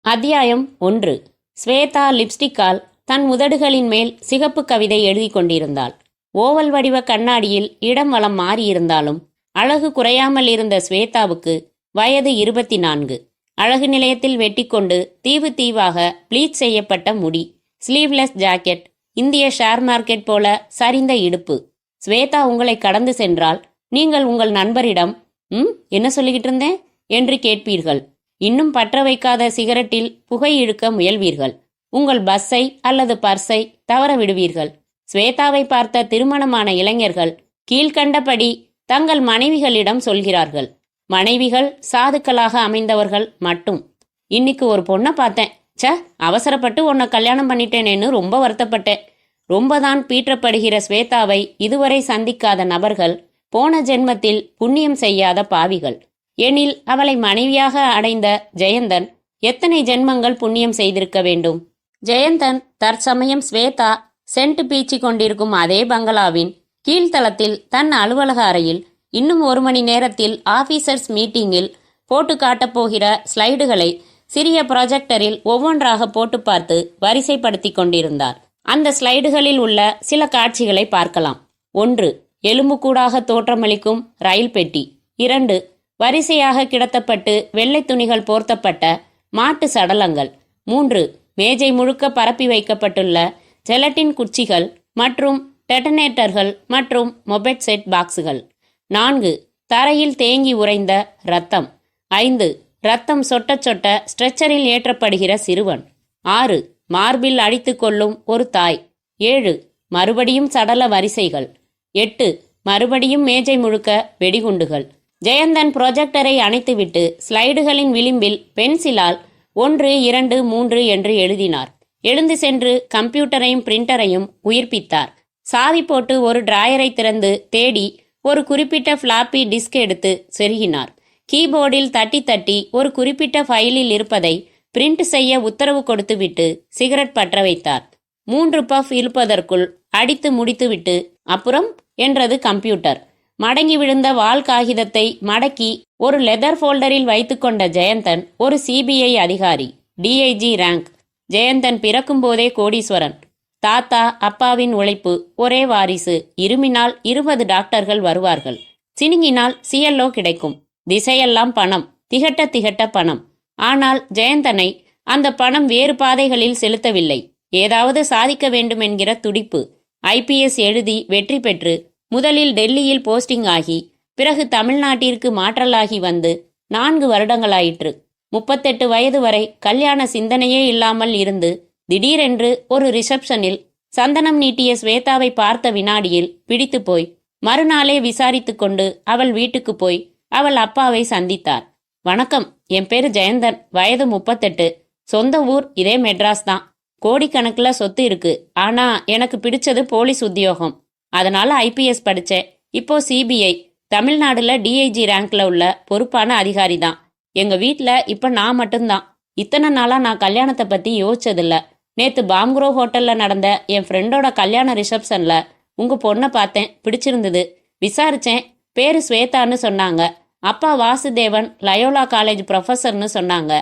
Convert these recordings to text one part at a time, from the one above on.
அத்தியாயம் 1. ஸ்வேதா லிப்ஸ்டிக்கால் தன் உதடுகளின் மேல் சிகப்பு கவிதை எழுதி கொண்டிருந்தாள். ஓவல் வடிவ கண்ணாடியில் இடம் வலம் மாறியிருந்தாலும் அழகு குறையாமல் இருந்த ஸ்வேதாவுக்கு வயது 24. அழகு நிலையத்தில் வெட்டிக்கொண்டு தீவு தீவாக ப்ளீச் செய்யப்பட்ட முடி, ஸ்லீவ்லெஸ் ஜாக்கெட், இந்திய ஷேர் மார்க்கெட் போல சரிந்த இடுப்பு. ஸ்வேதா உங்களை கடந்து சென்றால் நீங்கள் உங்கள் நண்பரிடம் என்ன சொல்லிக்கிட்டு இருந்தேன் என்று கேட்பீர்கள். இன்னும் பற்ற வைக்காத சிகரெட்டில் புகை இழுக்க முயல்வீர்கள். உங்கள் பஸ்ஸை அல்லது பர்ஸை தவற விடுவீர்கள். ஸ்வேதாவை பார்த்த திருமணமான இளைஞர்கள் கீழ்கண்டபடி தங்கள் மனைவிகளிடம் சொல்கிறார்கள். மனைவிகள் சாதுக்களாக அமைந்தவர்கள் மட்டும். இன்னைக்கு ஒரு பொண்ணை பார்த்தேன். அவசரப்பட்டு உன்னை கல்யாணம் பண்ணிட்டேனேன்னு ரொம்ப வருத்தப்பட்டேன். ரொம்பதான் பீற்றப்படுகிற ஸ்வேதாவை இதுவரை சந்திக்காத நபர்கள் போன ஜென்மத்தில் புண்ணியம் செய்யாத பாவிகள். எனில் அவளை மனைவியாக அடைந்த ஜெயந்தன் எத்தனை ஜென்மங்கள் புண்ணியம் செய்திருக்க வேண்டும். ஜெயந்தன் தற்சமயம் ஸ்வேதா சென்ட் பீச்சி கொண்டிருக்கும் அதே பங்களாவின் கீழ்த்தளத்தில் தன் அலுவலக அறையில் இன்னும் 1 மணி நேரத்தில் ஆபீசர்ஸ் மீட்டிங்கில் போட்டு காட்டப்போகிற ஸ்லைடுகளை சிறிய ப்ரொஜெக்டரில் ஒவ்வொன்றாக போட்டு பார்த்து வரிசைப்படுத்தி கொண்டிருந்தார். அந்த ஸ்லைடுகளில் உள்ள சில காட்சிகளை பார்க்கலாம். 1. எலும்புக்கூடாக தோற்றமளிக்கும் ரயில் பெட்டி. 2. வரிசையாக கிடத்தப்பட்டு வெள்ளை துணிகள் போர்த்தப்பட்ட மாட்டு சடலங்கள். 3. மேஜை முழுக்க பரப்பி வைக்கப்பட்டுள்ள ஜெலட்டின் குச்சிகள் மற்றும் டெட்டனேட்டர்கள் மற்றும் மொபைல் செட் பாக்ஸுகள். 4. தரையில் தேங்கி உறைந்த இரத்தம். 5. இரத்தம் சொட்ட சொட்ட ஸ்ட்ரெச்சரில் ஏற்றப்படுகிற சிறுவன். 6. மார்பில் அடித்து கொள்ளும் ஒரு தாய். 7. மறுபடியும் சடல வரிசைகள். 8. மறுபடியும் மேஜை முழுக்க வெடிகுண்டுகள். ஜெயந்தன் ப்ரொஜெக்டரை அணைத்துவிட்டு ஸ்லைடுகளின் விளிம்பில் பென்சிலால் 1, 2, 3 என்று எழுதினார். எழுந்து சென்று கம்ப்யூட்டரையும் பிரிண்டரையும் உயிர்ப்பித்தார். சாவி போட்டு ஒரு டிராயரை திறந்து தேடி ஒரு குறிப்பிட்ட ஃப்ளாப்பி டிஸ்க் எடுத்து செருகினார். கீபோர்டில் தட்டி தட்டி ஒரு குறிப்பிட்ட ஃபைலில் இருப்பதை பிரிண்ட் செய்ய உத்தரவு கொடுத்துவிட்டு சிகரெட் பற்ற வைத்தார். 3 பஃப் இழுப்பதற்குள் அடித்து முடித்துவிட்டு அப்புறம் என்றது கம்ப்யூட்டர். மடங்கி விழுந்த வால் காகிதத்தை மடக்கி ஒரு லெதர் ஃபோல்டரில் வைத்துக்கொண்ட ஜெயந்தன் ஒரு சிபிஐ அதிகாரி, டிஐஜி ரேங்க். ஜெயந்தன் பிறக்கும்போதே கோடீஸ்வரன். தாத்தா அப்பாவின் உழைப்பு, ஒரே வாரிசு. இருமினால் 20 டாக்டர்கள் வருவார்கள். சினுங்கினால் சிஎல்ஓ கிடைக்கும். திசையெல்லாம் பணம், திகட்ட திகட்ட பணம். ஆனால் ஜெயந்தனை அந்த பணம் வேறு பாதைகளில் செலுத்தவில்லை. ஏதாவது சாதிக்க வேண்டும் என்கிற துடிப்பு. ஐபிஎஸ் எழுதி வெற்றி பெற்று முதலில் டெல்லியில் போஸ்டிங் ஆகி பிறகு தமிழ்நாட்டிற்கு மாற்றலாகி வந்து 4 வருடங்களாயிற்று. 38 வயது வரை கல்யாண சிந்தனையே இல்லாமல் இருந்து திடீரென்று ஒரு ரிசப்ஷனில் சந்தனம் நீட்டிய ஸ்வேதாவை பார்த்த வினாடியில் பிடித்து போய் மறுநாளே விசாரித்து கொண்டு அவள் வீட்டுக்கு போய் அவள் அப்பாவை சந்தித்தார். வணக்கம், என் பேரு ஜெயந்தன், வயது 38, சொந்த ஊர் இதே மெட்ராஸ் தான். கோடிக்கணக்கில் சொத்து இருக்கு. ஆனா எனக்கு பிடிச்சது போலீஸ் உத்தியோகம். அதனால ஐபிஎஸ் படித்தேன். இப்போ சிபிஐ, தமிழ்நாடுல டிஐஜி ரேங்க்ல உள்ள பொறுப்பான அதிகாரி தான். எங்க வீட்டில் இப்போ நான் மட்டும்தான். இத்தனை நாளா நான் கல்யாணத்தை பத்தி யோசிச்சதில்ல. நேத்து பாம்க்ரோ ஹோட்டல்ல நடந்த என் ஃப்ரெண்டோட கல்யாண ரிசப்ஷன்ல உங்க பொண்ணை பார்த்தேன், பிடிச்சிருந்தது. விசாரிச்சேன், பேரு ஸ்வேதான்னு சொன்னாங்க. அப்பா வாசுதேவன் லயோலா காலேஜ் ப்ரொஃபஸர்னு சொன்னாங்க.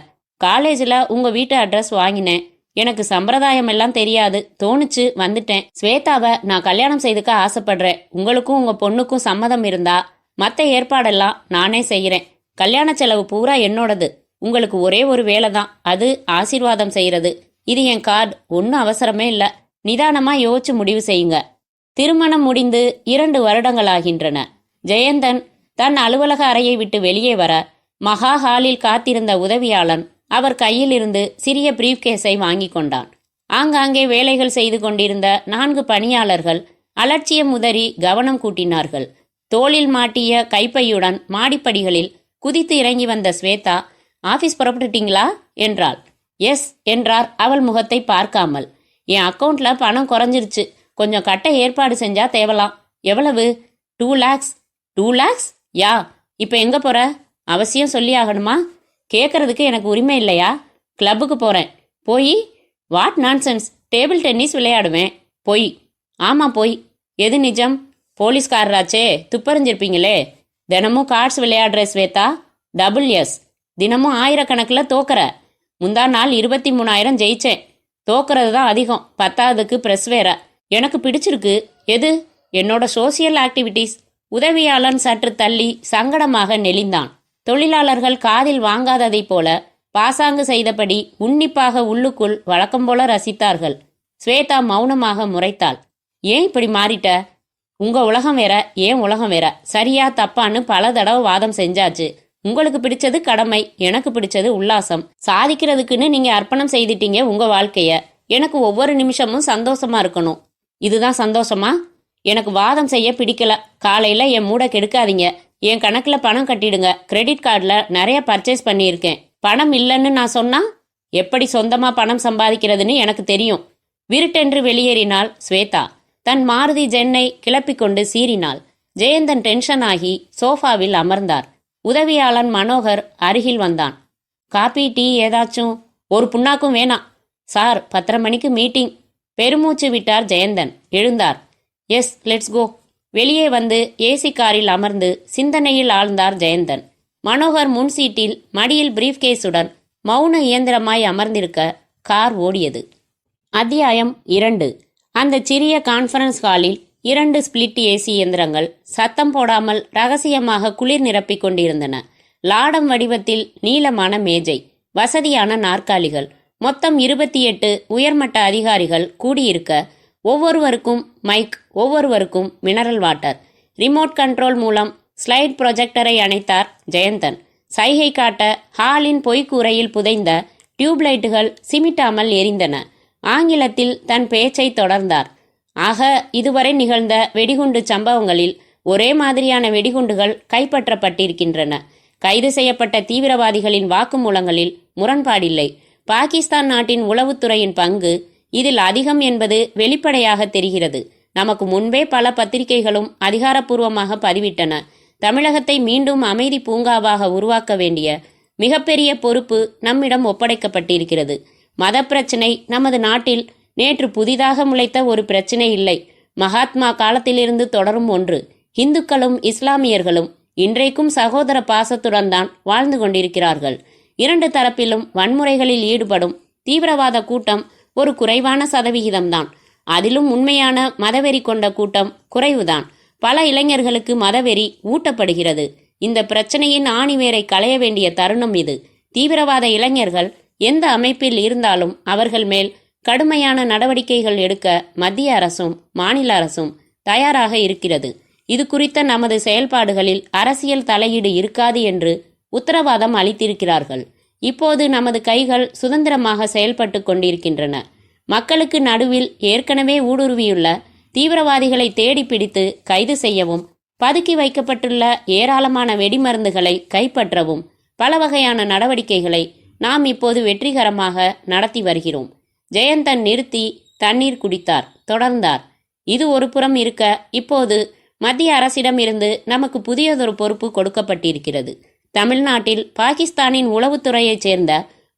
காலேஜில் உங்க வீட்டு அட்ரஸ் வாங்கினேன். எனக்கு சம்பிரதாயம் எல்லாம் தெரியாது, தோணுச்சு வந்துட்டேன். ஸ்வேதாவை நான் கல்யாணம் செய்துக்க ஆசைப்படுறேன். உங்களுக்கும் உங்க பொண்ணுக்கும் சம்மதம் இருந்தா மற்ற ஏற்பாடெல்லாம் நானே செய்கிறேன். கல்யாண செலவு பூரா என்னோடது. உங்களுக்கு ஒரே ஒரு வேலை தான், அது ஆசீர்வாதம் செய்யறது. இது என் கார்டு, ஒன்றும் அவசரமே இல்லை. நிதானமா யோசிச்சு முடிவு செய்யுங்க. திருமணம் முடிந்து 2 வருடங்களாகின்றன. ஜெயந்தன் தன் அலுவலக அறையை விட்டு வெளியே வர மகா ஹாலில் காத்திருந்த உதவியாளன் அவர் கையில் இருந்து சிறிய பிரீஃப்கேஸை வாங்கி கொண்டான். ஆங்காங்கே வேலைகள் செய்து கொண்டிருந்த 4 பணியாளர்கள் அலட்சியம் உதறி கவனம் கூட்டினார்கள். தோளில் மாட்டிய கைப்பையுடன் மாடிப்படிகளில் குதித்து இறங்கி வந்த ஸ்வேதா, ஆபீஸ் புறப்பட்டுட்டீங்களா என்றாள். எஸ் என்றார் அவள் முகத்தை பார்க்காமல். என் அக்கௌண்ட்ல பணம் குறைஞ்சிருச்சு, கொஞ்சம் கட்ட ஏற்பாடு செஞ்சா தேவலாம். எவ்வளவு? 2 lakhs. 2 lakhs? யா. இப்போ எங்க போற? அவசியம் சொல்லி ஆகணுமா? கேட்கறதுக்கு எனக்கு உரிமை இல்லையா? கிளப்புக்கு போறேன். போய்? வாட் நான்சென்ஸ், டேபிள் டென்னிஸ் விளையாடுவேன். போய். ஆமா போய். எது நிஜம்? போலீஸ்காரராச்சே, துப்பறிஞ்சிருப்பீங்களே. தினமும் கார்ட்ஸ் விளையாடுற ஸ்வேதா? Double S. தினமும் ஆயிரக்கணக்கில் தோக்கற. முந்தா நாள் 23,000 ஜெயிச்சேன். தோக்குறது தான் அதிகம், பத்தாவதுக்கு ப்ரெஸ் வேற. எனக்கு பிடிச்சிருக்கு. எது? என்னோட சோசியல் ஆக்டிவிட்டீஸ். உதவியாளன் சற்று தள்ளி சங்கடமாக நெளிந்தான். தொழிலாளர்கள் காதில் வாங்காததைப் போல பாசாங்கு செய்தபடி உன்னிப்பாக உள்ளுக்குள் வழக்கம் போல ரசித்தார்கள். ஸ்வேதா மௌனமாக முறைத்தாள். ஏன் இப்படி மாறிட்ட? உங்க உலகம் வேற, ஏன் உலகம் வேற. சரியா தப்பான்னு பல தடவை வாதம் செஞ்சாச்சு. உங்களுக்கு பிடிச்சது கடமை, எனக்கு பிடிச்சது உல்லாசம். சாதிக்கிறதுக்குன்னு நீங்க அர்ப்பணம் செய்துட்டீங்க உங்க வாழ்க்கைய. எனக்கு ஒவ்வொரு நிமிஷமும் சந்தோஷமா இருக்கணும். இதுதான் சந்தோஷமா? எனக்கு வாதம் செய்ய பிடிக்கல. காலையில என் மூட கெடுக்காதீங்க. என் கணக்குல பணம் கட்டிடுங்க. கிரெடிட் கார்டுல நிறைய பர்ச்சேஸ் பண்ணியிருக்கேன். பணம் இல்லைன்னு நான் சொன்னா எப்படி சொந்தமா பணம் சம்பாதிக்கிறதுன்னு எனக்கு தெரியும். விருட்டென்று வெளியேறினாள் ஸ்வேதா. தன் மாருதி ஜென்னை கிளப்பிக்கொண்டு சீறினாள். ஜெயந்தன் டென்ஷன் ஆகி சோஃபாவில் அமர்ந்தார். உதவியாளன் மனோகர் அருகில் வந்தான். காபி, டீ ஏதாச்சும்? ஒரு புண்ணாக்கும் வேணாம் சார். 10:30 மணிக்கு மீட்டிங். பெருமூச்சு விட்டார் ஜெயந்தன். எழுந்தார். Yes, let's go. வெளியே வந்து ஏசி காரில் அமர்ந்து சிந்தனையில் ஆழ்ந்தார் ஜெயந்தன். மனோகர் முன் சீட்டில் மடியில் பிரீஃப்கேஸுடன் மௌன இயந்திரமாய் அமர்ந்திருக்க கார் ஓடியது. அத்தியாயம் 2. அந்த சிறிய கான்ஃபரன்ஸ் ஹாலில் 2 ஸ்பிளிட் ஏசி இயந்திரங்கள் சத்தம் போடாமல் ரகசியமாக குளிர் நிரப்பிக் கொண்டிருந்தன. லாடம் வடிவத்தில் நீளமான மேஜை, வசதியான நாற்காலிகள், மொத்தம் 28 உயர்மட்ட அதிகாரிகள் கூடியிருக்க, ஒவ்வொருவருக்கும் மைக், ஒவ்வொருவருக்கும் மினரல் வாட்டர். ரிமோட் கண்ட்ரோல் மூலம் ஸ்லைட் ப்ரொஜெக்டரை அணைத்தார் ஜெயந்தன். சைகை காட்ட ஹாலின் பொய்க்கூரையில் புதைந்த டியூப்லைட்டுகள் சிமிட்டாமல் எரிந்தன. ஆங்கிலத்தில் தன் பேச்சை தொடர்ந்தார். ஆக, இதுவரை நிகழ்ந்த வெடிகுண்டு சம்பவங்களில் ஒரே மாதிரியான வெடிகுண்டுகள் கைப்பற்றப்பட்டிருக்கின்றன. கைது செய்யப்பட்ட தீவிரவாதிகளின் வாக்குமூலங்களில் முரண்பாடில்லை. பாகிஸ்தான் நாட்டின் உளவுத்துறையின் பங்கு இதில் அதிகம் என்பது வெளிப்படையாக தெரிகிறது. நமக்கு முன்பே பல பத்திரிகைகளும் அதிகாரப்பூர்வமாக பதிவிட்டன. தமிழகத்தை மீண்டும் அமைதி பூங்காவாக உருவாக்க வேண்டிய மிகப்பெரிய பொறுப்பு நம்மிடம் ஒப்படைக்கப்பட்டிருக்கிறது. மத பிரச்சினை நமது நாட்டில் நேற்று புதிதாக முளைத்த ஒரு பிரச்சினை இல்லை. மகாத்மா காலத்திலிருந்து தொடரும் ஒன்று. இந்துக்களும் இஸ்லாமியர்களும் இன்றைக்கும் சகோதர பாசத்துடன் தான் வாழ்ந்து கொண்டிருக்கிறார்கள். 2 தரப்பிலும் வன்முறைகளில் ஈடுபடும் தீவிரவாத கூட்டம் ஒரு குறைவான சதவிகிதம்தான். அதிலும் உண்மையான மதவெறி கொண்ட கூட்டம் குறைவுதான். பல இளைஞர்களுக்கு மதவெறி ஊட்டப்படுகிறது. இந்த பிரச்சனையின் ஆணிவேரை களைய வேண்டிய தருணம் இது. தீவிரவாத இளைஞர்கள் எந்த அமைப்பில் இருந்தாலும் அவர்கள் மேல் கடுமையான நடவடிக்கைகள் எடுக்க மத்திய அரசும் மாநில அரசும் தயாராக இருக்கிறது. இது குறித்த நமது செயல்பாடுகளில் அரசியல் தலையீடு இருக்காது என்று உத்தரவாதம் அளித்திருக்கிறார்கள். இப்போது நமது கைகள் சுதந்திரமாக செயல்பட்டு கொண்டிருக்கின்றன. மக்களுக்கு நடுவில் ஏற்கனவே ஊடுருவியுள்ள தீவிரவாதிகளை தேடி பிடித்து கைது செய்யவும், பதுக்கி வைக்கப்பட்டுள்ள ஏராளமான வெடிமருந்துகளை கைப்பற்றவும் பல வகையான நடவடிக்கைகளை நாம் இப்போது வெற்றிகரமாக நடத்தி வருகிறோம். ஜெயந்தன் நிறுத்தி தண்ணீர் குடித்தார். தொடர்ந்தார். இது ஒரு புறம் இருக்க, இப்போது மத்திய அரசிடம் இருந்து நமக்கு புதியதொரு பொறுப்பு கொடுக்கப்பட்டிருக்கிறது. தமிழ்நாட்டில் பாகிஸ்தானின் உளவுத்துறையைச் சேர்ந்த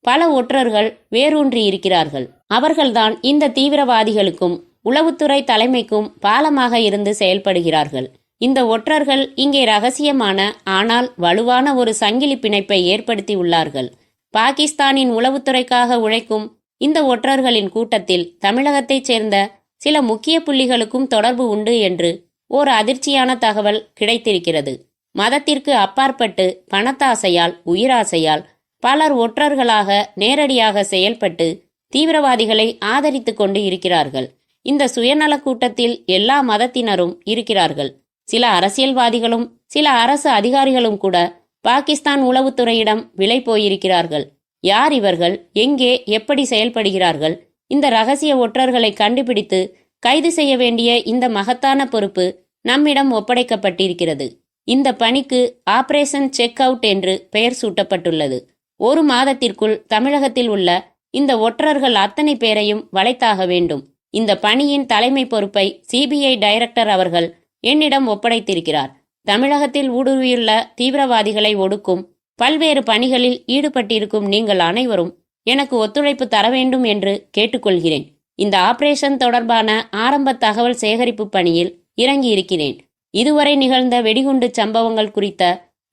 பல ஒற்றர்கள் வேரூன்றி இருக்கிறார்கள். அவர்கள்தான் இந்த தீவிரவாதிகளுக்கும் உளவுத்துறை தலைமைக்கும் பாலமாக இருந்து செயல்படுகிறார்கள். இந்த ஒற்றர்கள் இங்கே ரகசியமான ஆனால் வலுவான ஒரு சங்கிலி பிணைப்பை ஏற்படுத்தி உள்ளார்கள். பாகிஸ்தானின் உளவுத்துறைக்காக உழைக்கும் இந்த ஒற்றர்களின் கூட்டத்தில் தமிழகத்தைச் சேர்ந்த சில முக்கிய புள்ளிகளுக்கும் தொடர்பு உண்டு என்று ஒரு அதிர்ச்சியான தகவல் கிடைத்திருக்கிறது. மதத்திற்கு அப்பாற்பட்டு பணத்தாசையால், உயிராசையால் பலர் ஒற்றர்களாக நேரடியாக செயல்பட்டு தீவிரவாதிகளை ஆதரித்து கொண்டு இருக்கிறார்கள். இந்த சுயநல கூட்டத்தில் எல்லா மதத்தினரும் இருக்கிறார்கள். சில அரசியல்வாதிகளும் சில அரசு அதிகாரிகளும் கூட பாகிஸ்தான் உளவுத்துறையிடம் விலை போயிருக்கிறார்கள். யார் இவர்கள்? எங்கே, எப்படி செயல்படுகிறார்கள்? இந்த ரகசிய ஒற்றர்களை கண்டுபிடித்து கைது செய்ய வேண்டிய இந்த மகத்தான பொறுப்பு நம்மிடம் ஒப்படைக்கப்பட்டிருக்கிறது. இந்த பணிக்கு ஆபரேஷன் செக் அவுட் என்று பெயர் சூட்டப்பட்டுள்ளது. 1 மாதத்திற்குள் தமிழகத்தில் உள்ள இந்த ஒற்றர்கள் அத்தனை பேரையும் வளைத்தாக வேண்டும். இந்த பணியின் தலைமை பொறுப்பை சிபிஐ டைரக்டர் அவர்கள் என்னிடம் ஒப்படைத்திருக்கிறார். தமிழகத்தில் ஊடுருவியுள்ள தீவிரவாதிகளை ஒடுக்கும் பல்வேறு பணிகளில் ஈடுபட்டிருக்கும் நீங்கள் அனைவரும் எனக்கு ஒத்துழைப்பு தர வேண்டும் என்று கேட்டுக்கொள்கிறேன். இந்த ஆபரேஷன் தொடர்பான ஆரம்ப தகவல் சேகரிப்பு பணியில் இறங்கியிருக்கிறேன். இதுவரை நிகழ்ந்த வெடிகுண்டு சம்பவங்கள் குறித்த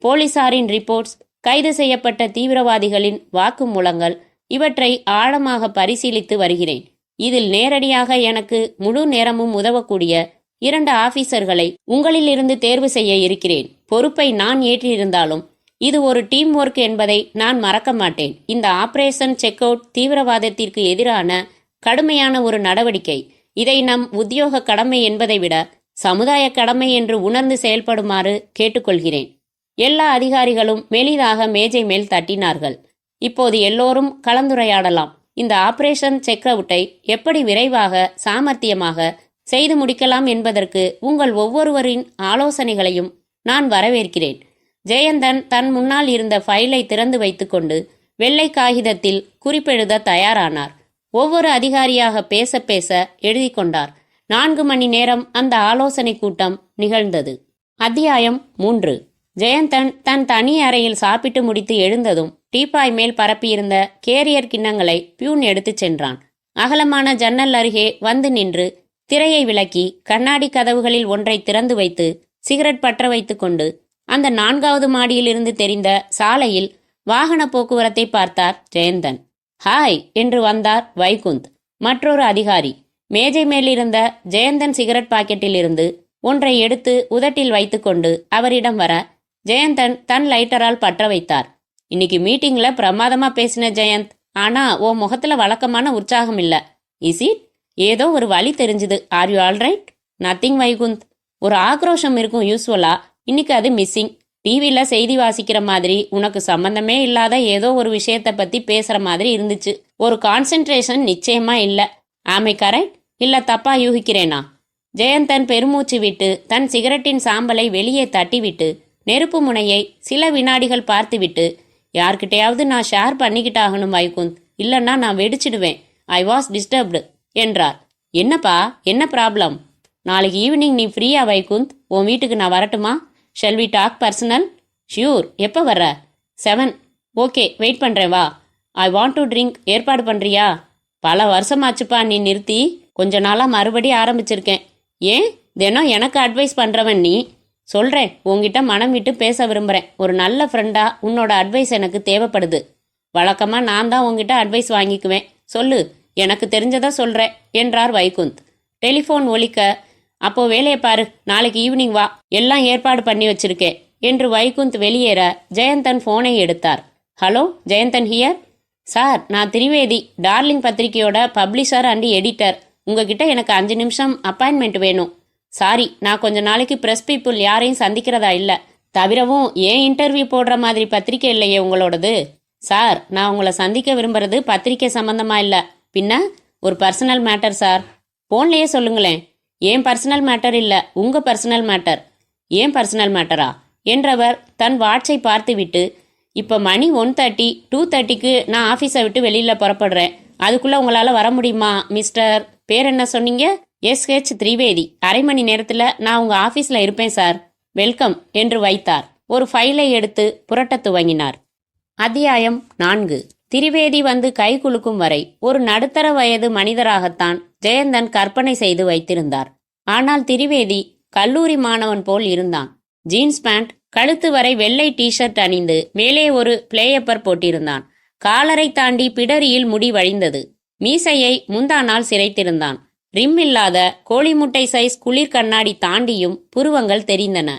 போலீசாரின் ரிப்போர்ட்ஸ், கைது செய்யப்பட்ட தீவிரவாதிகளின் வாக்குமூலங்கள் இவற்றை ஆழமாக பரிசீலித்து வருகிறேன். இதில் நேரடியாக எனக்கு முழு நேரமும் உதவக்கூடிய 2 ஆபீசர்களை உங்களிலிருந்து தேர்வு செய்ய இருக்கிறேன். பொறுப்பை நான் ஏற்றிருந்தாலும் இது ஒரு டீம் ஒர்க் என்பதை நான் மறக்க மாட்டேன். இந்த ஆபரேஷன் செக் அவுட் தீவிரவாதத்திற்கு எதிரான கடுமையான ஒரு நடவடிக்கை. இதை நம் உத்தியோக கடமை என்பதை விட சமுதாய கடமை என்று உணர்ந்து செயல்படுமாறு கேட்டுக்கொள்கிறேன். எல்லா அதிகாரிகளும் மெலிதாக மேஜை மேல் தட்டினார்கள். இப்போது எல்லோரும் கலந்துரையாடலாம். இந்த ஆபரேஷன் செக் அவுட்டை எப்படி விரைவாக சாமர்த்தியமாக செய்து முடிக்கலாம் என்பதற்கு உங்கள் ஒவ்வொருவரின் ஆலோசனைகளையும் நான் வரவேற்கிறேன். ஜெயந்தன் தன் முன்னால் இருந்த ஃபைலை திறந்து வைத்துக்கொண்டு வெள்ளை காகிதத்தில் குறிப்பெழுத தயாரானார். ஒவ்வொரு அதிகாரியாக பேச பேச எழுதி கொண்டார். 4 மணி நேரம் அந்த ஆலோசனை கூட்டம் நிகழ்ந்தது. அத்தியாயம் 3. ஜெயந்தன் தன் தனி அறையில் சாப்பிட்டு முடித்து எழுந்ததும் டீப்பாய் மேல் பரப்பியிருந்த கேரியர் கிண்ணங்களை பியூன் எடுத்துச் சென்றான். அகலமான ஜன்னல் அருகே வந்து நின்று திரையை விலக்கி கண்ணாடி கதவுகளில் ஒன்றை திறந்து வைத்து சிகரெட் பற்ற வைத்து கொண்டு அந்த 4வது மாடியிலிருந்து தெரிந்த சாலையில் வாகன போக்குவரத்தை பார்த்தார் ஜெயந்தன். ஹாய் என்று வந்தார் வைகுந்த், மற்றொரு அதிகாரி. மேஜை மேலிருந்த ஜெயந்தன் சிகரெட் பாக்கெட்டில் இருந்து ஒன்றை எடுத்து உதட்டில் வைத்துக்கொண்டு அவரிடம் வர ஜெயந்தன் தன் லைட்டரால் பற்ற வைத்தார். இன்னைக்கு மீட்டிங்ல பிரமாதமா பேசின ஜெயந்த், ஆனா ஓ முகத்துல வழக்கமான உற்சாகம் இல்ல. Is it? ஏதோ ஒரு வழி தெரிஞ்சுது. Are you all right? Nothing Vaikunth. ஒரு ஆக்ரோஷம் இருக்கும் யூஸ்வலா, இன்னைக்கு அது மிஸ்ஸிங். டிவியில செய்தி வாசிக்கிற மாதிரி உனக்கு சம்பந்தமே இல்லாத ஏதோ ஒரு விஷயத்த பத்தி பேசுற மாதிரி இருந்துச்சு. ஒரு கான்சென்ட்ரேஷன் நிச்சயமா இல்ல. ஆமை கரெக்ட்? இல்ல தப்பா யூகிக்கிறேனா? ஜெயந்தன் பெருமூச்சு விட்டு தன் சிகரெட்டின் சாம்பலை வெளியே தட்டிவிட்டு நெருப்பு முனையை சில வினாடிகள் பார்த்துவிட்டு, யார்கிட்டையாவது நான் ஷேர் பண்ணிக்கிட்டாகணும் வைகுந்த், இல்லைன்னா நான் வெடிச்சிடுவேன். ஐ வாஸ் டிஸ்டர்ப்டு என்றார். என்னப்பா, என்ன ப்ராப்ளம்? நாளைக்கு ஈவினிங் நீ ஃப்ரீயா வைகுந்த்? உன் வீட்டுக்கு நான் வரட்டுமா? Shall we talk personal? Sure. எப்போ வர்ற? 7. ஓகே, வெயிட் பண்ணுறேன், வா. I want to drink. ஏற்பாடு பண்ணுறியா? பல வருஷமாச்சுப்பா நீ நிறுத்தி. கொஞ்ச நாளாக மறுபடி ஆரம்பிச்சிருக்கேன். ஏன் தினம் எனக்கு அட்வைஸ் பண்ணுறவன் நீ? சொல்கிறேன், உங்ககிட்ட மனம் விட்டு பேச விரும்புகிறேன். ஒரு நல்ல ஃப்ரெண்டாக உன்னோட அட்வைஸ் எனக்கு தேவைப்படுது. வழக்கமாக நான் தான் உங்ககிட்ட அட்வைஸ் வாங்கிக்குவேன். சொல்லு, எனக்கு தெரிஞ்சதா சொல்கிறேன் என்றார் வைகுந்த். டெலிஃபோன் ஒலிக்க, அப்போ வேலையை பாரு, நாளைக்கு ஈவினிங் வா, எல்லாம் ஏற்பாடு பண்ணி வச்சிருக்கேன் என்று வைகுந்த் வெளியேற ஜெயந்தன் ஃபோனை எடுத்தார். Hello, Jayanthan here. சார், நான் திரிவேதி, டார்லிங் பத்திரிகையோட பப்ளிஷர் அண்ட் எடிட்டர். உங்ககிட்ட எனக்கு 5 நிமிஷம் அப்பாயின்மெண்ட் வேணும். சாரி, நான் கொஞ்ச நாளைக்கு ப்ரெஸ் பீப்புள் யாரையும் சந்திக்கிறதா இல்லை. தவிரவும் ஏன் இன்டர்வியூ போடுற மாதிரி பத்திரிக்கை இல்லையே உங்களோடது. சார், நான் உங்களை சந்திக்க விரும்புறது பத்திரிக்கை சம்பந்தமா இல்லை, பின்ன ஒரு பர்சனல் மேட்டர் சார். போன்லேயே சொல்லுங்களேன். ஏன் பர்சனல் மேட்டர் இல்லை, உங்க பர்சனல் மேட்டர். ஏன் பர்சனல் மேட்டரா என்றவர் தன் வாட்சை பார்த்துவிட்டு, இப்போ மணி 1:30, 2:30க்கு நான் ஆஃபீஸை விட்டு வெளியில் புறப்படுறேன். அதுக்குள்ளே உங்களால் வர முடியுமா மிஸ்டர்? பேர் என்ன சொன்னீங்க? SH திரிவேதி. அரை மணி நேரத்தில் நான் உங்கள் ஆஃபீஸில் இருப்பேன் சார். வெல்கம் என்று வைத்தார். ஒரு ஃபைலை எடுத்து புரட்ட துவங்கினார். அத்தியாயம் 4. திரிவேதி வந்து கை குலுக்கும் வரை ஒரு நடுத்தர வயது மனிதராகத்தான் ஜெயந்தன் கற்பனை செய்து வைத்திருந்தார். ஆனால் திரிவேதி கல்லூரி மாணவன் போல் இருந்தான். ஜீன்ஸ் பேண்ட், கழுத்து வரை வெள்ளை டிஷர்ட் அணிந்து மேலே ஒரு பிளேயப்பர் போட்டிருந்தான். காலரை தாண்டி பிடரியில் முடி வழிந்தது. மீசையை முந்தானால் சிரைத்திருந்தான். ரிம் இல்லாத கோழி முட்டை சைஸ் குளிர் கண்ணாடி தாண்டியும் புருவங்கள் தெரிந்தன.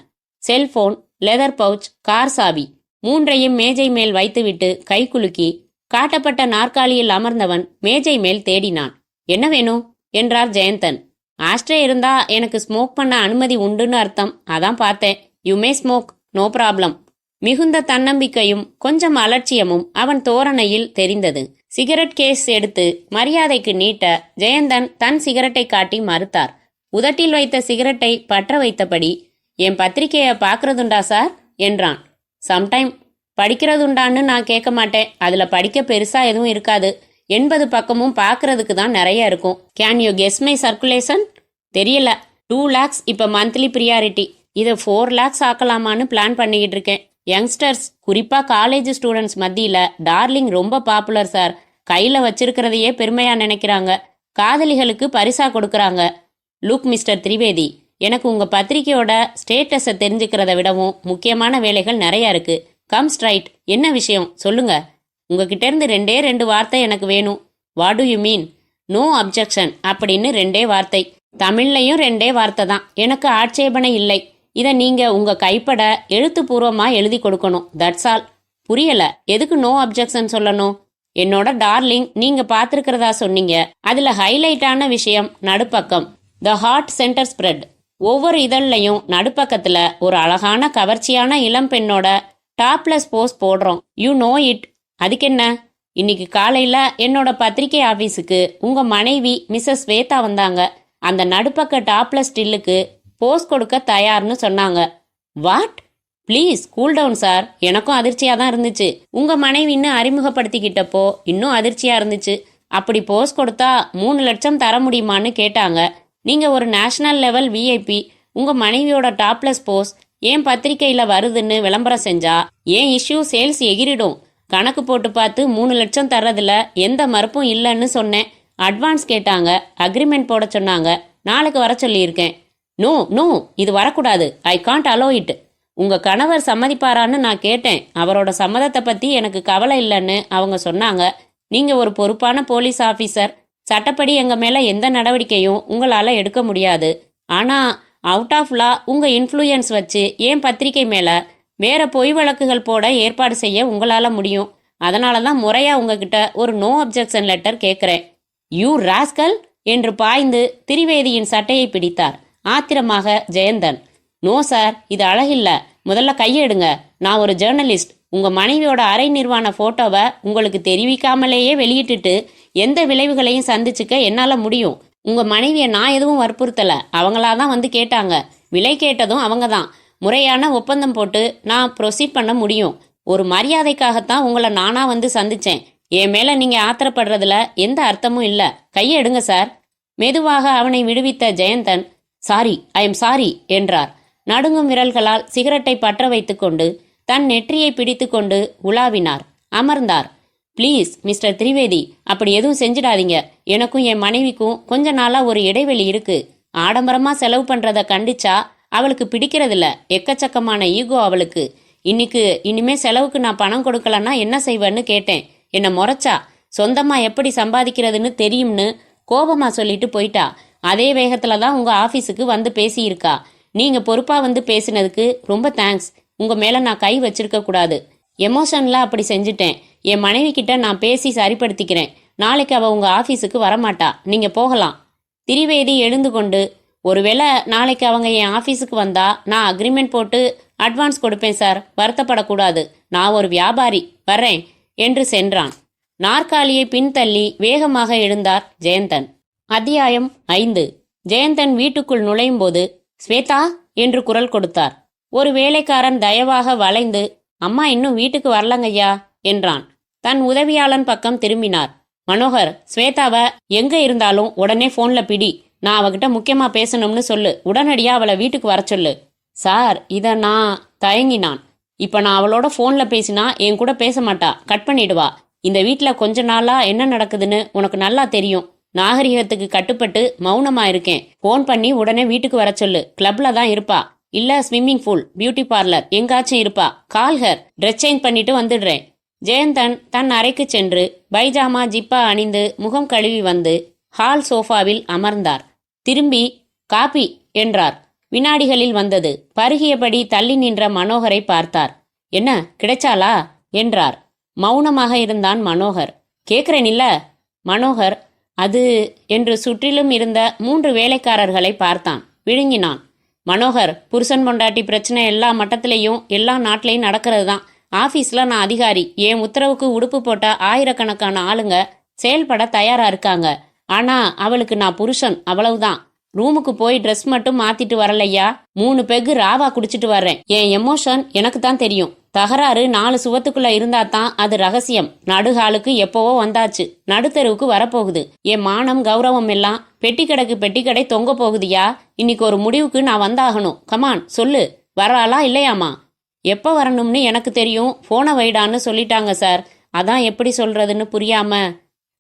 செல்போன், லெதர் பவுச், கார் சாவி மூன்றையும் மேஜை மேல் வைத்துவிட்டு கை குலுக்கி காட்டப்பட்ட நாற்காலியில் அமர்ந்தவன் மேஜை மேல் தேடினான். என்ன வேணும் என்றார் ஜெயந்தன். ஆஸ்ட்ரே இருந்தா எனக்கு ஸ்மோக் பண்ண அனுமதி உண்டுன்னு அர்த்தம், அதான் பார்த்தேன். You may smoke, no problem. மிகுந்த தன்னம்பிக்கையும் கொஞ்சம் அலட்சியமும் அவன் தோரணையில் தெரிந்தது. சிகரெட் கேஸ் எடுத்து மரியாதைக்கு நீட்ட ஜெயந்தன் தன் சிகரெட்டை காட்டி மறுத்தார். உதட்டில் வைத்த சிகரெட்டை பற்ற வைத்தபடி, என் பத்திரிக்கையை பார்க்கறதுண்டா சார் என்றான். சம்டைம். படிக்கிறதுண்டான்னு நான் கேட்க மாட்டேன், அதில் படிக்க பெருசா எதுவும் இருக்காது. 80 பக்கமும் பார்க்கறதுக்கு தான் நிறைய இருக்கும். Can you guess my circulation? தெரியல. 2 lakhs இப்போ மந்த்லி ப்ரியாரிட்டி. இதை 4 lakhs ஆக்கலாமான்னு பிளான் பண்ணிக்கிட்டு இருக்கேன். யங்ஸ்டர்ஸ், குறிப்பா காலேஜ் ஸ்டூடெண்ட்ஸ் மத்தியில டார்லிங் ரொம்ப பாப்புலர் சார். கையில வச்சிருக்கிறதையே பெருமையா நினைக்கிறாங்க. காதலிகளுக்கு பரிசா கொடுக்கறாங்க. லுக் மிஸ்டர் திரிவேதி, எனக்கு உங்க பத்திரிக்கையோட ஸ்டேட்டஸை தெரிஞ்சுக்கிறத விடவும் முக்கியமான வேலைகள் நிறைய இருக்கு. Come straight. என்ன விஷயம் சொல்லுங்க. உங்ககிட்ட இருந்து ரெண்டே 2 வார்த்தை எனக்கு வேணும். What do you mean? No objection அப்படின்னு 2 வார்த்தை. தமிழ்லையும் 2 வார்த்தை தான். எனக்கு ஆட்சேபனை இல்லை. இதை நீங்க உங்க கைப்பட எழுத்துப்பூர்வமா எழுதி கொடுக்கணும். That's all. புரியல, எதுக்கு நோ அப்ஜெக்ஷன் சொல்லணும்? என்னோட டார்லிங், நீங்க பார்த்துருக்கிறதா சொன்னீங்க. அதுல ஹைலைட்டான விஷயம் நடுப்பக்கம், த ஹார்ட் சென்டர் ஸ்ப்ரெட். ஒவ்வொரு இதழ்லையும் நடுப்பக்கத்துல ஒரு அழகான கவர்ச்சியான இளம் பெண்ணோட டாப்லெஸ் போஸ்ட் போடுறோம். You know it. அதுக்கென்ன? இன்னைக்கு காலையில என்னோட பத்திரிகை ஆபீஸுக்கு உங்க மனைவி மிஸ்ஸஸ் ஸ்வேதா வந்தாங்க. அந்த நடுப்பக்க டாப்லெஸ் ஸ்டில்லுக்கு போஸ்ட் கொடுக்க தயார்னு சொன்னாங்க. What? Please cool down sir. எனக்கும் அதிர்ச்சியா தான் இருந்துச்சு. உங்க மனைவின்னு அறிமுகப்படுத்திக்கிட்டப்போ இன்னும் அதிர்ச்சியா இருந்துச்சு. அப்படி போஸ்ட் கொடுத்தா 3 லட்சம் தர முடியுமான்னு கேட்டாங்க. நீங்க ஒரு நேஷனல் லெவல் விஐபி. உங்க மனைவியோட டாப்லெஸ் போஸ்ட் ஏன் பத்திரிக்கையில வருதுன்னு விளம்பரம் செஞ்சா ஏன் இஷ்யூ சேல்ஸ் எகிரிடும். கணக்கு போட்டு பார்த்து 3 லட்சம் தர்றதுல எந்த மறுப்பும் இல்லைன்னு சொன்னேன். அட்வான்ஸ் கேட்டாங்க. அக்ரிமெண்ட் போட சொன்னாங்க. நாளைக்கு வர சொல்லியிருக்கேன். நோ நோ, இது வரக்கூடாது. I can't allow it. உங்க கணவர் சம்மதிப்பாரான்னு நான் கேட்டேன். அவரோட சம்மதத்தை பத்தி எனக்கு கவலை இல்லைன்னு அவங்க சொன்னாங்க. நீங்க ஒரு பொறுப்பான போலீஸ் ஆபீசர். சட்டப்படி எங்க மேல எந்த நடவடிக்கையும் உங்களால எடுக்க முடியாது. ஆனா அவுட் ஆஃப் லா உங்க இன்ஃப்ளூயன்ஸ் வச்சு ஏன் பத்திரிகை மேல வேற பொய் வழக்குகள் போட ஏற்பாடு செய்ய உங்களால முடியும். அதனாலதான் முறையா உங்ககிட்ட ஒரு நோ அப்ஜெக்ஷன் லெட்டர் கேட்கிறேன். யூ ராஸ்கல் என்று பாய்ந்து திரிவேதியின் சட்டையை பிடித்தார் ஆத்திரமாக ஜெயந்தன். நோ சார், இது அழகில்ல. முதல்ல கையெடுங்க. நான் ஒரு ஜேர்னலிஸ்ட். உங்க மனைவியோட அரை நிர்வாண போட்டோவை உங்களுக்கு தெரிவிக்காமலேயே வெளியிட்டுட்டு எந்த விளைவுகளையும் சந்திச்சுக்க என்னால முடியும். உங்க மனைவியை நான் எதுவும் வற்புறுத்தல. அவங்களாதான் வந்து கேட்டாங்க. விலை கேட்டதும் அவங்க தான். முறையான ஒப்பந்தம் போட்டு நான் ப்ரொசீட் பண்ண முடியும். ஒரு மரியாதைக்காகத்தான் உங்களை நானா வந்து சந்திச்சேன். என் மேல நீங்க ஆத்திரப்படுறதுல எந்த அர்த்தமும் இல்ல. கையை எடுங்க சார். மெதுவாக அவனை விடுவித்த Jayanthan, sorry, I am sorry என்றார். நடுங்கும் விரல்களால் சிகரெட்டை பற்ற வைத்துக்கொண்டு தன் நெற்றியை பிடித்துக்கொண்டு உலாவினார். அமர்ந்தார். ப்ளீஸ் மிஸ்டர் திரிவேதி, அப்படி எதுவும் செஞ்சிடாதீங்க. எனக்கும் என் மனைவிக்கும் கொஞ்ச நாளா ஒரு இடைவெளி இருக்கு. ஆடம்பரமா செலவு பண்றத கண்டிச்சா அவளுக்கு பிடிக்கிறதில்ல. எக்கச்சக்கமான ஈகோ அவளுக்கு. இனிமே செலவுக்கு நான் பணம் கொடுக்கலன்னா என்ன செய்வேன்னு கேட்டேன். என்னை முறைச்சா. சொந்தமா எப்படி சம்பாதிக்கிறதுன்னு தெரியும்னு கோபமா சொல்லிட்டு போயிட்டா. அதே வேகத்துல தான் உங்க ஆபீஸுக்கு வந்து பேசியிருக்கா. நீங்க பொறுப்பா வந்து பேசினதுக்கு ரொம்ப தேங்க்ஸ். உங்க மேல நான் கை வச்சிருக்க கூடாது. எமோஷன்ல அப்படி செஞ்சுட்டேன். என் மனைவி கிட்ட நான் பேசி சரிப்படுத்திக்கிறேன். நாளைக்கு அவ உங்க ஆபீஸுக்கு வரமாட்டா. நீங்க போகலாம். திரிவேதி எழுந்து கொண்டு, ஒருவேளை நாளைக்கு அவங்க என் ஆபீஸுக்கு வந்தா நான் அக்ரிமெண்ட் போட்டு அட்வான்ஸ் கொடுப்பேன் சார். வருத்தப்படக்கூடாது. நான் ஒரு வியாபாரி. வர்றேன் என்று சென்றான். நாற்காலியை பின்தள்ளி வேகமாக எழுந்தார் ஜெயந்தன். அத்தியாயம் 5. ஜெயந்தன் வீட்டுக்குள் நுழையும் போது ஸ்வேதா என்று குரல் கொடுத்தார். ஒரு வேலைக்காரன் தயவாக வளைந்து, அம்மா இன்னும் வீட்டுக்கு வரலங்கய்யா என்றான். தன் உதவியாளன் பக்கம் திரும்பினார். மனோகர், ஸ்வேதாவை எங்க இருந்தாலும் உடனே போன்ல பிடி. நான் அவகிட்ட முக்கியமா பேசணும்னு சொல்லு. உடனடியா அவளை வீட்டுக்கு வர சொல்லு. சார், இத நான் தயங்கினான். இப்ப நான் அவளோட போன்ல பேசினா என் கூட பேச மாட்டா. கட் பண்ணிடுவா. இந்த வீட்டுல கொஞ்ச நாளா என்ன நடக்குதுன்னு உனக்கு நல்லா தெரியும். நாகரிகத்துக்கு கட்டுப்பட்டு மௌனமா இருக்கேன். போன் பண்ணி உடனே வீட்டுக்கு வர சொல்லு. கிளப்ல தான் இருப்பா. இல்ல ஸ்விம்மிங் பூல், பியூட்டி பார்லர் எங்காச்சும் இருப்பா. கால்ஹர். ட்ரெஸ் சேஞ்ச் பண்ணிட்டு வந்துடுறேன். ஜெயந்தன் தன் அறைக்கு சென்று பைஜாமா ஜிப்பா அணிந்து முகம் கழுவி வந்து ஹால் சோஃபாவில் அமர்ந்தார். திரும்பி காபி என்றார். வினாடிகளில் வந்தது. பருகியபடி தள்ளி நின்ற மனோகரை பார்த்தார். என்ன கிடைச்சாலா என்றார். மௌனமாக இருந்தான் மனோகர். கேட்கிறேன் இல்ல. மனோகர் அது என்று சுற்றிலும் இருந்த 3 வேலைக்காரர்களை பார்த்தான். விழுங்கினான். மனோகர், புருஷன் பொண்டாட்டி பிரச்சனை எல்லா மட்டத்திலையும் எல்லா நாட்டிலையும் நடக்கிறது தான். ஆபீஸ்ல நான் அதிகாரி. என் உத்தரவுக்கு உடுப்பு போட்ட ஆயிரக்கணக்கான ஆளுங்க செயல்பட தயாரா இருக்காங்க. ஆனா அவளுக்கு நான் புருஷன், அவ்வளவுதான். ரூமுக்கு போய் ட்ரெஸ் மட்டும் மாத்திட்டு வரலையா. 3 பெக்கு ராவா குடிச்சிட்டு வர்றேன். என் எமோஷன் எனக்கு தான் தெரியும். தகராறு 4 சுவத்துக்குள்ள இருந்தா தான் அது ரகசியம். நடுகாலுக்கு எப்பவோ வந்தாச்சு. நடுத்தெருவுக்கு வரப்போகுது. என் மானம் கௌரவம் எல்லாம் பெட்டி கடை தொங்க போகுதியா. இன்னைக்கு ஒரு முடிவுக்கு நான் வந்தாகணும். கமான் சொல்லு. வராளா இல்லையாமா? எப்ப வரணும்னு எனக்கு தெரியும். போனை வைடான்னு சொல்லிட்டாங்க சார். அதான் எப்படி சொல்றதுன்னு புரியாம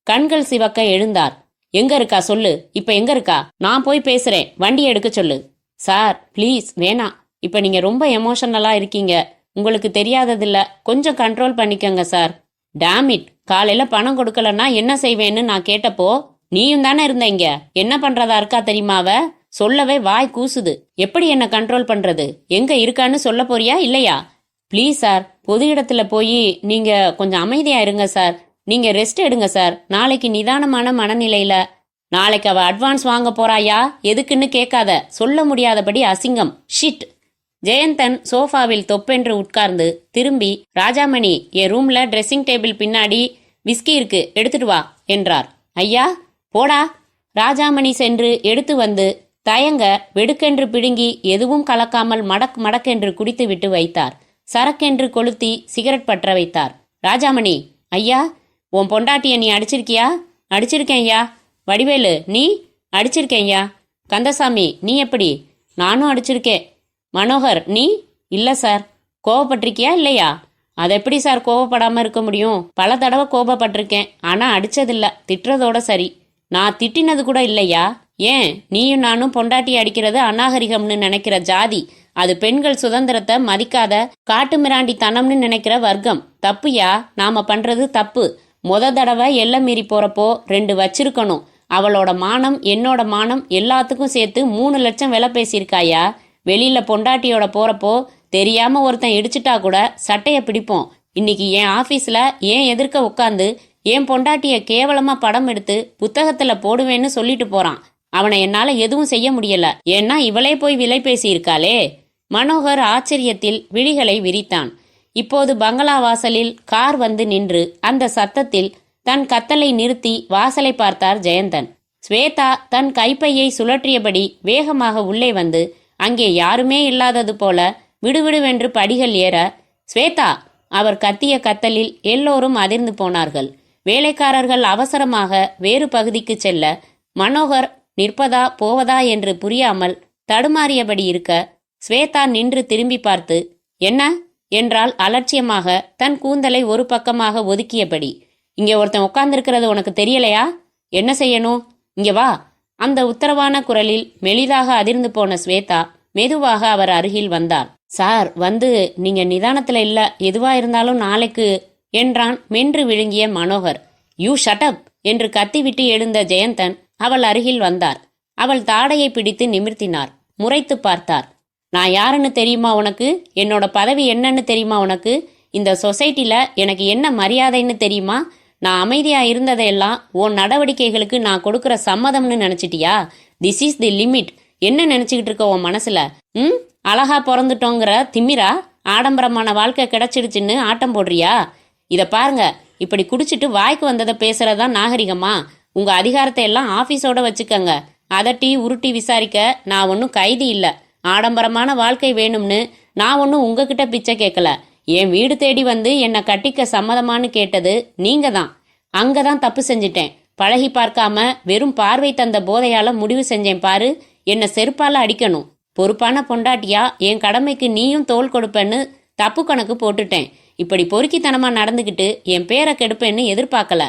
கண்கள் சிவக்க எழுந்தார். எங்க இருக்கா சொல்லு. இப்ப எங்க இருக்கா? நான் போய் பேசுறேன். வண்டி எடுக்க சொல்லு. சார் ப்ளீஸ் வேணாம். இப்ப நீங்க ரொம்ப எமோஷனலா இருக்கீங்க. உங்களுக்கு தெரியாததில்ல. கொஞ்சம் கண்ட்ரோல் பண்ணிக்கங்க சார். டேமிட், காலையில பணம் கொடுக்கலன்னா என்ன செய்வேன்னு நான் கேட்டப்போ நீயும் தானே இருந்த இங்க. என்ன பண்றதா இருக்கா தெரியுமா அவ? சொல்லவே வாய் கூசுது. எப்படி என்ன கண்ட்ரோல் பண்றது? எங்க இருக்கான்னு சொல்ல போறியா இல்லையா? ப்ளீஸ் சார், பொது இடத்துல போய் நீங்க கொஞ்சம் அமைதியா இருங்க சார். நீங்க ரெஸ்ட் எடுங்க சார். நாளைக்கு நிதானமான மனநிலையில. நாளைக்கு அவ அட்வான்ஸ் வாங்க போறாயா? எதுக்குன்னு கேட்காத. சொல்ல முடியாதபடி அசிங்கம். ஷிட். ஜெயந்தன் சோஃபாவில் தொப்பென்று உட்கார்ந்து திரும்பி, ராஜாமணி, என் ரூம்ல ட்ரெஸ்ஸிங் டேபிள் பின்னாடி விஸ்கி இருக்கு, எடுத்துட்டு வா என்றார். ஐயா, போடா. ராஜாமணி சென்று எடுத்து வந்து தயங்க வெடுக்கென்று பிடுங்கி எதுவும் கலக்காமல் மடக் மடக்கென்று குடித்துவிட்டு வைத்தார். சரக்கென்று கொளுத்தி சிகரெட் பற்ற வைத்தார். ராஜாமணி, ஐயா, உன் பொண்டாட்டிய நீ அடிச்சிருக்கியா? அடிச்சிருக்கேன் ஐயா. வடிவேலு, நீ? அடிச்சிருக்கேன் ஐயா. கந்தசாமி, நீ எப்படி? நானும் அடிச்சிருக்கேன். மனோகர், நீ? இல்ல சார். கோவப்பட்டிருக்கியா இல்லையா? அது எப்படி சார் கோவப்படாம இருக்க முடியும்? பல தடவை கோபப்பட்டிருக்கேன். ஆனா அடிச்சதில்ல, திட்டுறதோட சரி. நான் திட்டினது கூட இல்லையா? ஏன், நீயும் நானும் பொண்டாட்டி அடிக்கிறது அநாகரிகம்னு நினைக்கிற ஜாதி, அது பெண்கள் சுதந்திரத்தை மதிக்காத காட்டு மிராண்டித்தனம்னு நினைக்கிற வர்க்கம். தப்புயா, நாம பண்றது தப்பு. தடவை எல்லை மீறி போறப்போ 2 வச்சிருக்கணும். அவளோட மானம், என்னோட மானம் எல்லாத்துக்கும் சேர்த்து 3 லட்சம் விலை பேசியிருக்காயா? வெளியில பொண்டாட்டியோட போறப்போ தெரியாம ஒருத்தன் இடிச்சிட்டா கூட சட்டைய பிடிப்போம். இன்னைக்கு என் ஆபீஸ்ல ஏன் எதிர்க்க உட்காந்து என் பொண்டாட்டிய கேவலமா படம் எடுத்து புத்தகத்துல போடுவேன்னு சொல்லிட்டு போறான். அவனை என்னால எதுவும் செய்ய முடியல. ஏன்னா இவளே போய் விலை பேசியிருக்காளே. மனோகர் ஆச்சரியத்தில் விழிகளை விரித்தான். இப்போது பங்களா வாசலில் கார் வந்து நின்று அந்த சத்தத்தில் தன் கத்தலை நிறுத்தி வாசலை பார்த்தார் ஜெயந்தன். ஸ்வேதா தன் கைப்பையை சுழற்றியபடி வேகமாக உள்ளே வந்து அங்கே யாருமே இல்லாதது போல விடுவிடுவென்று படிகள் ஏற, ஸ்வேதா, அவர் கத்திய கத்தலில் எல்லோரும் அதிர்ந்து போனார்கள். வேலைக்காரர்கள் அவசரமாக வேறு பகுதிக்கு செல்ல மனோகர் நிற்பதா போவதா என்று புரியாமல் தடுமாறியபடி இருக்க, ஸ்வேதா நின்று திரும்பி பார்த்து, என்ன என்றால் அலட்சியமாக தன் கூந்தலை ஒரு பக்கமாக ஒதுக்கியபடி. இங்கே ஒருத்தன் உட்கார்ந்திருக்கிறது உனக்கு தெரியலையா? என்ன செய்யணும்? இங்கே வா. அந்த உத்தரவான குரலில் மெலிதாக அதிர்ந்து போன ஸ்வேதா மெதுவாக அவர் அருகில் வந்தார். சார், வந்து நீங்க நிதானத்துல இல்ல, எதுவா இருந்தாலும் நாளைக்கு என்றான் மென்று விழுங்கிய மனோகர். யூ ஷட்டப் என்று கத்திவிட்டு எழுந்த ஜெயந்தன் அவள் அருகில் வந்தார். அவள் தாடையை பிடித்து நிமிர்த்தினார். முறைத்து பார்த்தார். நான் யாருன்னு தெரியுமா உனக்கு? என்னோட பதவி என்னன்னு தெரியுமா உனக்கு? இந்த சொசைட்டில எனக்கு என்ன மரியாதைன்னு தெரியுமா? நான் அமைதியா இருந்ததையெல்லாம் உன் நடவடிக்கைகளுக்கு நான் கொடுக்கற சம்மதம்னு நினைச்சிட்டியா? This is the limit. என்ன நினைச்சுக்கிட்டு இருக்க உன் மனசுல? அழகா பிறந்துட்டோங்கிற திமிரா? ஆடம்பரமான வாழ்க்கை கிடைச்சிடுச்சுன்னு ஆட்டம் போடுறியா? இத பாருங்க, இப்படி குடிச்சிட்டு வாய்க்கு வந்ததை பேசுறதா நாகரிகமா? உங்க அதிகாரத்தை எல்லாம் ஆபீஸோட வச்சுக்கங்க. அதட்டி உருட்டி விசாரிக்க நான் ஒன்னும் கைதி இல்ல. ஆடம்பரமான வாழ்க்கை வேணும்னு நான் ஒன்னும் உங்ககிட்ட பிச்சை கேட்கல. என் வீடு தேடி வந்து என்னை கட்டிக்க சம்மதமானு கேட்டது நீங்க தான். அங்கதான் தப்பு செஞ்சிட்டேன். பழகி பார்க்காம வெறும் பார்வை தந்த போதையால முடிவு செஞ்சேன் பாரு. என்னை செருப்பால அடிக்கணும். பொறுப்பான பொண்டாட்டியா என் கடமைக்கு நீயும் தோள் கொடுப்பேன்னு தப்பு கணக்கு போட்டுட்டேன். இப்படி பொறுக்கித்தனமா நடந்துகிட்டு என் பேரை கெடுப்பேன்னு எதிர்பார்க்கல.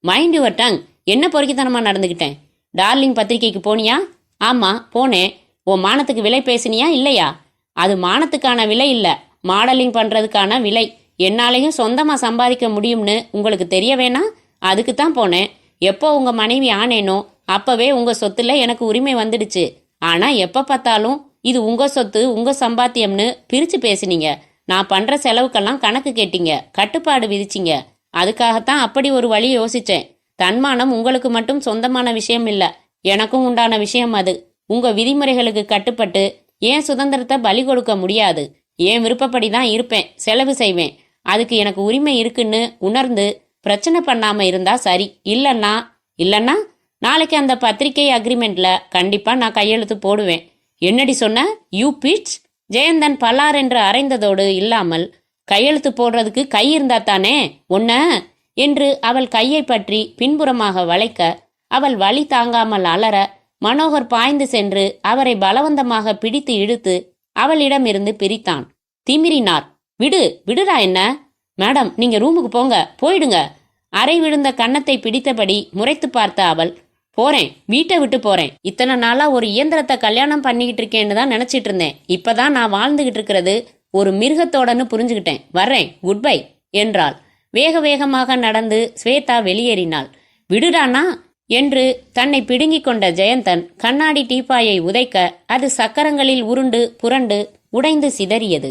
Mind your tongue. என்ன பொறுக்கித்தனமா நடந்துகிட்டேன்? டார்லிங் பத்திரிக்கைக்கு போனியா? ஆமா, போனேன். உன் மானத்துக்கு விலை பேசினியா இல்லையா? அது மானத்துக்கான விலை இல்ல, மாடலிங் பண்றதுக்கான விலை. என்னாலையும் சொந்தமா சம்பாதிக்க முடியும்னு உங்களுக்கு தெரிய வேணாம். அதுக்குத்தான் போனேன். எப்போ உங்க மனைவி ஆனேனோ அப்பவே உங்க சொத்துல எனக்கு உரிமை வந்துடுச்சு. ஆனா எப்ப பார்த்தாலும் இது உங்க சொத்து, உங்க சம்பாத்தியம்னு பிரிச்சு பேசினீங்க. நான் பண்ற செலவுக்கெல்லாம் கணக்கு கேட்டீங்க, கட்டுப்பாடு விதிச்சிங்க. அதுக்காகத்தான் அப்படி ஒரு வழி யோசிச்சேன். தன்மானம் உங்களுக்கு மட்டும் சொந்தமான விஷயம் இல்ல, எனக்கும் உண்டான விஷயம் அது. உங்க விதிமுறைகளுக்கு கட்டுப்பட்டு ஏன் சுதந்திரத்தை பலி கொடுக்க முடியாது. ஏன் விருப்பப்படிதான் இருப்பேன், செலவு செய்வேன். அதுக்கு எனக்கு உரிமை இருக்குன்னு உணர்ந்து பிரச்சனை பண்ணாம இருந்தா சரி. இல்லன்னா நாளைக்கு அந்த பத்திரிகை அக்ரிமெண்ட்ல கண்டிப்பா நான் கையெழுத்து போடுவேன். என்னடி சொன்ன? You pitch. ஜெயந்தன் பல்லார் என்று அரைந்ததோடு இல்லாமல், கையெழுத்து போடுறதுக்கு கை இருந்தா தானே ஒன்ன என்று அவள் கையை பற்றி பின்புறமாக வளைக்க, அவள் வலி தாங்காமல் அலற மனோகர் பாய்ந்து சென்று அவரை பலவந்தமாக பிடித்து இழுத்து அவளிடமிருந்து பிரித்தான். திமிரினார். விடுடா என்ன? மேடம், நீங்க ரூமுக்கு போங்க, போயிடுங்க. அரை விழுந்த கன்னத்தை பிடித்தபடி முறைத்து பார்த்த அவள், போறேன், வீட்டை விட்டு போறேன். இத்தனை நாளா ஒரு இயந்திரத்தை கல்யாணம் பண்ணிக்கிட்டு இருக்கேன்னு தான் நினைச்சிட்டு இருந்தேன். இப்பதான் நான் வாழ்ந்துகிட்டு இருக்கிறது ஒரு மிருகத்தோடன்னு புரிஞ்சுக்கிட்டேன். வர்றேன், குட் பை என்றாள். வேக வேகமாக நடந்து ஸ்வேதா வெளியேறினாள். விடுடானா என்று தன்னை பிடுங்கிக் கொண்ட ஜெயந்தன் கண்ணாடி டீப்பாயை உதைக்க அது சக்கரங்களில் உருண்டு புரண்டு உடைந்து சிதறியது.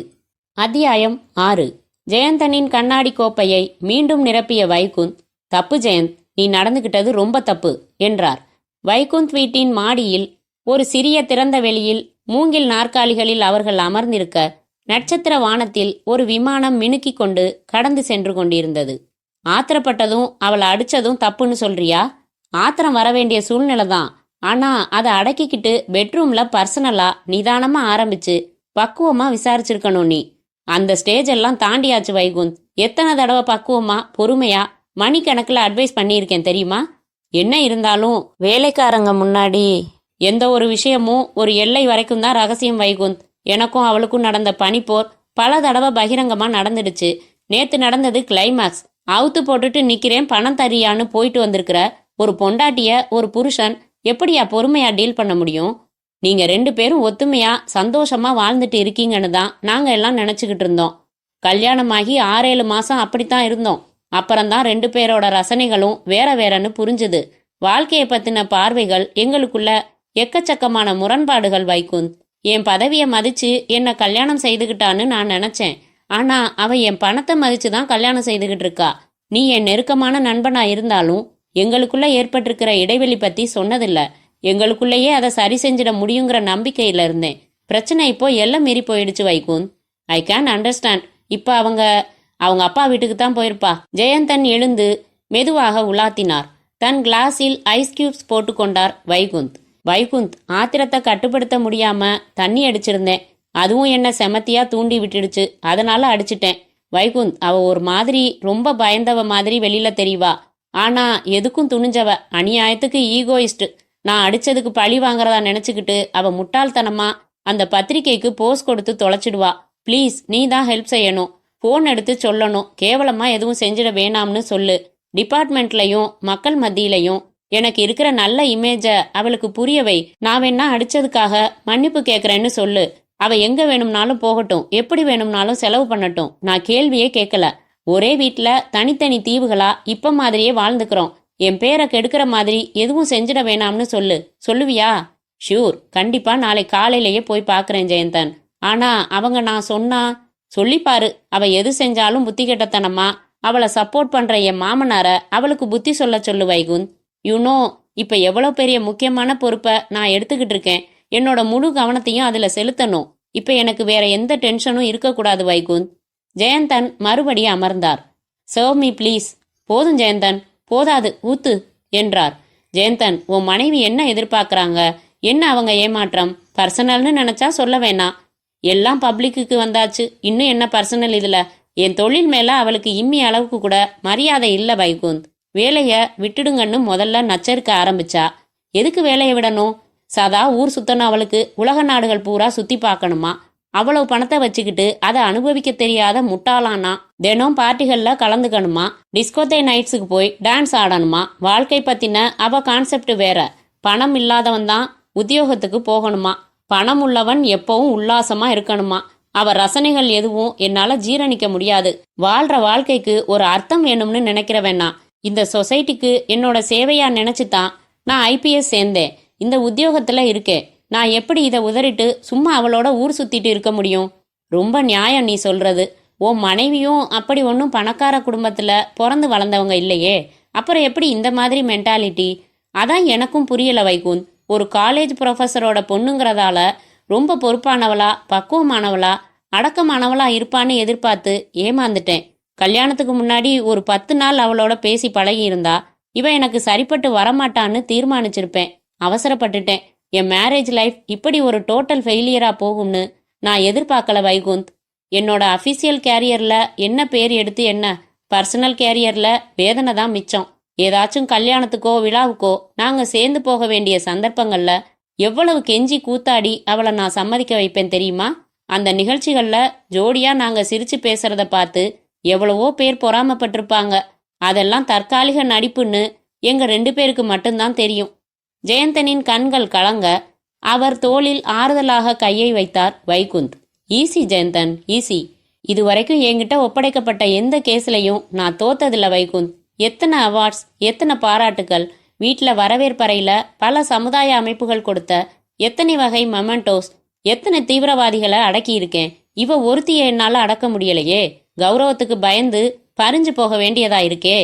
அத்தியாயம் 6. ஜெயந்தனின் கண்ணாடி கோப்பையை மீண்டும் நிரப்பிய வைகுந்த், தப்பு ஜெயந்த், நீ நடந்துகிட்டது ரொம்ப தப்பு என்றார். வைகுந்த் வீட்டின் மாடியில் ஒரு சிறிய திறந்த வெளியில் மூங்கில் நாற்காலிகளில் அவர்கள் அமர்ந்திருக்க நட்சத்திர வானத்தில் ஒரு விமானம் மினுக்கிக் கொண்டு கடந்து சென்று கொண்டிருந்தது. ஆத்திரப்பட்டதும் அவளை அடிச்சதும் தப்புன்னு சொல்றியா? ஆத்திரம் வரவேண்டிய சூழ்நிலை தான். ஆனா அதை அடக்கிக்கிட்டு பெட்ரூம்ல பர்சனலா நிதானமா ஆரம்பிச்சு பக்குவமா விசாரிச்சிருக்கணும். நீ அந்த ஸ்டேஜ் எல்லாம் தாண்டியாச்சு வைகுந்த். எத்தனை தடவை பக்குவமா பொறுமையா மணிக்கணக்கில் அட்வைஸ் பண்ணியிருக்கேன் தெரியுமா? என்ன இருந்தாலும் வேலைக்காரங்க முன்னாடி எந்த ஒரு விஷயமும் ஒரு எல்லை வரைக்கும் தான் ரகசியம் வைகுந்த். எனக்கும் அவளுக்கும் நடந்த பனிப்போர் பல தடவை பகிரங்கமா நடந்துடுச்சு. நேத்து நடந்தது கிளைமாக்ஸ். அவுத்து போட்டுட்டு நிக்கிறேன் பணம் தரியான்னு போயிட்டு வந்திருக்கிற ஒரு பொண்டாட்டிய ஒரு புருஷன் எப்படியா பொறுமையா டீல் பண்ண முடியும்? நீங்க 2 பேரும் ஒத்துமையா சந்தோஷமா வாழ்ந்துட்டு இருக்கீங்கன்னு தான் நாங்க எல்லாம் நினைச்சுக்கிட்டு இருந்தோம். கல்யாணமாகி 6-7 மாசம் அப்படித்தான் இருந்தோம். அப்புறம்தான் 2 பேரோட ரசனைகளும் வேற வேறன்னு புரிஞ்சுது. வாழ்க்கையை பத்தின பார்வைகள் எங்களுக்குள்ள எக்கச்சக்கமான முரண்பாடுகள் வைகுந்த். என் பதவியை மதிச்சு என்ன கல்யாணம் செய்துகிட்டான்னு நான் நினைச்சேன். ஆனா அவ என் பணத்தை மதிச்சு தான் கல்யாணம் செய்துகிட்டு இருக்கா. நீ என் நெருக்கமான நண்பனா இருந்தாலும் எங்களுக்குள்ள ஏற்பட்டிருக்கிற இடைவெளி பத்தி சொன்னதில்ல. எங்களுக்குள்ளேயே அதை சரி செஞ்சிட முடியுங்கிற நம்பிக்கையில இருந்தேன். பிரச்சனை இப்போ எல்லாம் மீறி போயிடுச்சு வைகுந்த். I can understand. இப்ப அவங்க அப்பா வீட்டுக்கு தான் போயிருப்பா. ஜெயந்தன் எழுந்து மெதுவாக உலாத்தினார். தன் கிளாஸில் ஐஸ் கியூப்ஸ் போட்டுக்கொண்டார் வைகுந்த். வைகுந்த், ஆத்திரத்தை கட்டுப்படுத்த முடியாம தண்ணி அடிச்சிருந்தேன். அதுவும் என்ன செமத்தியா தூண்டி விட்டுடுச்சு. அதனால அடிச்சிட்டேன். வைகுந்த், அவ ஒரு மாதிரி ரொம்ப பயந்தவ மாதிரி வெளியில தெரியவா. ஆனா எதுக்கும் துணிஞ்சவ. அநியாயத்துக்கு ஈகோயிஸ்ட். நான் அடிச்சதுக்கு பழி வாங்குறதா நினைச்சுக்கிட்டு அவ முட்டாள்தனமா அந்த பத்திரிக்கைக்கு போஸ் கொடுத்து தொலைச்சிடுவா. ப்ளீஸ், நீ தான் ஹெல்ப் செய்யணும். போன் எடுத்து சொல்லணும். கேவலமா எதுவும் செஞ்சிட வேணாம்னு சொல்லு. டிபார்ட்மெண்ட்லயும் மக்கள் மத்தியிலையும் எனக்கு இருக்கிற நல்ல இமேஜ அவளுக்கு புரிய வை. நான் வேணா அடிச்சதுக்காக மன்னிப்பு கேட்கறேன்னு சொல்லு. அவ எங்க வேணும்னாலும் போகட்டும், எப்படி வேணும்னாலும் செலவு பண்ணட்டும். நான் கேள்வியே கேட்கல. ஒரே வீட்டுல தனித்தனி தீவுகளா இப்ப மாதிரியே வாழ்ந்துக்கிறோம். என் பேரை கெடுக்கிற மாதிரி எதுவும் செஞ்சிட வேணாம்னு சொல்லு. சொல்லுவியா? ஷூர், கண்டிப்பா நாளை காலையிலேயே போய் பாக்குறேன் ஜெயந்தன். ஆனா அவங்க நான் சொன்னா சொல்லிப்பாரு. அவ எது செஞ்சாலும் புத்தி கெட்டத்தனமா அவளை சப்போர்ட் பண்ற என் மாமனார அவளுக்கு புத்தி சொல்ல சொல்லு வைகுந்த். யூனோ, இப்ப எவ்வளவு பெரிய முக்கியமான பொறுப்பை நான் எடுத்துக்கிட்டு இருக்கேன். என்னோட முழு கவனத்தையும் அதுல செலுத்தணும். இப்ப எனக்கு வேற எந்த டென்ஷனும் இருக்கக்கூடாது வைகுந்த். ஜெயந்தன் மறுபடியும் அமர்ந்தார். Serve me please. போதும் ஜெயந்தன், போதாது, ஊத்து என்றார். ஜெயந்தன், உன் மனைவி என்ன எதிர்பார்க்கறாங்க? என்ன அவங்க ஏமாற்றம்? பர்சனல்னு நினைச்சா சொல்ல வேணாம். எல்லாம் பப்ளிக்கு வந்தாச்சு. இன்னும் என்ன பர்சனல் இதுல? என் தொழில் மேல அவளுக்கு இம்மி அளவுக்கு கூட மரியாதை இல்ல வைகுந்த். வேலைய விட்டுடுங்கன்னு முதல்ல நச்சரிக்க ஆரம்பிச்சா. எதுக்கு வேலையை விடணும்? சதா ஊர் சுத்தணும். அவளுக்கு உலக நாடுகள் பூரா சுத்தி பார்க்கணுமா? அவ்வளவு பணத்தை வச்சுக்கிட்டு அதை அனுபவிக்க தெரியாத முட்டாளானா? தினம் பார்ட்டிகள்ல கலந்துக்கணுமா? டிஸ்கோதே நைட்ஸுக்கு போய் டான்ஸ் ஆடணுமா? வாழ்க்கை பத்தின அவ கான்செப்ட் வேற. பணம் இல்லாதவன் தான் உத்தியோகத்துக்கு போகணுமா? பணம் உள்ளவன் எப்பவும் உல்லாசமா இருக்கணுமா? அவ ரசனைகள் எதுவும் என்னால ஜீரணிக்க முடியாது. வாழ்ற வாழ்க்கைக்கு ஒரு அர்த்தம் வேணும்னு நினைக்கிறவனா? இந்த சொசைட்டிக்கு என்னோட சேவையா நினைச்சுதான் நான் ஐபிஎஸ் சேர்ந்தேன். இந்த உத்தியோகத்துல இருக்கேன். நான் எப்படி இதை உதறிட்டு சும்மா அவளோட ஊர் சுத்திட்டு இருக்க முடியும்? ரொம்ப நியாயம் நீ சொல்றது. உன் மனைவியும் அப்படி ஒன்றும் பணக்கார குடும்பத்துல பிறந்து வளர்ந்தவங்க இல்லையே. அப்புறம் எப்படி இந்த மாதிரி மென்டாலிட்டி? அதான் எனக்கும் புரியல வைகுந்த். ஒரு காலேஜ் ப்ரொஃபஸரோட பொண்ணுங்கிறதால ரொம்ப பொறுப்பானவளா, பக்குவமானவளா, அடக்கமானவளா இருப்பான்னு எதிர்பார்த்து ஏமாந்துட்டேன். கல்யாணத்துக்கு முன்னாடி ஒரு 10 நாள் அவளோட பேசி பழகி இருந்தா இவ எனக்கு சரிப்பட்டு வரமாட்டான்னு தீர்மானிச்சிருப்பேன். அவசரப்பட்டுட்டேன். என் மேரேஜ் லைஃப் இப்படி ஒரு டோட்டல் ஃபெயிலியரா போகும்னு நான் எதிர்பார்க்கல வைகுந்த். என்னோட அஃபிஷியல் கேரியர்ல என்ன பேர் எடுத்து என்ன, பர்சனல் கேரியர்ல வேதனை தான் மிச்சம். ஏதாச்சும் கல்யாணத்துக்கோ விழாவுக்கோ நாங்க சேர்ந்து போக வேண்டிய சந்தர்ப்பங்கள்ல எவ்வளவு கெஞ்சி கூத்தாடி அவளை நான் சம்மதிக்க வைப்பேன் தெரியுமா? அந்த நிகழ்ச்சிகள்ல ஜோடியா நாங்க சிரிச்சு பேசுறத பார்த்து எவ்வளவோ பேர் பொறாமப்பட்டிருப்பாங்க. அதெல்லாம் தற்காலிக நடிப்புன்னு எங்க 2 பேருக்கு மட்டும்தான் தெரியும். ஜெயந்தனின் கண்கள் கலங்க அவர் தோளில் ஆறுதலாக கையை வைத்தார் வைகுந்த். Easy Jayanthan, easy. இதுவரைக்கும் என்கிட்ட ஒப்படைக்கப்பட்ட எந்த கேஸ்லையும் நான் தோத்ததில்ல வைகுந்த். எத்தனை அவார்ட்ஸ், எத்தனை பாராட்டுகள், வீட்டில் வரவேற்பறையில பல சமுதாய அமைப்புகள் கொடுத்த எத்தனை வகை மொமெண்டோஸ், எத்தனை தீவிரவாதிகளை அடக்கியிருக்கேன். இவ ஒருத்திய என்னால அடக்க முடியலையே. கௌரவத்துக்கு பயந்து பறிஞ்சு போக வேண்டியதா இருக்கே.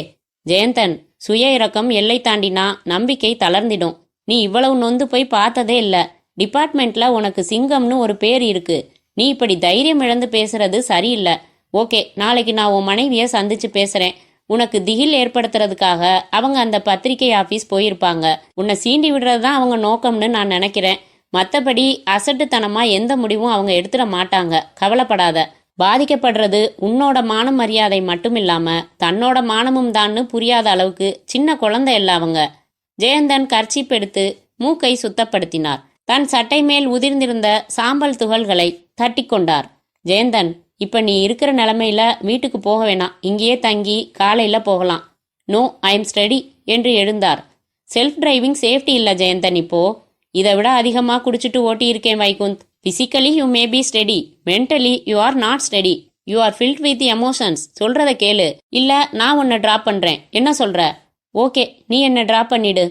ஜெயந்தன், சுய இரக்கம் எல்லை தாண்டினா நம்பிக்கை தளர்ந்திடும். நீ இவ்வளவு நொந்து போய் பார்த்ததே இல்ல. டிபார்ட்மெண்ட்ல உனக்கு சிங்கம்னு ஒரு பேர் இருக்கு. நீ இப்படி தைரியம் இழந்து பேசுறது சரியில்லை. ஓகே, நாளைக்கு நான் உன் மனைவிய சந்திச்சு பேசுறேன். உனக்கு திகில் ஏற்படுத்துறதுக்காக அவங்க அந்த பத்திரிகை ஆபீஸ் போயிருப்பாங்க. உன்னை சீண்டி விடுறது தான் அவங்க நோக்கம்னு நான் நினைக்கிறேன். மற்றபடி அசட்டுத்தனமா எந்த முடிவும் அவங்க எடுத்துட மாட்டாங்க. கவலைப்படாத. பாதிக்கப்படுறது உன்னோட மான மரியாதை மட்டும் இல்லாம தன்னோட மானமும் தான்னு புரியாத அளவுக்கு சின்ன குழந்தை இல்ல அவங்க. ஜெயந்தன் கர்ச்சீப் எடுத்து மூக்கை சுத்தப்படுத்தினார். தன் சட்டை மேல் உதிர்ந்திருந்த சாம்பல் துகள்களை தட்டி கொண்டார். ஜெயந்தன், இப்ப நீ இருக்கிற நிலைமையில வீட்டுக்கு போக வேணாம். இங்கேயே தங்கி காலையில போகலாம். நோ, ஐ எம் ஸ்டடி என்று எழுந்தார். செல்ஃப் டிரைவிங் சேஃப்டி இல்ல ஜெயந்தன். இப்போ இதை விட அதிகமா குடிச்சிட்டு ஓட்டி இருக்கேன் Vaikunth. Physically you may be steady, mentally you are not steady. You are filled with emotions. சொல்றத கேளு. இல்ல நான் உன்னை டிராப் பண்றேன். என்ன சொல்ற? ஓகே, நீ என்னை டிராப் பண்ணிடு.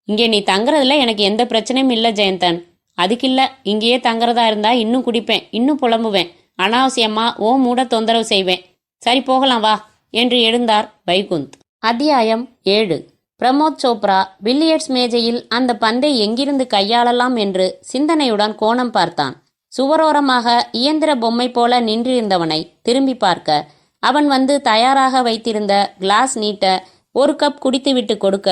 இங்கே நீ தங்குறதுல எனக்கு எந்த பிரச்சனையும் இல்லை ஜெயந்தன். அதுக்கில்ல, இங்கேயே தங்குறதா இருந்தா இன்னும் குடிப்பேன், இன்னும் புலம்புவேன், அனாவசியமா ஓ மூட தொந்தரவு செய்வேன். சரி போகலாம் வா என்று எழுந்தார் வைகுந்த். அத்தியாயம் 7. பிரமோத் சோப்ரா பில்லியர்ட்ஸ் மேஜையில் அந்த பந்தை எங்கிருந்து கையாளலாம் என்று சிந்தனையுடன் கோணம் பார்த்தான். சுவரோரமாக இயந்திர பொம்மை போல நின்றிருந்தவனை திரும்பி பார்க்க, அவன் வந்து தயாராக வைத்திருந்த கிளாஸ் நீட்ட ஒரு கப் குடித்துவிட்டு கொடுக்க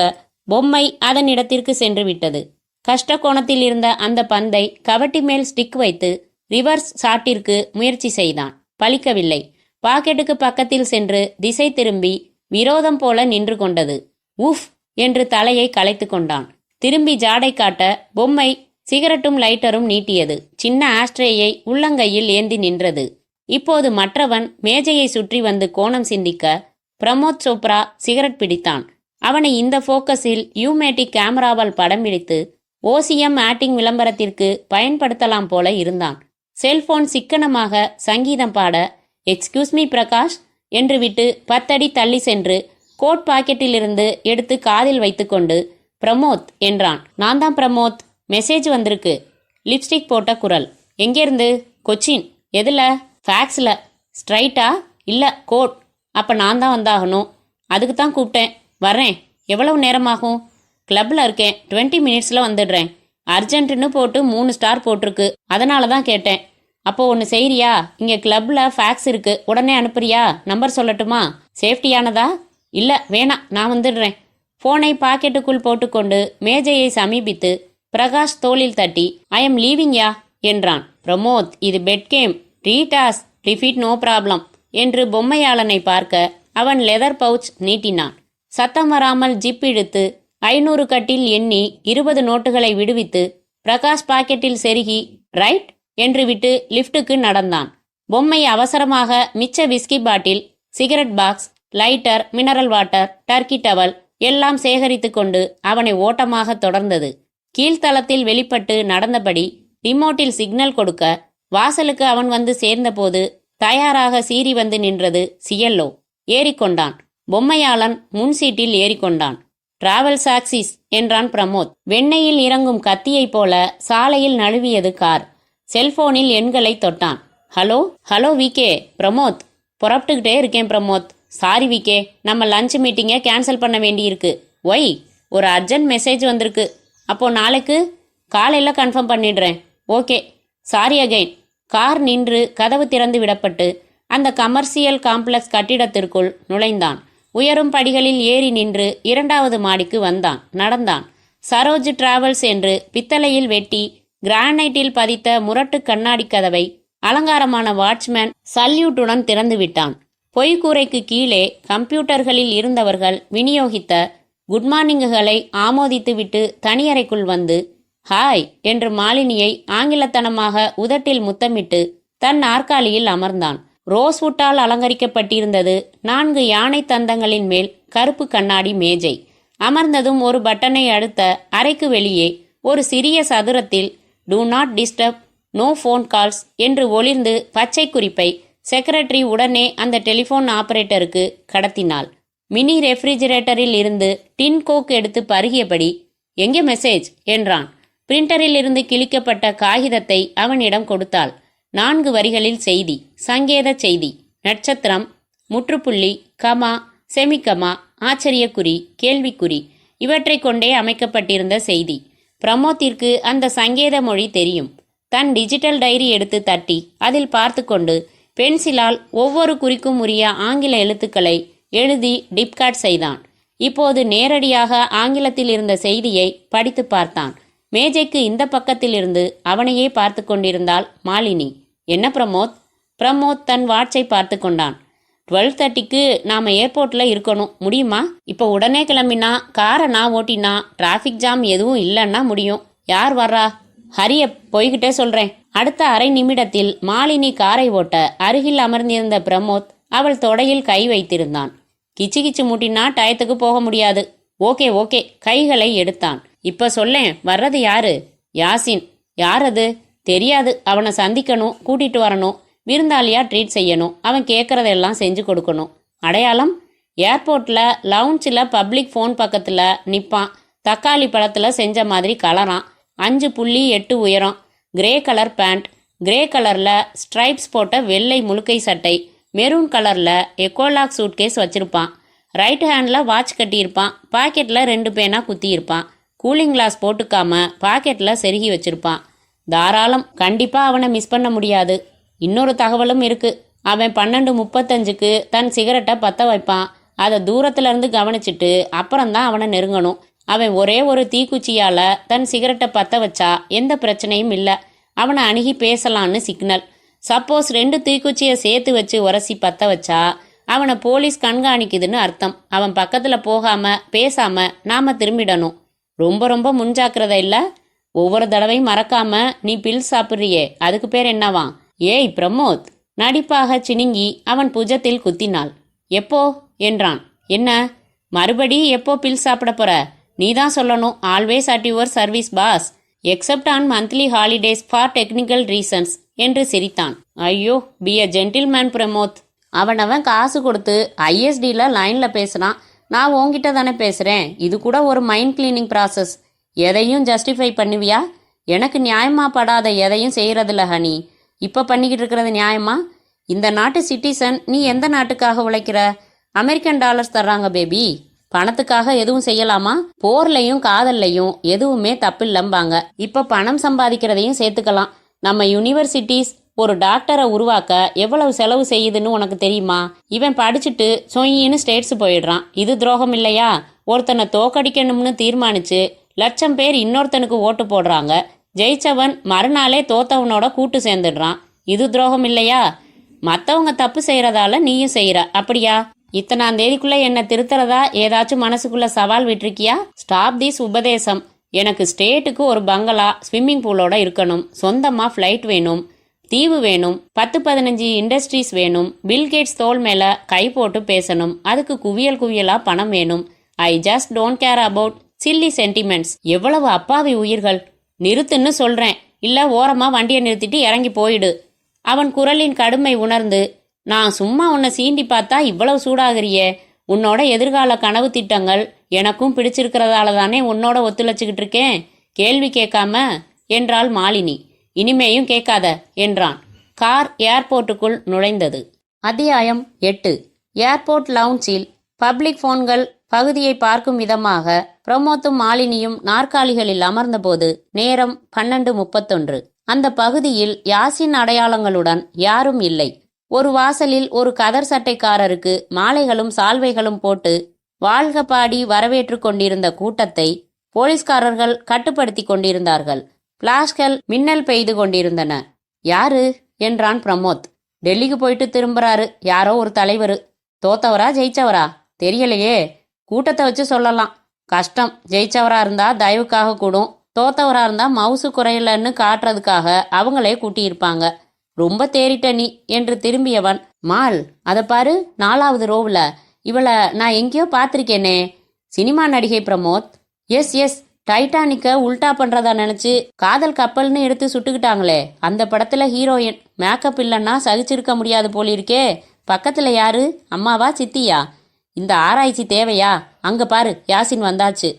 பொம்மை அதன் இடத்திற்கு சென்று விட்டது. கஷ்ட கோணத்தில் இருந்த அந்த பந்தை கவட்டி மேல் ஸ்டிக் வைத்து ரிவர்ஸ் ஷாட்டிற்கு முயற்சி செய்தான். பலிக்கவில்லை. பாக்கெட்டுக்கு பக்கத்தில் சென்று திசை திரும்பி விரோதம் போல நின்று கொண்டது. உஃப் என்று தலையை களைத்து கொண்டான். திரும்பி ஜாடை காட்ட பொம்மை சிகரெட்டும் லைட்டரும் நீட்டியது. சின்ன ஆஸ்ட்ரேயை உள்ளங்கையில் ஏந்தி நின்றது. இப்போது மற்றவன் மேஜையை சுற்றி வந்து கோணம் சிந்திக்க பிரமோத் சோப்ரா சிகரெட் பிடித்தான். அவனை இந்த போக்கஸில் யூமேட்டிக் கேமராவால் படம் பிடித்து ஓசிஎம் ஆக்டிங் விளம்பரத்திற்கு பயன்படுத்தலாம் போல இருந்தான். செல்போன் சிக்கனமாக சங்கீதம் பாட, எக்ஸ்கியூஸ் மீ பிரகாஷ் என்று விட்டு 10 அடி தள்ளி சென்று கோட் பாக்கெட்டிலிருந்து எடுத்து காதில் வைத்துக்கொண்டு பிரமோத் என்றான். நான் தான் பிரமோத், மெசேஜ் வந்திருக்கு. லிப்ஸ்டிக் போட்ட குரல். எங்கேருந்து? கொச்சின். எதுல? ஃபேக்ஸில். ஸ்ட்ரைட்டா? இல்லை கோட். அப்போ நான் தான் வந்தாகணும். அதுக்கு தான் கூப்பிட்டேன். வர்றேன். எவ்வளவு நேரமாகும்? கிளப்பில் இருக்கேன். 20 மினிட்ஸில் வந்துடுறேன். அர்ஜென்ட்டுன்னு போட்டு 3 ஸ்டார் போட்டிருக்கு. அதனால தான் கேட்டேன். அப்போ ஒன்று செய்கிறியா? இங்கே கிளப்பில் ஃபேக்ஸ் இருக்கு. உடனே அனுப்புறியா? நம்பர் சொல்லட்டுமா? சேஃப்டியானதா? இல்லை வேணாம், நான் வந்துடுறேன். ஃபோனை பாக்கெட்டுக்குள் போட்டுக்கொண்டு மேஜையை சமீபித்து பிரகாஷ் தோளில் தட்டி ஐ எம் லீவிங் யா என்றான். பிரமோத், இது பெட் கேம். ரீடாஸ் ரிஃபீட் நோ ப்ராப்ளம் என்று பொம்மையாளனை பார்க்க அவன் லெதர் பவுச் நீட்டினான். சத்தம் வராமல் ஜிப் இழுத்து 500 கட்டில் எண்ணி 20 நோட்டுகளை விடுவித்து பிரகாஷ் பாக்கெட்டில் செருகி ரைட் என்று விட்டு லிஃப்ட்டுக்கு நடந்தான். பொம்மை அவசரமாக மிச்ச whisky bottle, cigarette box, lighter, mineral water, turkey towel எல்லாம் சேகரித்து கொண்டு அவனை ஓட்டமாக தொடர்ந்தது. கீழ்த்தளத்தில் வெளிப்பட்டு நடந்தபடி ரிமோட்டில் சிக்னல் கொடுக்க வாசலுக்கு அவன் வந்து சேர்ந்தபோது தயாராக சீறி வந்து நின்றது சியல்லோ. ஏறிக்கொண்டான். பொம்மையாளன் முன் சீட்டில் ஏறிக்கொண்டான். டிராவல் சாக்சிஸ் என்றான் பிரமோத். வெண்ணையில் இறங்கும் கத்தியைப் போல சாலையில் நழுவியது கார். செல்போனில் எண்களை தொட்டான். Hello hello VK. பிரமோத், புறப்பட்டுக்கிட்டே இருக்கேன் பிரமோத். சாரி விகே, நம்ம லஞ்ச் மீட்டிங்கை கேன்சல் பண்ண வேண்டியிருக்கு. ஒய்? ஒரு அர்ஜென்ட் மெசேஜ் வந்திருக்கு. அப்போ நாளைக்கு காலையில் கன்ஃபார்ம் பண்ணிடுறேன். Okay, sorry again. கார் நின்று கதவு திறந்து விடப்பட்டு அந்த கமர்ஷியல் காம்ப்ளெக்ஸ் கட்டிடத்திற்குள் நுழைந்தான். உயரும் படிகளில் ஏறி நின்று 2வது மாடிக்கு வந்தான். நடந்தான். சரோஜ் டிராவல்ஸ் என்று பித்தளையில் வெட்டி கிரானைட்டில் பதித்த முரட்டு கண்ணாடி கதவை அலங்காரமான வாட்ச்மேன் சல்யூட்டுடன் திறந்து விட்டான். பொய்கூரைக்கு கீழே கம்ப்யூட்டர்களில் இருந்தவர்கள் விநியோகித்த குட் மார்னிங்குகளை ஆமோதித்துவிட்டு தனியறைக்குள் வந்து ஹாய் என்று மாலினியை ஆங்கிலத்தனமாக உதட்டில் முத்தமிட்டு தன் நாற்காலியில் அமர்ந்தான். ரோஸ்வுட்டால் அலங்கரிக்கப்பட்டிருந்தது. 4 யானை தந்தங்களின் மேல் கருப்பு கண்ணாடி மேஜை. அமர்ந்ததும் ஒரு பட்டனை அழுத்த அறைக்கு வெளியே ஒரு சிறிய சதுரத்தில் do not disturb, no phone calls என்று ஒளிர்ந்து பச்சை குறிப்பை செக்ரட்டரி உடனே அந்த டெலிஃபோன் ஆபரேட்டருக்கு கடத்தினாள். மினி ரெஃப்ரிஜிரேட்டரில் இருந்து டின் கோக் எடுத்து பருகியபடி, எங்கே மெசேஜ் என்றான். பிரிண்டரில் இருந்து கிழிக்கப்பட்ட காகிதத்தை அவனிடம் கொடுத்தாள். 4 வரிகளில் செய்தி, சங்கேத செய்தி, நட்சத்திரம், முற்றுப்புள்ளி, கமா, செமிகமா, ஆச்சரியக்குறி, கேள்விக்குறி இவற்றை கொண்டே அமைக்கப்பட்டிருந்த செய்தி. பிரமோத்திற்கு அந்த சங்கேத மொழி தெரியும். தன் டிஜிட்டல் டைரி எடுத்து தட்டி அதில் பார்த்து கொண்டு பென்சிலால் ஒவ்வொரு குறிக்கும் உரிய ஆங்கில எழுத்துக்களை எழுதி டிப்காட் செய்தான். இப்போது நேரடியாக ஆங்கிலத்தில் இருந்த செய்தியை படித்து பார்த்தான். மேஜைக்கு இந்த பக்கத்திலிருந்து அவனையே பார்த்து கொண்டிருந்தாள் மாலினி. என்ன பிரமோத்? பிரமோத் தன் வாட்சை பார்த்து கொண்டான். 12:30க்கு நாம ஏர்போர்ட்ல இருக்கணும், முடியுமா? இப்போ உடனே கிளம்பினா, காரை நான் ஓட்டினா, டிராஃபிக் ஜாம் எதுவும் இல்லைன்னா முடியும். யார் வர்றா? ஹரிய, போய்கிட்டே சொல்றேன். அடுத்த அரை நிமிடத்தில் மாலினி காரை ஓட்ட அருகில் அமர்ந்திருந்த பிரமோத் அவள் தொடையில் கை வைத்திருந்தான். கிச்சு கிச்சு மூட்டினா டயத்துக்கு போக முடியாது. ஓகே ஓகே, கைகளை எடுத்தான். இப்ப சொல்லேன், வர்றது யாரு? யாசின். யார் அது? தெரியாது. அவனை சந்திக்கணும், கூட்டிட்டு வரணும், விருந்தாளியா ட்ரீட் செய்யணும், அவன் கேட்கறதெல்லாம் செஞ்சு கொடுக்கணும். அடையாளம்? ஏர்போர்ட்ல லவுஞ்சில் பப்ளிக் ஃபோன் பக்கத்துல நிப்பான். தக்காளி பழத்துல செஞ்ச மாதிரி கலரான். 5.8 உயரம், கிரே கலர் பேண்ட், கிரே கலர்ல ஸ்ட்ரைப்ஸ் போட்ட வெள்ளை முழுக்கை சட்டை, மெரூன் கலர்ல எக்கோலாக் சூட்கேஸ் வச்சிருப்பான். ரைட் ஹேண்ட்ல வாட்ச் கட்டியிருப்பான். பாக்கெட்ல 2 பேனா குத்தியிருப்பான். கூலிங் கிளாஸ் போட்டுக்காம பாக்கெட்ல செருகி வச்சிருப்பான். தாராளம், கண்டிப்பா அவனை மிஸ் பண்ண முடியாது. இன்னொரு தகவலும் இருக்கு. அவன் 12:35க்கு தன் சிகரெட்டை பத்த வைப்பான். அதை தூரத்துல இருந்து கவனிச்சுட்டு அப்புறம்தான் அவனை நெருங்கணும். அவன் ஒரே ஒரு தீக்குச்சியால தன் சிகரெட்டை பத்த வச்சா எந்த பிரச்சனையும் இல்லை. அவனை அணுகி பேசலான்னு சிக்னல். சப்போஸ் 2 தீக்குச்சியை சேர்த்து வச்சு உரசி பத்த வச்சா அவனை போலீஸ் கண்காணிக்குதுன்னு அர்த்தம். அவன் பக்கத்துல போகாம பேசாம நாம திரும்பிடணும். ரொம்ப ரொம்ப முன்ஜாக்கிரதை இல்ல? ஒவ்வொரு தடவையும் மறக்காம நீ பில் சாப்பிட்றியே, அதுக்கு பேர் என்னவா? ஏய் பிரமோத்! நடிப்பாக சினுங்கி அவன் புஜத்தில் குத்தினாள். எப்போ என்றான். என்ன மறுபடி எப்போ பில் சாப்பிட போற? நீதான் சொல்லணும். Always at your service boss, except on monthly holidays for technical reasons என்று சிரித்தான். ஐயோ, பி அ ஜென்டில்மேன் பிரமோத். அவனவன் காசு கொடுத்து ஐஎஸ்டியில் லைனில் பேசுகிறான். நான் உன்கிட்ட தானே பேசுகிறேன். இது கூட ஒரு மைண்ட் கிளீனிங் ப்ராசஸ். எதையும் ஜஸ்டிஃபை பண்ணுவியா? எனக்கு நியாயமா படாத எதையும் செய்கிறதில்ல ஹனி. இப்போ பண்ணிக்கிட்டு இருக்கிறது நியாயமா? இந்த நாட்டு சிட்டிசன். நீ எந்த நாட்டுக்காக உழைக்கிற? அமெரிக்கன் டாலர்ஸ் தர்றாங்க பேபி. பணத்துக்காக எதுவும் செய்யலாமா? போர்லையும் காதல்லையும் எதுவுமே தப்பில்லம்பாங்க. இப்போ பணம் சம்பாதிக்கிறதையும் சேர்த்துக்கலாம். நம்ம யூனிவர்சிட்டிஸ் ஒரு டாக்டரை உருவாக்க எவ்வளவு செலவு செய்யுதுன்னு உனக்கு தெரியுமா? இவன் படிச்சுட்டு சொயின்னு ஸ்டேட்ஸ் போயிடுறான். இது துரோகம் இல்லையா? ஒருத்தனை தோக்கடிக்கணும்னு தீர்மானிச்சு லட்சம் பேர் இன்னொருத்தனுக்கு ஓட்டு போடுறாங்க. ஜெயிச்சவன் மறுநாளே தோத்தவனோட கூட்டு சேர்ந்துடுறான். இது துரோகம் இல்லையா? மற்றவங்க தப்பு செய்யறதால நீயும் செய்யற, அப்படியா? இத்தனாம் தேதிக்குள்ள என்ன திருத்துறதா ஏதாச்சும் மனசுக்குள்ள சவால் விட்டுருக்கியா? ஸ்டாப் திஸ் உபதேசம். எனக்கு ஸ்டேட்டுக்கு ஒரு பங்களா, ஸ்விம்மிங் பூலோட இருக்கணும். சொந்தமா ஃப்ளைட் வேணும், தீவு வேணும், 10-15 இண்டஸ்ட்ரீஸ் வேணும். பில்கேட்ஸ் தோல் மேல கை போட்டு பேசணும். அதுக்கு குவியல் குவியலா பணம் வேணும். I just don't care about chilli sentiments. எவ்வளவு அப்பாவி உயிர்கள்! நிறுத்துன்னு சொல்றேன், இல்ல ஓரமா வண்டியை நிறுத்திட்டு இறங்கி போயிடு. அவன் குரலின் கடுமை உணர்ந்து, நான் சும்மா உன்னை சீண்டி பார்த்தா இவ்வளவு சூடாகிறியே. உன்னோட எதிர்கால கனவு திட்டங்கள் எனக்கும் பிடிச்சிருக்கிறதால தானே உன்னோட ஒத்துழைச்சுக்கிட்டு இருக்கேன். கேள்வி கேட்காம என்றாள் மாலினி. இனிமேயும் கேட்காத என்றான். கார் ஏர்போர்ட்டுக்குள் நுழைந்தது. அத்தியாயம் 8. ஏர்போர்ட் லவுஞ்சில் பப்ளிக் போன்கள் பகுதியை பார்க்கும் விதமாக பிரமோத்தும் மாலினியும் நாற்காலிகளில் அமர்ந்தபோது நேரம் 12:31. அந்த பகுதியில் யாசின் அடையாளங்களுடன் யாரும் இல்லை. ஒரு வாசலில் ஒரு கதர் சட்டைக்காரருக்கு மாலைகளும் சால்வைகளும் போட்டு வாழ்க பாடி வரவேற்று கொண்டிருந்த கூட்டத்தை போலீஸ்காரர்கள் கட்டுப்படுத்தி கொண்டிருந்தார்கள். பிளாஷ்கள் மின்னல் பெய்து கொண்டிருந்தன. யாரு என்றான் பிரமோத். டெல்லிக்கு போயிட்டு திரும்புறாரு யாரோ ஒரு தலைவர். தோத்தவரா ஜெயிச்சவரா தெரியலையே. கூட்டத்தை வச்சு சொல்லலாம். கஷ்டம். ஜெயிச்சவரா இருந்தா தயவுக்காக கூடும், தோத்தவரா இருந்தா மவுசு குறையலன்னு காட்டுறதுக்காக அவங்களே கூட்டியிருப்பாங்க. ரொம்ப தேறிட்ட நீ என்று திரும்பியவன், மால் அதை பாரு, 4வது ரோவில். இவளை நான் எங்கேயோ பார்த்திருக்கேனே. சினிமா நடிகை பிரமோத். எஸ் எஸ், டைட்டானிக்க உல்டா பண்றதா நினைச்சு காதல் கப்பல்னு எடுத்து சுட்டுக்கிட்டாங்களே, அந்த படத்துல ஹீரோயின். மேக்கப் இல்லைன்னா சகிச்சிருக்க முடியாது போலிருக்கே. பக்கத்துல யாரு, அம்மாவா சித்தியா? இந்த ஆராய்ச்சி தேவையா? அங்க பாரு, யாசின் வந்தாச்சு.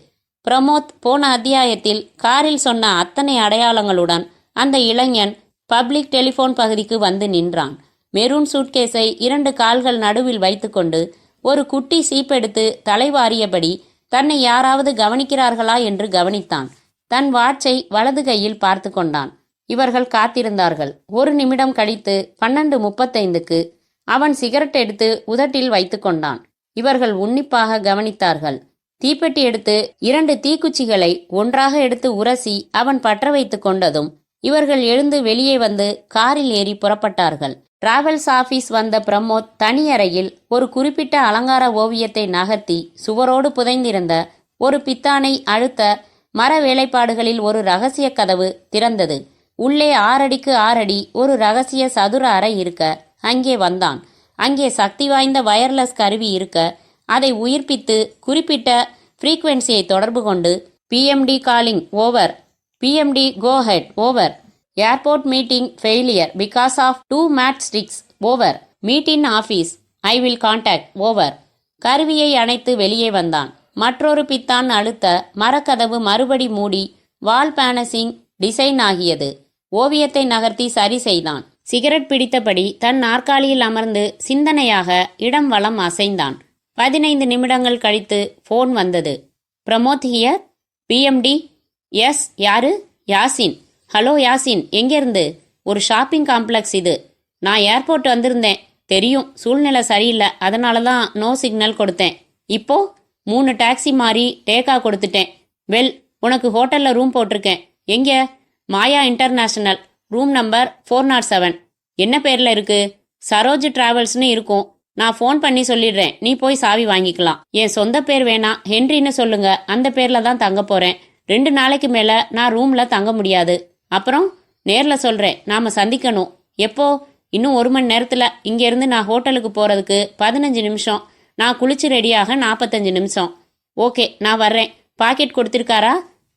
பிரமோத் போன அத்தியாயத்தில் காரில் சொன்ன அத்தனை அடையாளங்களுடன் அந்த இளைஞன் பப்ளிக் டெலிஃபோன் பகுதிக்கு வந்து நின்றான். மெரூன் சூட்கேஸை 2 கால்கள் நடுவில் வைத்துக்கொண்டு ஒரு குட்டி சீப்பெடுத்து தலைவாரியபடி தன்னை யாராவது கவனிக்கிறார்களா என்று கவனித்தான். தன் வாட்சை வலது கையில் பார்த்து கொண்டான். இவர்கள் காத்திருந்தார்கள். 1 நிமிடம் கழித்து 12:35க்கு அவன் சிகரெட் எடுத்து உதட்டில் வைத்து கொண்டான். இவர்கள் உன்னிப்பாக கவனித்தார்கள். தீப்பெட்டி எடுத்து 2 தீக்குச்சிகளை ஒன்றாக எடுத்து உரசி அவன் பற்ற வைத்து கொண்டதும் இவர்கள் எழுந்து வெளியே வந்து காரில் ஏறி புறப்பட்டார்கள். டிராவல்ஸ் ஆபீஸ் வந்த பிரமோத் தனியறையில் ஒரு குறிப்பிட்ட அலங்கார ஓவியத்தை நகர்த்தி சுவரோடு புதைந்திருந்த ஒரு பித்தானை அழுத்த மர வேலைப்பாடுகளில் ஒரு ரகசிய கதவு திறந்தது. உள்ளே 6 அடிக்கு 6 அடி ஒரு ரகசிய சதுர அறை இருக்க அங்கே வந்தான். அங்கே சக்தி வாய்ந்த வயர்லெஸ் கருவி இருக்க அதை உயிர்ப்பித்து குறிப்பிட்ட ஃப்ரீக்வென்சியை தொடர்பு கொண்டு PMD calling over, PMD go head over, airport meeting failure because of 2 mad sticks over, meet in office, I will contact over. கருவியை அணைத்து வெளியே வந்தான். மற்றொரு பித்தான் அழுத்த மரக்கதவு மறுபடி மூடி வால் பேனசிங் டிசைன் ஆகியது. ஓவியத்தை நகர்த்தி சரி செய்தான். சிகரெட் பிடித்தபடி தன் நாற்காலியில் அமர்ந்து சிந்தனையாக இடம் வலம் அசைந்தான். 15 நிமிடங்கள் கழித்து ஃபோன் வந்தது. Pramod here, PMD. எஸ், யாரு? யாசின். ஹலோ யாசின், எங்கேருந்து? ஒரு ஷாப்பிங் காம்ப்ளெக்ஸ் இது. நான் ஏர்போர்ட் வந்திருந்தேன். தெரியும், சூழ்நிலை சரியில்லை, அதனால தான் நோ சிக்னல் கொடுத்தேன். இப்போ 3 டாக்ஸி மாறி டேக்கா கொடுத்துட்டேன். வெல், உனக்கு ஹோட்டலில் ரூம் போட்டிருக்கேன். எங்கே? மாயா இன்டர்நேஷனல், ரூம் நம்பர் 407. என்ன பேரில் இருக்கு? சரோஜ் டிராவல்ஸ்னு இருக்கும். நான் ஃபோன் பண்ணி சொல்லிடுறேன், நீ போய் சாவி வாங்கிக்கலாம். என் சொந்த பேர் வேணா, ஹென்ரின்னு சொல்லுங்க, அந்த பேரில் தான் தங்க போகிறேன். 2 நாளைக்கு மேலே நான் ரூமில் தங்க முடியாது. அப்புறம் நேரில் சொல்கிறேன், நாம் சந்திக்கணும். எப்போ? இன்னும் 1 மணி நேரத்தில். இங்கேருந்து நான் ஹோட்டலுக்கு போகிறதுக்கு 15 நிமிஷம். நான் குளிச்சு ரெடியாக 45 நிமிஷம். ஓகே, நான் வர்றேன். பாக்கெட் கொடுத்திருக்காரா?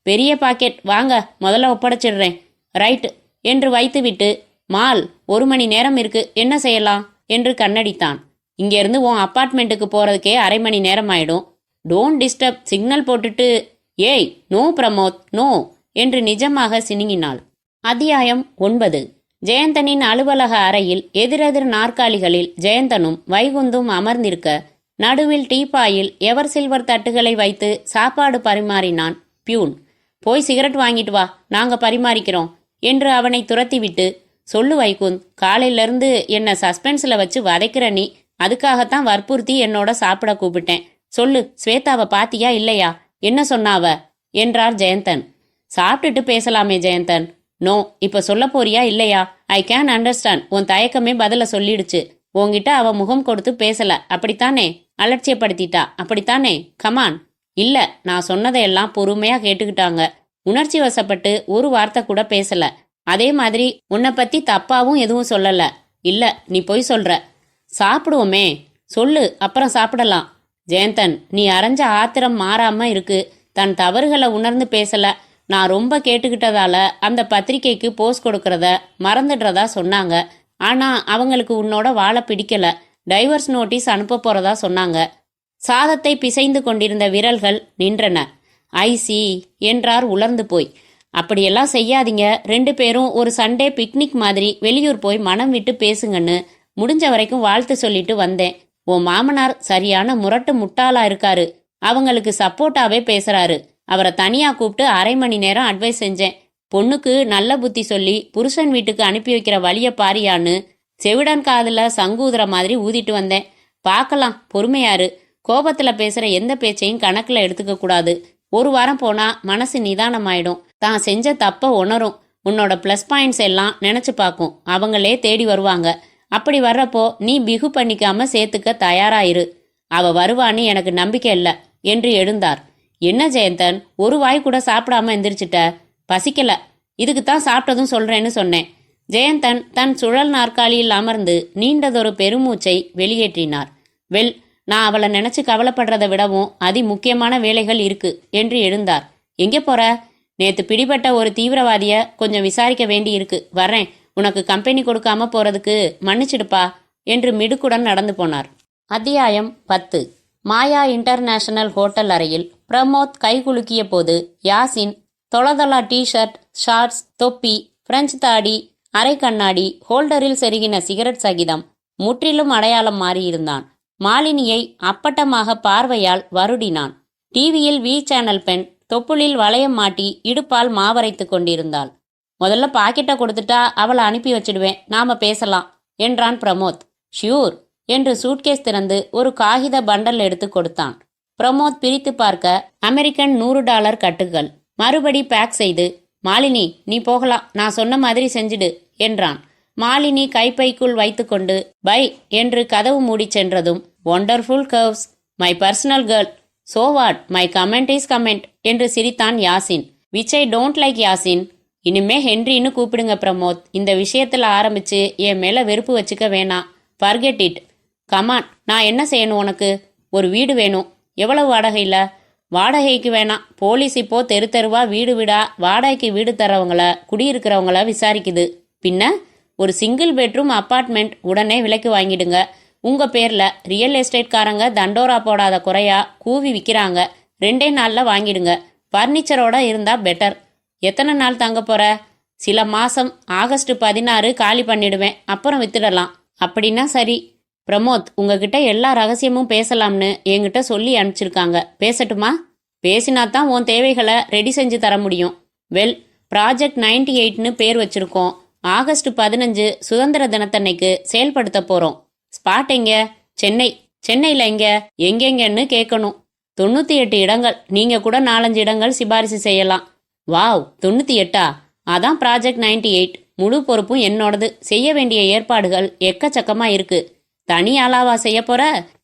பெரிய பாக்கெட், வாங்க முதல்ல ஒப்படைச்சிடுறேன். ரைட்டு என்று வைத்துவிட்டு, மால் 1 மணி நேரம் இருக்கு, என்ன செய்யலாம் என்று கண்ணடித்தான். இங்கேருந்து உன் அப்பார்ட்மெண்ட்டுக்கு போகிறதுக்கே 1/2 மணி நேரம் ஆயிடும். டோன்ட் டிஸ்டர்ப் சிக்னல் போட்டுட்டு. ஏய், நோ பிரமோத், நோ என்று நிஜமாக சினுங்கினாள். அத்தியாயம் 9. ஜெயந்தனின் அலுவலக அறையில் எதிரெதிர் நாற்காலிகளில் ஜெயந்தனும் வைகுந்தும் அமர்ந்திருக்க நடுவில் டீப்பாயில் எவர் சில்வர் தட்டுகளை வைத்து சாப்பாடு பரிமாறினான் பியூன். போய் சிகரெட் வாங்கிட்டு வா, நாங்க பரிமாறிக்கிறோம் என்று அவனை துரத்திவிட்டு, சொல்லு வைகுந்த், காலையிலிருந்து என்னை சஸ்பென்ஸில் வச்சு வதைக்கிற நீ. அதுக்காகத்தான் வற்புறுத்தி என்னோட சாப்பிட கூப்பிட்டேன். சொல்லு, ஸ்வேதாவை பாத்தியா இல்லையா? என்ன சொன்னாவ என்றார் ஜெயந்தன். சாப்பிட்டுட்டு பேசலாமே ஜெயந்தன். நோ, இப்ப சொல்ல போறியா இல்லையா? I can understand. உன் தயக்கமே பதில சொல்லிடுச்சு. உன்கிட்ட அவ முகம் கொடுத்து பேசல, அப்படித்தானே? அலட்சியப்படுத்திட்டா, அப்படித்தானே? கமான். இல்ல, நான் சொன்னதையெல்லாம் பொறுமையா கேட்டுக்கிட்டாங்க. உணர்ச்சி வசப்பட்டு ஒரு வார்த்தை கூட பேசல. அதே மாதிரி உன்னை பத்தி தப்பாவும் எதுவும் சொல்லல. இல்ல, நீ பொய் சொல்ற. சாப்பிடுவோமே, சொல்லு, அப்புறம் சாப்பிடலாம். ஜெயந்தன், நீ அரைஞ்ச ஆத்திரம் மாறாம இருக்கு. தன் தவறுகளை உணர்ந்து பேசல. நான் ரொம்ப கேட்டுக்கிட்டதால அந்த பத்திரிக்கைக்கு போஸ்ட் கொடுக்கறத மறந்துடுறதா சொன்னாங்க. ஆனா அவங்களுக்கு உன்னோட வாழ பிடிக்கல. டைவர்ஸ் நோட்டீஸ் அனுப்ப போறதா சொன்னாங்க. சாதத்தை பிசைந்து கொண்டிருந்த விரல்கள் நின்றன. ஐசி என்றார் உலர்ந்து போய். அப்படியெல்லாம் செய்யாதீங்க. 2 பேரும் ஒரு சண்டே பிக்னிக் மாதிரி வெளியூர் போய் மனம் விட்டு பேசுங்கன்னு முடிஞ்ச வரைக்கும் வாழ்த்து சொல்லிட்டு வந்தேன். உன் மாமனார் சரியான முரட்டு முட்டாளா இருக்காரு. அவங்களுக்கு சப்போர்ட்டாவே பேசுறாரு. அவரை தனியா கூப்பிட்டு 1/2 மணி நேரம் அட்வைஸ் செஞ்சேன். பொண்ணுக்கு நல்ல புத்தி சொல்லி புருஷன் வீட்டுக்கு அனுப்பி வைக்கிற வழிய பாரியான்னு செவிடன் காதுல சங்கூதுற மாதிரி ஊதிட்டு வந்தேன். பார்க்கலாம், பொறுமையாரு. கோபத்துல பேசுற எந்த பேச்சையும் கணக்குல எடுத்துக்க கூடாது. 1 வாரம் போனா மனசு நிதானமாயிடும். தான் செஞ்ச தப்ப உணரும். உன்னோட பிளஸ் பாயிண்ட்ஸ் எல்லாம் நினைச்சு பார்க்கும். அவங்களே தேடி வருவாங்க. அப்படி வர்றப்போ நீ பிகு பண்ணிக்காம சேர்த்துக்க தயாராயிரு. அவ வருவான்னு எனக்கு நம்பிக்கை இல்லை என்று எழுந்தார். என்ன ஜெயந்தன், ஒரு வாய் கூட சாப்பிடாம எந்திரிச்சிட்ட? பசிக்கல, இதுக்குத்தான் சாப்பிட்டதும் சொல்றேன்னு சொன்னேன். ஜெயந்தன் தன் சுழல் நாற்காலியில் அமர்ந்து நீண்டதொரு பெருமூச்சை வெளியேற்றினார். வெல், நான் அவளை நினைச்சு கவலைப்படுறதை விடவும் அதி முக்கியமான வேலைகள் இருக்கு என்று எழுந்தார். எங்கே போற? நேத்து பிடிபட்ட ஒரு தீவிரவாதிய கொஞ்சம் விசாரிக்க வேண்டி இருக்கு, வர்றேன். உனக்கு கம்பெனி கொடுக்காம போறதுக்கு மன்னிச்சிடுப்பா என்று மிடுக்குடன் நடந்து போனார். அத்தியாயம் 10. மாயா இன்டர்நேஷனல் ஹோட்டல் அறையில் பிரமோத் கைகுலுக்கிய போது யாசின் தொளதொளா டிஷர்ட், ஷார்ட்ஸ், தொப்பி, பிரெஞ்சு தாடி, அரை கண்ணாடி, ஹோல்டரில் செருகின சிகரெட் சகிதம் முற்றிலும் அடையாளம் மாறியிருந்தான். மாலினியை அப்பட்டமாக பார்வையால் வருடினான். டிவியில் வி சேனல் பெண் தொப்புளில் வளையம் மாட்டி இடுப்பால் மாவரைத்து கொண்டிருந்தாள். முதல்ல பாக்கெட்டை கொடுத்துட்டா அவளை அனுப்பி வச்சிடுவேன், நாம பேசலாம் என்றான் பிரமோத். ஷியூர் என்று சூட்கேஸ் திறந்து ஒரு காகித பண்டல் எடுத்து கொடுத்தான். பிரமோத் பிரித்து பார்க்க அமெரிக்கன் $100 கட்டுகள் மறுபடி பேக் செய்து, மாலினி நீ போகலாம், நான் சொன்ன மாதிரி செஞ்சிடு என்றான். மாலினி கைப்பைக்குள் வைத்துக்கொண்டு பை என்று கதவு மூடி சென்றதும், wonderful curves, my personal girl, so what, my comment is comment என்று சிரித்தான் Yasin. Which I don't like Yasin. இனிமே ஹென்ரின்னு கூப்பிடுங்க பிரமோத். இந்த விஷயத்துல ஆரம்பிச்சு என் மேல வெறுப்பு வச்சுக்க வேணாம். Forget it. கமான், நான் என்ன செய்யணும் உனக்கு? ஒரு வீடு வேணும். எவ்வளவு வாடகையில்? வாடகைக்கு வேணாம். போலீஸ் இப்போ தெரு தெருவா வீடு வீடா வாடகைக்கு வீடு தரவங்கள குடியிருக்கிறவங்கள விசாரிக்குது. பின்ன ஒரு சிங்கிள் பெட்ரூம் அப்பார்ட்மெண்ட் உடனே விலைக்கு வாங்கிடுங்க. உங்க பேர்ல ரியல் எஸ்டேட்காரங்க தண்டோரா போடாத குறையா கூவி விற்கிறாங்க. 2 நாள்ல வாங்கிடுங்க. பர்னிச்சரோட இருந்தா பெட்டர். எத்தனை நாள் தங்க போற? சில மாசம். ஆகஸ்ட் 16 காலி பண்ணிடுவேன், அப்புறம் வித்துடலாம். அப்படின்னா சரி. பிரமோத், உங்ககிட்ட எல்லா ரகசியமும் பேசலாம்னு என்கிட்ட சொல்லி அனுப்பிச்சிருக்காங்க. பேசட்டுமா? பேசினாத்தான் உன் தேவைகளை ரெடி செஞ்சு தர முடியும். வெல், ப்ராஜெக்ட் 98ன்னு பேர் வச்சிருக்கோம். ஆகஸ்ட் 15 சுதந்திர தினத்தன்னைக்கு செயல்படுத்த போறோம். ஸ்பாட் எங்க? சென்னை. சென்னையில் எங்க? எங்கெங்கன்னு கேட்கணும். 98 இடங்கள். நீங்க கூட 4-5 இடங்கள் சிபாரிசு செய்யலாம். வாவ், 98ஆ? அதான் ப்ராஜெக்ட் 98. முழு பொறுப்பும் என்னோடது. செய்ய வேண்டிய ஏற்பாடுகள் எக்கச்சக்கமா இருக்கு. தனி ஆளாவா செய்ய போற?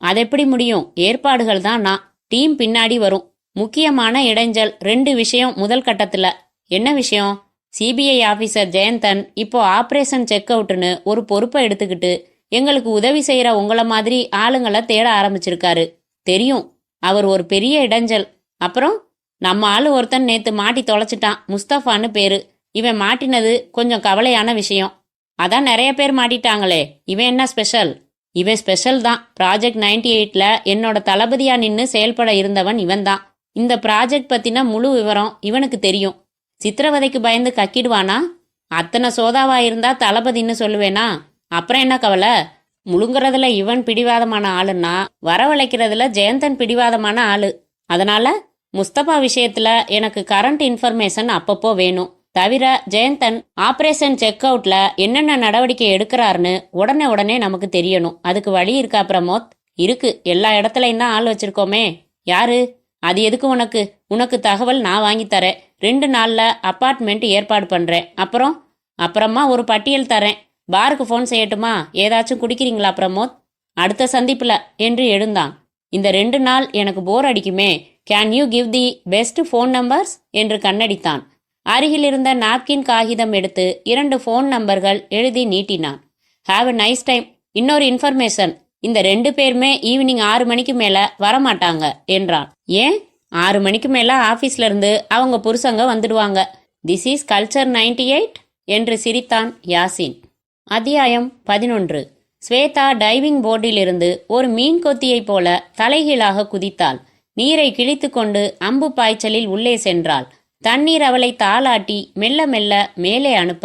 அது எப்படி முடியும்? ஏற்பாடுகள் தான் நான். டீம் பின்னாடி வரும். முக்கியமான இடைஞ்சல் 2 விஷயம் முதல் கட்டத்துல. என்ன விஷயம்? சிபிஐ ஆபீசர் ஜெயந்தன் இப்போ ஆபரேஷன் செக் அவுட்னு ஒரு பொறுப்பை எடுத்துக்கிட்டு எங்களுக்கு உதவி செய்யற உங்கள மாதிரி ஆளுங்களை தேட ஆரம்பிச்சிருக்காரு. தெரியும், அவர் ஒரு பெரிய இடைஞ்சல். அப்புறம் நம்ம ஆளு ஒருத்தன் நேத்து மாட்டி தொலைச்சிட்டான். முஸ்தபான்னு பேரு. இவன் மாட்டினது கொஞ்சம் கவலையான விஷயம். அதான் நிறைய பேர் மாட்டிட்டாங்களே, இவன் என்ன ஸ்பெஷல்? இவன் ஸ்பெஷல் தான். ப்ராஜெக்ட் 98ல என்னோட தளபதியா நின்னு செயல்பட இருந்தவன் இவன் தான். இந்த ப்ராஜெக்ட் பத்தின முழு விவரம் இவனுக்கு தெரியும். சித்திரவதைக்கு பயந்து கக்கிடுவானா? அத்தனை சோதாவா இருந்தா தளபதின்னு சொல்லுவேனா? அப்புறம் என்ன கவலை? முழுங்குறதுல இவன் பிடிவாதமான ஆளுன்னா வரவழைக்கிறதுல ஜெயந்தன் பிடிவாதமான ஆளு. அதனால முஸ்தபா விஷயத்துல எனக்கு கரண்ட் இன்ஃபர்மேஷன் அப்பப்போ வேணும். தவிர ஜெயந்தன் ஆபரேஷன் செக் அவுட்ல என்னென்ன நடவடிக்கை எடுக்கிறாருன்னு உடனே நமக்கு தெரியணும். அதுக்கு வழி இருக்கா பிரமோத்? இருக்கு. எல்லா இடத்துலயும் தான் ஆள் வச்சிருக்கோமே. யாரு? அது எதுக்கு உனக்கு? உனக்கு தகவல் நான் வாங்கித்தரேன். 2 நாள்ல அப்பார்ட்மெண்ட் ஏற்பாடு பண்றேன். அப்புறமா ஒரு பட்டியல் தரேன். பாருக்கு ஃபோன் செய்யட்டுமா? ஏதாச்சும் குடிக்கிறீங்களா பிரமோத்? அடுத்த சந்திப்புல என்று எழுந்தான். இந்த 2 நாள் எனக்கு போர் அடிக்குமே. Can you give the best phone numbers என்று கண்ணடித்தான். அருகில் இருந்த நாப்கின் காகிதம் எடுத்து 2 ஃபோன் நம்பர்கள் எழுதி நீட்டினான். Have a nice time. இன்னொரு இன்ஃபர்மேஷன், இந்த 2 பேருமே ஈவினிங் 6 மணிக்கு மேல வரமாட்டாங்க என்றான். ஏன்? 6 மணிக்கு மேல ஆபீஸ்ல இருந்து அவங்க புருஷங்க வந்துடுவாங்க. திஸ் இஸ் கல்ச்சர் 98 என்று சிரித்தான் யாசின். அத்தியாயம் 11. ஸ்வேதா டைவிங் போர்டிலிருந்து ஒரு மீன் கொத்தியைப் போல தலைகீழாக குதித்தாள். நீரை கிழித்து கொண்டு அம்பு பாய்ச்சலில் உள்ளே சென்றாள். தண்ணீர் அவளை தாளாட்டி மெல்ல மெல்ல மேலே அனுப்ப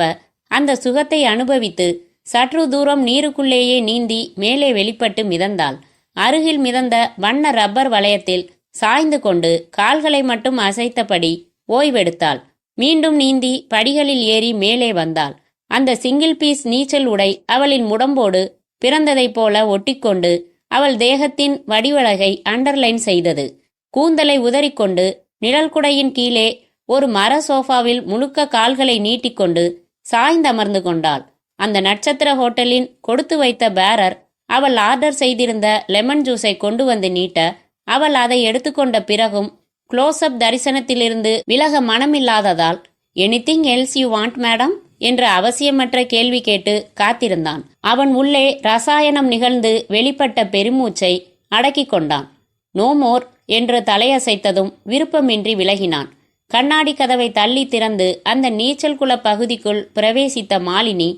அந்த சுகத்தை அனுபவித்து சற்று தூரம் நீருக்குள்ளேயே நீந்தி மேலே வெளிப்பட்டு மிதந்தாள். அருகில் மிதந்த வண்ண ரப்பர் வளையத்தில் சாய்ந்து கொண்டு கால்களை மட்டும் அசைத்தபடி ஓய்வெடுத்தாள். மீண்டும் நீந்தி படிகளில் ஏறி மேலே வந்தாள். அந்த சிங்கிள் பீஸ் நீச்சல் உடை அவளின் முடம்போடு பிறந்ததைப் போல ஒட்டிக்கொண்டு அவள் தேகத்தின் வடிவழகை அண்டர்லைன் செய்தது. கூந்தலை உதறிக்கொண்டு நிழல்குடையின் கீழே ஒரு மர சோஃபாவில் முழுக்க கால்களை நீட்டிக்கொண்டு சாய்ந்தமர்ந்து கொண்டாள். அந்த நட்சத்திர ஹோட்டலின் கொடுத்து வைத்த பேரர் அவள் ஆர்டர் செய்திருந்த லெமன் ஜூஸை கொண்டு வந்து நீட்ட அவள் அதை எடுத்துக்கொண்ட பிறகும் க்ளோஸ்அப் தரிசனத்திலிருந்து விலக மனமில்லாததால் anything else you want madam என்ற அவசியமற்ற கேள்வி கேட்டு காத்திருந்தான். அவன் உள்ளே ரசாயனம் நிகழ்ந்து வெளிப்பட்ட பெருமூச்சை அடக்கி கொண்டான். நோ மோர் என்று தலையசைத்ததும் விருப்பமின்றி விலகினான். கண்ணாடி கதவை தள்ளி திறந்து அந்த நீச்சல் குள பகுதிக்குள் பிரவேசித்த மாலினி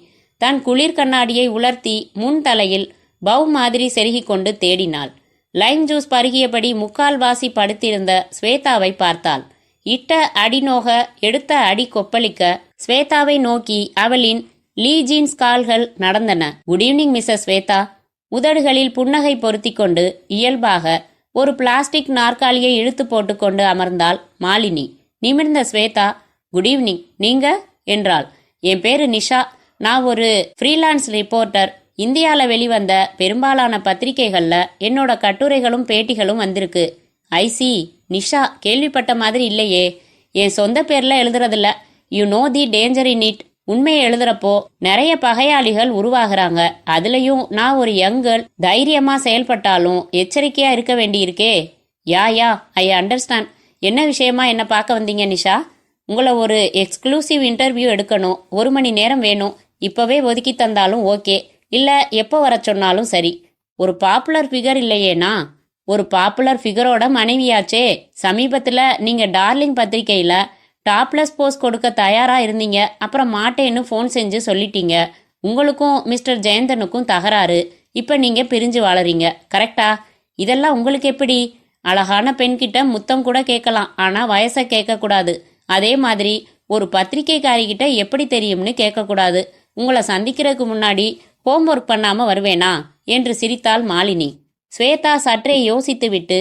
தன் குளிர் கண்ணாடியை உலர்த்தி முன் தலையில் பவ் மாதிரி செருகிக் கொண்டு தேடினாள். லைம் ஜூஸ் பருகியபடி முக்கால்வாசி படுத்திருந்த ஸ்வேதாவை பார்த்தாள். இட்ட அடிநோக எடுத்த அடி கொப்பளிக்க ஸ்வேதாவை நோக்கி அவளின் லீஜீன்ஸ் கால்கள் நடந்தன. Good evening missus Shweta. உதடுகளில் புன்னகை பொருத்தி கொண்டு இயல்பாக ஒரு பிளாஸ்டிக் நாற்காலியை இழுத்து போட்டுக்கொண்டு அமர்ந்தாள் மாலினி. நிமிர்ந்த ஸ்வேதா, குட் ஈவினிங், நீங்க என்றாள். என் பேரு நிஷா. நான் ஒரு ஃப்ரீலான்ஸ் ரிப்போர்ட்டர். இந்தியாவில் வெளிவந்த பெரும்பாலான பத்திரிகைகளில் என்னோட கட்டுரைகளும் பேட்டிகளும் வந்திருக்கு. ஐசி, நிஷா, கேள்விப்பட்ட மாதிரி இல்லையே. என் சொந்த பேரில் எழுதுறதில்ல. You know the danger in it. உண்மையை எழுதுறப்போ நிறைய பகையாளிகள் உருவாகிறாங்க. அதுலயும் நான் ஒரு யங்கல். தைரியமா செயல்பட்டாலும் எச்சரிக்கையா இருக்க வேண்டியிருக்கே. யா ஐ அண்டர்ஸ்டாண்ட். என்ன விஷயமா என்ன பார்க்க வந்தீங்க நிஷா? உங்களை ஒரு எக்ஸ்க்ளூசிவ் இன்டர்வியூ எடுக்கணும். 1 மணி நேரம் வேணும். இப்பவே ஒதுக்கி தந்தாலும் ஓகே, இல்ல எப்போ வர சொன்னாலும் சரி. ஒரு பாப்புலர் ஃபிகர் இல்லையேனா? ஒரு பாப்புலர் ஃபிகரோட மனைவியாச்சே. சமீபத்துல நீங்க டார்லிங் பத்திரிகையில டாப்லெஸ் போஸ்ட் கொடுக்க தயாரா இருந்தீங்க. அப்புறம் மாட்டேன்னு ஃபோன் செஞ்சு சொல்லிட்டீங்க. உங்களுக்கும் மிஸ்டர் ஜெயந்தனுக்கும் தகராறு. இப்ப நீங்க பிரிஞ்சு வாழறீங்க, கரெக்டா? இதெல்லாம் உங்களுக்கு எப்படி? அழகான பெண்கிட்ட முத்தம் கூட கேட்கலாம், ஆனா வயசை கேட்கக்கூடாது. அதே மாதிரி ஒரு பத்திரிகைக்காரிகிட்ட எப்படி தெரியும்னு கேட்கக்கூடாது. உங்களை சந்திக்கிறதுக்கு முன்னாடி ஹோம்ஒர்க் பண்ணாம வருவேனா என்று சிரித்தாள் மாலினி. ஸ்வேதா சற்றே யோசித்துவிட்டு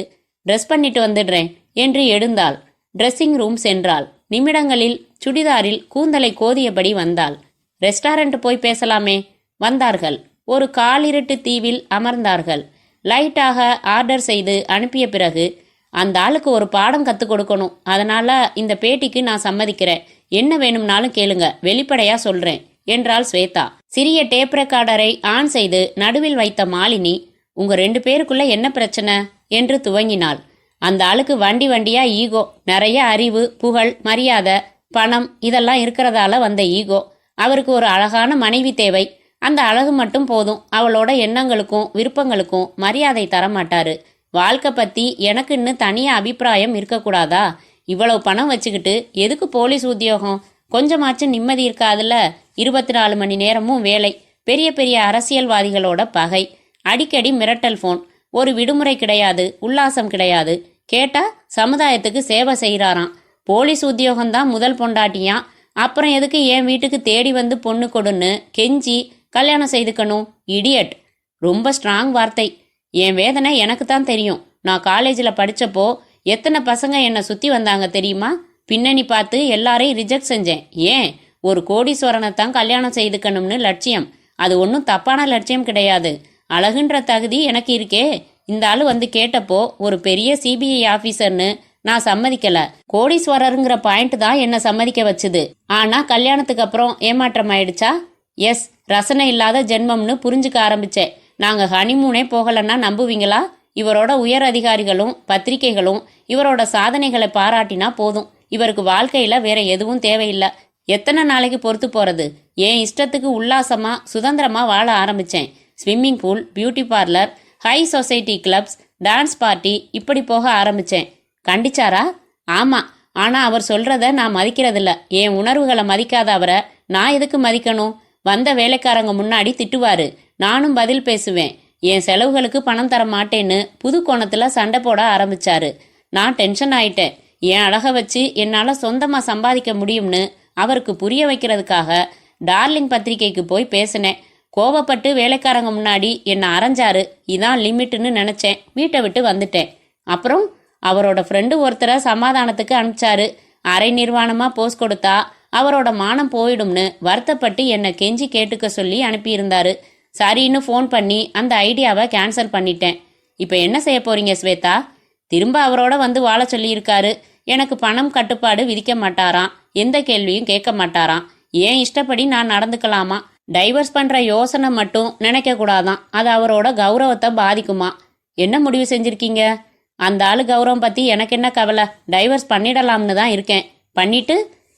ட்ரெஸ் பண்ணிட்டு வந்துடுறேன் என்று எழுந்தாள். ட்ரெஸ்ஸிங் ரூம் சென்றாள். நிமிடங்களில் சுடிதாரில் கூந்தலை கோதியபடி வந்தாள். ரெஸ்டாரண்ட் போய் பேசலாமே. வந்தார்கள். ஒரு காலிருட்டு தீவில் அமர்ந்தார்கள். லைட்டாக ஆர்டர் செய்து அனுப்பிய பிறகு, அந்த ஆளுக்கு ஒரு பாடம் கற்றுக் கொடுக்கணும். அதனால இந்த பேட்டிக்கு நான் சம்மதிக்கிறேன். என்ன வேணும்னாலும் கேளுங்க, வெளிப்படையா சொல்றேன் என்றாள் ஸ்வேதா. சிறிய டேப் ரெக்கார்டரை ஆன் செய்து நடுவில் வைத்த மாலினி, உங்க 2 பேருக்குள்ள என்ன பிரச்சனை என்று துவங்கினாள். அந்த ஆளுக்கு வண்டியா ஈகோ. நிறைய அறிவு, புகழ், மரியாதை, பணம் இதெல்லாம் இருக்கிறதால வந்த ஈகோ. அவருக்கு ஒரு அழகான மனைவி தேவை. அந்த அழகு மட்டும் போதும். அவளோட எண்ணங்களுக்கும் விருப்பங்களுக்கும் மரியாதை தரமாட்டாரு. வாழ்க்கை பத்தி எனக்குன்னு தனியா அபிப்பிராயம் இருக்கக்கூடாதா? இவ்வளவு பணம் வச்சுக்கிட்டு எதுக்கு போலீஸ் உத்தியோகம்? கொஞ்சமாச்சும் நிம்மதி இருக்காதுல்ல? 24 மணி நேரமும் வேலை. பெரிய பெரிய அரசியல்வாதிகளோட பகை. அடிக்கடி மிரட்டல் போன். ஒரு விடுமுறை கிடையாது, உல்லாசம் கிடையாது. கேட்டா சமுதாயத்துக்கு சேவை செய்கிறாராம். போலீஸ் உத்தியோகம்தான் முதல் பொண்டாட்டியான். அப்புறம் எதுக்கு என் வீட்டுக்கு தேடி வந்து பொண்ணு கொடுன்னு கெஞ்சி கல்யாணம் செய்துக்கணும்? இடியட். ரொம்ப ஸ்ட்ராங் வார்த்தை. என் வேதனை எனக்கு தான் தெரியும். நான் காலேஜில் படித்தப்போ எத்தனை பசங்க என்னை சுற்றி வந்தாங்க தெரியுமா? பின்னணி பார்த்து எல்லாரையும் ரிஜெக்ட் செஞ்சேன். ஏன்? ஒரு கோடீஸ்வரனைத்தான் கல்யாணம் செய்துக்கணும்னு லட்சியம். அது ஒன்றும் தப்பான லட்சியம் கிடையாது. அழகுன்ற தகுதி எனக்கு இருக்கே. இந்த ஆளு வந்து கேட்டப்போ ஒரு பெரிய சிபிஐ ஆபீசர்னு நான் சம்மதிக்கல. கோடீஸ்வரருங்கிற பாயிண்ட் தான் என்ன சம்மதிக்க வச்சுது. ஆனா கல்யாணத்துக்கு அப்புறம் ஏமாற்றம் ஆயிடுச்சா? எஸ், ரசனை இல்லாத ஜென்மம்னு புரிஞ்சுக்க ஆரம்பிச்சேன். நாங்க ஹனிமூனே போகலன்னா நம்புவீங்களா? இவரோட உயர் அதிகாரிகளும் பத்திரிகைகளும் இவரோட சாதனைகளை பாராட்டினா போதும். இவருக்கு வாழ்க்கையில வேற எதுவும் தேவையில்லை. எத்தனை நாளைக்கு பொறுத்து போறது? என் இஷ்டத்துக்கு உல்லாசமா சுதந்திரமா வாழ ஆரம்பிச்சேன். Swimming pool, beauty parlour, high society clubs, dance party, இப்படி போக ஆரம்பிச்சேன். கண்டிச்சாரா? ஆமா. ஆனா அவர் சொல்றத நான் மதிக்கிறதில்ல. என் உணர்வுகளை மதிக்காத அவரை நான் எதுக்கு மதிக்கணும்? வந்த வேலைக்காரங்க முன்னாடி திட்டுவாரு. நானும் பதில் பேசுவேன். என் செலவுகளுக்கு பணம் தர மாட்டேன்னு புது கோணத்துல சண்டை போட ஆரம்பிச்சாரு. நான் டென்ஷன் ஆயிட்டேன். என் அழக வச்சு என்னால சொந்தமா சம்பாதிக்க முடியும்னு அவருக்கு புரிய வைக்கிறதுக்காக டார்லிங் பத்திரிகைக்கு போய் பேசினேன். கோபப்பட்டு வேலைக்காரங்க முன்னாடி என்னை அரைஞ்சாரு. இதான் லிமிட்னு நினைச்சேன். வீட்டை விட்டு வந்துட்டேன். அப்புறம் அவரோட ஃப்ரெண்டு ஒருத்தரை சமாதானத்துக்கு அனுப்பிச்சாரு. அரை நிர்வாணமா போஸ் கொடுத்தா அவரோட மானம் போயிடும்னு வருத்தப்பட்டு என்னை கெஞ்சி கேட்டுக்க சொல்லி அனுப்பியிருந்தாரு. சரின்னு ஃபோன் பண்ணி அந்த ஐடியாவை கேன்சல் பண்ணிட்டேன். இப்போ என்ன செய்ய போறீங்க ஸ்வேதா? திரும்ப அவரோட வந்து வாழ சொல்லியிருக்காரு. எனக்கு பணம் கட்டுப்பாடு விதிக்க மாட்டாராம். எந்த கேள்வியும் கேட்க மாட்டாராம். ஏன் இஷ்டப்படி நான் நடந்துக்கலாமா? டைவர்ஸ் பண்ற யோசனை மட்டும் நினைக்க கூடாதான். அது அவரோட கௌரவத்தை பாதிக்குமா? என்ன முடிவு செஞ்சிருக்கீங்க? அந்த ஆளு கௌரவம் பத்தி எனக்கு என்ன கவலை? டைவர்ஸ் பண்ணிடலாம்னு தான் இருக்கேன். பண்ணிட்டு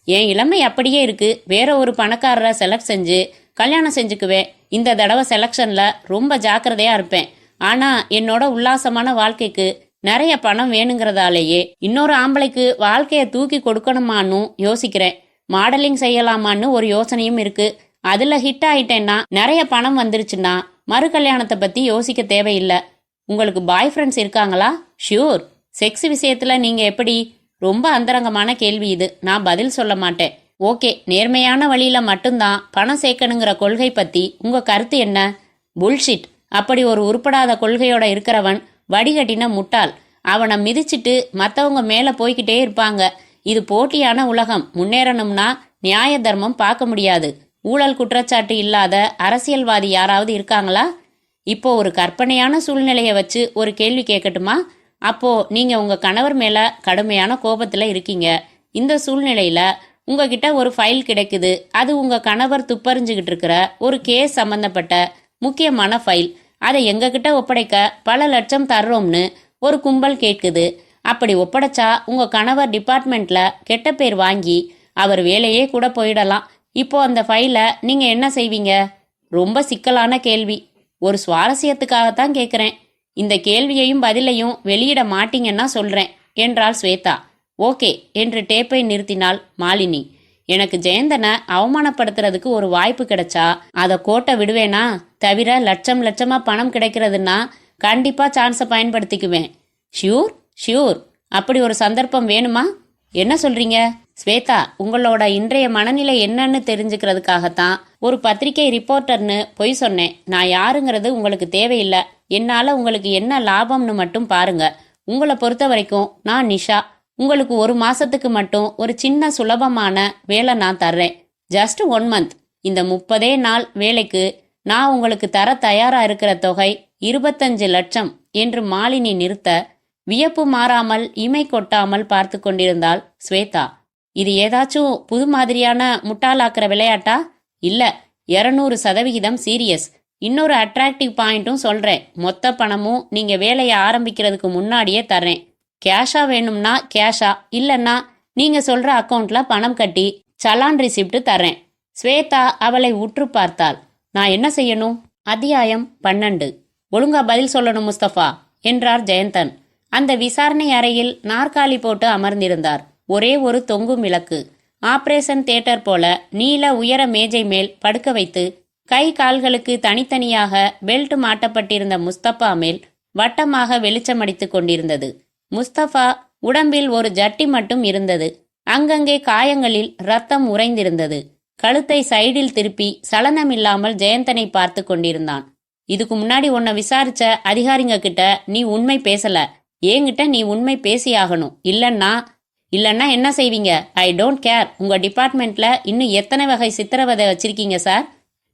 என் இளமை அப்படியே இருக்கு. வேற ஒரு பணக்காரரை செலக்ட் செஞ்சு கல்யாணம் செஞ்சுக்குவேன். இந்த தடவை செலக்ஷன்ல ரொம்ப ஜாக்கிரதையா இருப்பேன். ஆனா என்னோட உல்லாசமான வாழ்க்கைக்கு நிறைய பணம் வேணுங்கிறதாலேயே இன்னொரு ஆம்பளைக்கு வாழ்க்கைய தூக்கி கொடுக்கணுமான்னு யோசிக்கிறேன். மாடலிங் செய்யலாமான்னு ஒரு யோசனையும் இருக்கு. அதுல ஹிட் ஆயிட்டேன்னா நிறைய பணம் வந்துருச்சுன்னா மறு கல்யாணத்தை பத்தி யோசிக்க தேவையில்லை. உங்களுக்கு பாய் ஃப்ரெண்ட்ஸ் இருக்காங்களா? ஷியூர். செக்ஸ் விஷயத்துல நீங்க எப்படி? ரொம்ப அந்தரங்கமான கேள்வி இது, நான் பதில் சொல்ல மாட்டேன். ஓகே, நேர்மையான வழியில மட்டும்தான் பணம் சேர்க்கணுங்கிற கொள்கை பத்தி உங்க கருத்து என்ன? புல்ஷிட். அப்படி ஒரு உருப்படாத கொள்கையோட இருக்கிறவன் வடிகட்டின முட்டாள். அவனை மிதிச்சிட்டு மற்றவங்க மேல போய்கிட்டே இருப்பாங்க. இது போட்டியான உலகம். முன்னேறணும்னா நியாய தர்மம் பார்க்க முடியாது. ஊழல் குற்றச்சாட்டு இல்லாத அரசியல்வாதி யாராவது இருக்காங்களா? இப்போ ஒரு கற்பனையான சூழ்நிலையை வச்சு ஒரு கேள்வி கேட்கட்டுமா? அப்போ நீங்க உங்க கணவர் மேல கடுமையான கோபத்துல இருக்கீங்க. இந்த சூழ்நிலையில உங்ககிட்ட ஒரு ஃபைல் கிடைக்குது. அது உங்க கணவர் துப்பறிஞ்சுக்கிட்டு இருக்கிற ஒரு கேஸ் சம்பந்தப்பட்ட முக்கியமான ஃபைல். அதை எங்ககிட்ட ஒப்படைக்க பல லட்சம் தர்றோம்னு ஒரு கும்பல் கேட்குது. அப்படி ஒப்படைச்சா உங்க கணவர் டிபார்ட்மெண்ட்ல கெட்ட பேர் வாங்கி அவர் வேலையே கூட போயிடலாம். இப்போ அந்த ஃபைலை நீங்க என்ன செய்வீங்க? ரொம்ப சிக்கலான கேள்வி. ஒரு சுவாரஸ்யத்துக்காகத்தான் கேட்குறேன். இந்த கேள்வியையும் பதிலையும் வெளியிட மாட்டீங்கன்னா சொல்றேன் என்றாள் ஸ்வேதா. ஓகே என்று டேப்பை நிறுத்தினாள் மாலினி. எனக்கு ஜெயந்தனை அவமானப்படுத்துறதுக்கு ஒரு வாய்ப்பு கிடைச்சா அதை கோட்டை விடுவேனா? தவிர லட்சம் லட்சமா பணம் கிடைக்கிறதுனா கண்டிப்பா சான்ஸை பயன்படுத்திக்குவேன். Sure sure. அப்படி ஒரு சந்தர்ப்பம் வேணுமா? என்ன சொல்றீங்க? ஸ்வேதா, உங்களோட இன்றைய மனநிலை என்னன்னு தெரிஞ்சுக்கிறதுக்காகத்தான் ஒரு பத்திரிகை ரிப்போர்ட்டர்னு பொய் சொன்னேன். நான் யாருங்கிறது உங்களுக்கு தேவையில்லை. என்னால உங்களுக்கு என்ன லாபம்னு மட்டும் பாருங்க. உங்களை பொறுத்த வரைக்கும் நான் நிஷா. உங்களுக்கு ஒரு மாசத்துக்கு மட்டும் ஒரு சின்ன சுலபமான வேலை நான் தர்றேன். Just 1 month. இந்த 30 நாள் வேலைக்கு நான் உங்களுக்கு தர தயாரா இருக்கிற தொகை 25 லட்சம் என்று மாலினி நிறுத்த வியப்பு மாறாமல் இமை கொட்டாமல் பார்த்து கொண்டிருந்தாள் ஸ்வேதா. இது ஏதாச்சும் புது மாதிரியான முட்டாளாக்குற விளையாட்டா? இல்ல, 200% சீரியஸ். இன்னொரு அட்ராக்டிவ் பாயிண்ட்டும் சொல்றேன். மொத்த பணமும் நீங்க வேலையை ஆரம்பிக்கிறதுக்கு முன்னாடியே தர்றேன். கேஷா வேணும்னா கேஷா, இல்லைன்னா நீங்க சொல்ற அக்கௌண்ட்ல பணம் கட்டி சலான் ரிசிப்ட் தர்றேன். ஸ்வேதா அவளை உற்று பார்த்தாள். நான் என்ன செய்யணும்? அத்தியாயம் 12. ஒழுங்கா பதில் சொல்லணும் முஸ்தபா என்றார் ஜெயந்தன். அந்த விசாரணை அறையில் நாற்காலி போட்டு அமர்ந்திருந்தார். ஒரே ஒரு தொங்கும் விளக்கு. ஆபரேஷன் தியேட்டர் போல நீல உயர மேஜை மேல் படுக்க வைத்து கை கால்களுக்கு தனித்தனியாக பெல்ட் மாட்டப்பட்டிருந்த முஸ்தபா மேல் வட்டமாக வெளிச்சமடித்து கொண்டிருந்தது. முஸ்தபா உடம்பில் ஒரு ஜட்டி மட்டும் இருந்தது. அங்கங்கே காயங்களில் ரத்தம் உறைந்திருந்தது. கழுத்தை சைடில் திருப்பி சலனமில்லாமல் ஜெயந்தனை பார்த்து கொண்டிருந்தான். இதுக்கு முன்னாடி உன்னை விசாரிச்ச அதிகாரிங்க கிட்ட நீ உண்மை பேசல. என்கிட்ட நீ உண்மை பேசியாகணும். இல்லன்னா என்ன செய்வீங்க? I don't care. உங்க டிபார்ட்மெண்ட்ல இன்னும் எத்தனை வகை சித்திரவதை வச்சிருக்கீங்க சார்?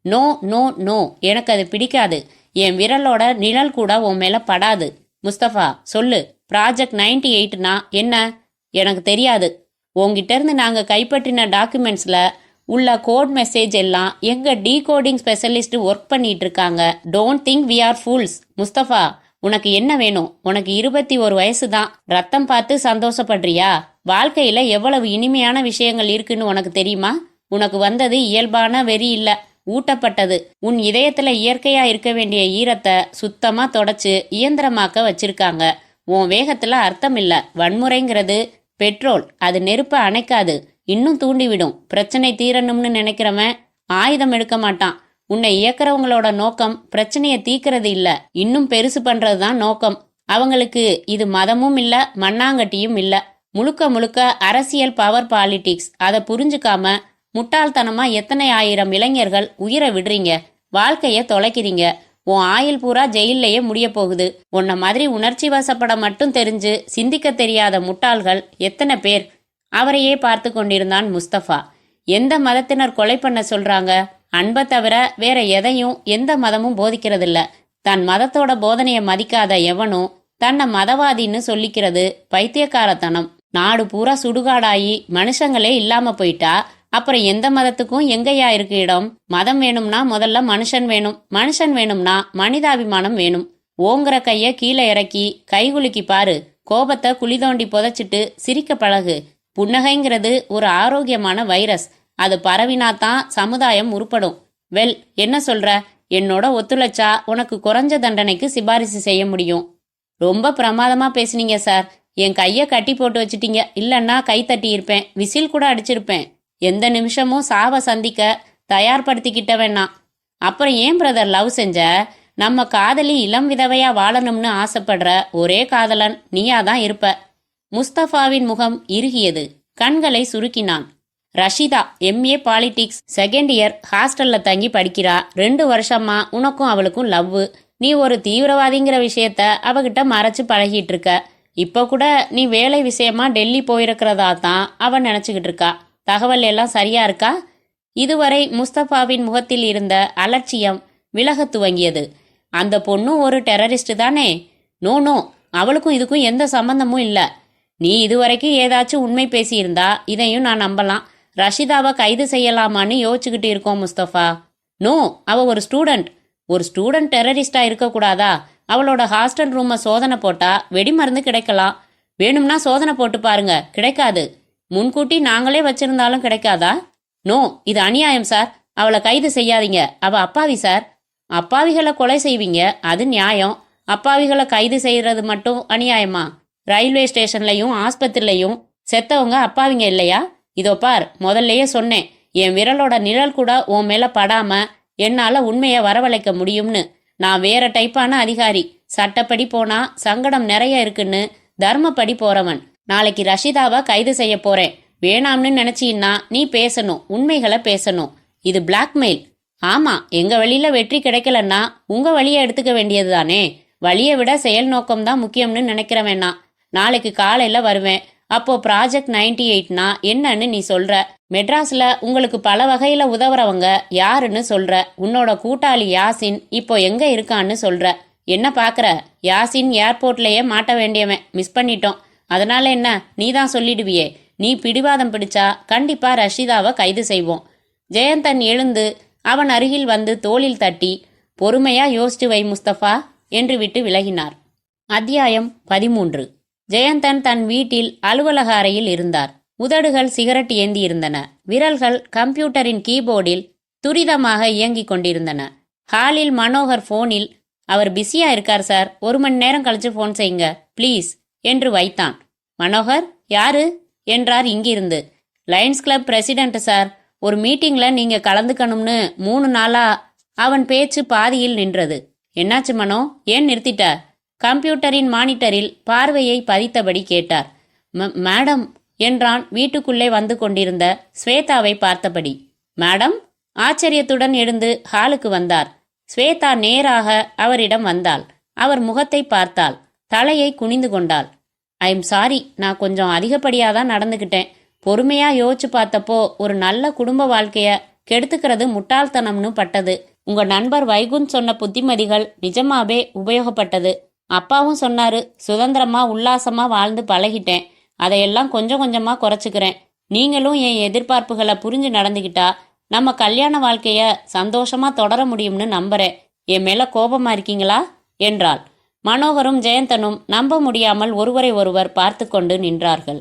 நோ நோ நோ, எனக்கு அது பிடிக்காது. என் விரலோட நிழல் கூட உன் மேல படாது. முஸ்தபா சொல்லு, ப்ராஜெக்ட் 98னா என்ன? எனக்கு தெரியாது. உங்ககிட்ட இருந்து நாங்க கைப்பற்றின டாக்குமெண்ட்ஸ்ல உள்ள கோட் மெசேஜ் எல்லாம் எங்க டீகோடிங் ஸ்பெஷலிஸ்ட் ஒர்க் பண்ணிட்டு இருக்காங்க. Don't think we are fools. Mustafa, உனக்கு என்ன வேணும்? உனக்கு 21 வயசு தான். ரத்தம் பார்த்து சந்தோஷப்படுறியா? வாழ்க்கையில எவ்வளவு இனிமையான விஷயங்கள் இருக்குன்னு உனக்கு தெரியுமா? உனக்கு வந்தது இயல்பான வெறி இல்ல, ஊட்டப்பட்டது. உன் இதயத்துல இயற்கையா இருக்க வேண்டிய ஈரத்தை சுத்தமா தொடச்சு இயந்திரமாக்க வச்சிருக்காங்க. உன் வேகத்துல அர்த்தம் இல்ல. வன்முறைங்கிறது பெட்ரோல். அது நெருப்ப அணைக்காது, இன்னும் தூண்டிவிடும். பிரச்சனை தீரணும்னு நினைக்கிறவன் ஆயுதம் எடுக்க மாட்டான். உன்னை இயக்கிறவங்களோட நோக்கம் பிரச்சனையை தீக்கிறது இல்ல, இன்னும் பெருசு பண்றதுதான் நோக்கம். அவங்களுக்கு இது மதமும் இல்ல, மண்ணாங்கட்டியும் இல்ல. முழுக்க முழுக்க அரசியல், பவர் பாலிடிக்ஸ். அதை புரிஞ்சுக்காம முட்டாள்தனமா எத்தனை ஆயிரம் இளைஞர்கள் உயிரை விடுறீங்க, வாழ்க்கைய தொலைக்கிறீங்க. உன் ஆயுள் பூரா ஜெயிலையே முடிய போகுது. உன்ன மாதிரி உணர்ச்சி வசப்பட மட்டும் தெரிஞ்சு சிந்திக்க தெரியாத முட்டாள்கள் எத்தனை பேர்? அவரையே பார்த்து கொண்டிருந்தான் முஸ்தபா. எந்த மதத்தினர் கொலை பண்ண சொல்றாங்க? அன்பை தவிர வேற எதையும் எந்த மதமும் போதிக்கிறதில்ல. தன் மதத்தோட போதனைய மதிக்காத எவனும் தன்னை மதவாதின்னு சொல்லிக்கிறது பைத்தியக்காரத்தனம். நாடு பூரா சுடுகாடாயி மனுஷங்களே இல்லாம போயிட்டா அப்புறம் எந்த மதத்துக்கும் எங்கயா இருக்கு இடம்? மதம் வேணும்னா முதல்ல மனுஷன் வேணும். மனுஷன் வேணும்னா மனிதாபிமானம் வேணும். ஓங்குற கைய கீழே இறக்கி கைகுலுக்கி பாரு. கோபத்தை குழி தோண்டி புதைச்சிட்டு சிரிக்க பழகு. புன்னகைங்கிறது ஒரு ஆரோக்கியமான வைரஸ். அது பரவினாதான் சமுதாயம் உருப்படும். வெல், என்ன சொல்ற? என்னோட ஒத்துழைச்சா உனக்கு குறைஞ்ச தண்டனைக்கு சிபாரிசு செய்ய முடியும். ரொம்ப பிரமாதமா பேசுனீங்க சார். என் கையை கட்டி போட்டு வச்சிட்டீங்க. இல்லைன்னா கை தட்டி இருப்பேன், விசில் கூட அடிச்சிருப்பேன். எந்த நிமிஷமும் சாவை சந்திக்க தயார்படுத்திக்கிட்டவன் நான். அப்புறம் ஏன் பிரதர் லவ் செஞ்ச? நம்ம காதலி இளம் விதவையா வாழணும்னு ஆசைப்படுற ஒரே காதலன் நீயாதான் இருப்ப. முஸ்தபாவின் முகம் இறுகியது. கண்களை சுருக்கினான். Rashida MA politics, second year, ஹாஸ்டல்ல தங்கி படிக்கிறா. 2 வருஷமா உனக்கும் அவளுக்கும் லவ். நீ ஒரு தீவிரவாதிங்கிற விஷயத்த அவகிட்ட மறைச்சு பழகிட்டு இருக்க. இப்ப கூட நீ வேலை விஷயமா டெல்லி போயிருக்கிறதா தான் அவன் நினைச்சுக்கிட்டு இருக்கா. தகவல் எல்லாம் சரியா இருக்கா? இதுவரை முஸ்தபாவின் முகத்தில் இருந்த அலட்சியம் விலக துவங்கியது. அந்த பொண்ணும் ஒரு டெரரிஸ்ட் தானே? நோ நோ, அவளுக்கும் இதுக்கும் எந்த சம்பந்தமும் இல்ல. நீ இதுவரைக்கும் ஏதாச்சும் உண்மை பேசியிருந்தா இதையும் நான் நம்பலாம். ரஷிதாவை கைது செய்யலாமான்னு யோசிச்சுக்கிட்டு இருக்கோம் முஸ்தபா. நோ, அவ ஒரு ஸ்டூடெண்ட். ஒரு ஸ்டூடெண்ட் டெரரிஸ்டா இருக்கக்கூடாதா? அவளோட ஹாஸ்டல் ரூமை சோதனை போட்டா வெடிமருந்து கிடைக்கலாம். வேணும்னா சோதனை போட்டு பாருங்க, கிடைக்காது. முன்கூட்டி நாங்களே வச்சிருந்தாலும் கிடைக்காதா? நோ, இது அநியாயம் சார். அவளை கைது செய்யாதீங்க. அவ அப்பாவி சார். அப்பாவிகளை கொலை செய்வீங்க, அது நியாயம். அப்பாவிகளை கைது செய்யறது மட்டும் அநியாயமா? ரயில்வே ஸ்டேஷன்லையும் ஆஸ்பத்திரிலையும் செத்தவங்க அப்பாவிங்க இல்லையா? இதோ பார், முதல்லயே சொன்னேன், என் விரலோட நிழல் கூட உன் மேல படாம என்னால உண்மையை வரவழைக்க முடியும்னு. நான் வேற டைப்பான அதிகாரி. சட்டப்படி போனா சங்கடம் நிறைய இருக்குன்னு தர்மப்படி போறவன். நாளைக்கு ரஷிதாவை கைது செய்ய போறேன். வேணாம்னு நினைச்சீன்னா நீ பேசணும், உண்மைகளை பேசணும். இது பிளாக்மெயில். ஆமா, எங்க வழியில வெற்றி கிடைக்கலன்னா உங்க வழியை எடுத்துக்க வேண்டியது தானே. வழியை விட செயல் நோக்கம்தான் முக்கியம்னு நினைக்கிறவேன்னா. நாளைக்கு காலையில வருவேன். அப்போ ப்ராஜெக்ட் 98னா என்னன்னு நீ சொல்ற. மெட்ராஸ்ல உங்களுக்கு பல வகையில உதவுறவங்க யாருன்னு சொல்ற. உன்னோட கூட்டாளி யாசின் இப்போ எங்க இருக்கான்னு சொல்ற. என்ன பாக்குற? யாசின் ஏர்போர்ட்லயே மாட்ட வேண்டியவன், மிஸ் பண்ணிட்டோம். அதனால என்ன, நீ தான் சொல்லிடுவியே. நீ பிடிவாதம் பிடிச்சா கண்டிப்பா ரஷிதாவை கைது செய்வோம். ஜெயந்தன் எழுந்து அவன் அருகில் வந்து தோளில் தட்டி, பொறுமையா யோசிச்சு வை முஸ்தபா என்று விட்டு விலகினார். அத்தியாயம் 13. ஜெயந்தன் தன் வீட்டில் அலுவலக அறையில் இருந்தார். உதடுகள் சிகரெட் ஏந்தி இருந்தன. விரல்கள் கம்ப்யூட்டரின் கீபோர்டில் துரிதமாக இயங்கிக் கொண்டிருந்தன. ஹாலில் மனோகர் போனில், அவர் பிஸியா இருக்கார் சார், 1 மணி நேரம் கழிச்சு போன் செய்யுங்க ப்ளீஸ் என்று வைத்தான். மனோகர், யாரு என்றார் இங்கிருந்து. லயன்ஸ் கிளப் பிரசிடென்ட் சார், ஒரு மீட்டிங்ல நீங்க கலந்துக்கணும்னு 3 நாளா. அவன் பேச்சு பாதியில் நின்றது. என்னாச்சு மனோ, ஏன் நிறுத்திட்ட? கம்ப்யூட்டரின் மானிட்டரில் பார்வையை பதித்தபடி கேட்டார். மேடம் என்றான் வீட்டுக்குள்ளே வந்து கொண்டிருந்த ஸ்வேதாவை பார்த்தபடி. மேடம்? ஆச்சரியத்துடன் எழுந்து ஹாலுக்கு வந்தார். ஸ்வேதா நேராக அவரிடம் வந்தாள். அவர் முகத்தை பார்த்தாள். தலையை குனிந்து கொண்டாள். ஐ எம் சாரி, நான் கொஞ்சம் அதிகப்படியாதான் நடந்துக்கிட்டேன். பொறுமையா யோசிச்சு பார்த்தப்போ ஒரு நல்ல குடும்ப வாழ்க்கைய கெடுத்துக்கிறது முட்டாள்தனம்னு பட்டது. உங்க நண்பர் வைகுந்த் சொன்ன புத்திமதிகள் நிஜமாவே உபயோகப்பட்டது. அப்பாவும் சொன்னாரு, சுதந்திரமா உல்லாசமா வாழ்ந்து பழகிட்டேன். அதையெல்லாம் கொஞ்சம் கொஞ்சமா குறைச்சுக்கிறேன். நீங்களும் என் எதிர்பார்ப்புகளை புரிஞ்சு நடந்துகிட்டா நம்ம கல்யாண வாழ்க்கைய சந்தோஷமா தொடர முடியும்னு நம்புறேன். என் மேல கோபமா இருக்கீங்களா என்றாள். மனோகரும் ஜெயந்தனும் நம்ப முடியாமல் ஒருவரை ஒருவர் பார்த்து கொண்டு நின்றார்கள்.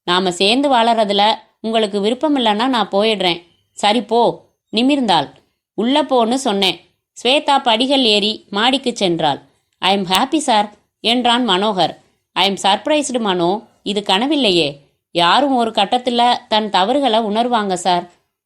நாம சேர்ந்து வாழறதுல உங்களுக்கு விருப்பம் இல்லைன்னா நான் போயிடுறேன். சரி போ. நிமிர்ந்தாள். உள்ள போன்னு சொன்னேன். ஸ்வேதா படிகள் ஏறி மாடிக்கு சென்றாள். ஐ எம் ஹாப்பி சார் என்றான் மனோகர். ஐ எம் சர்ப்ரைஸ்டு மனோ, இது கனவில்லையே. யாரும் ஒரு கட்டத்துல தன் தவறுகளை உணர்வாங்க சார்.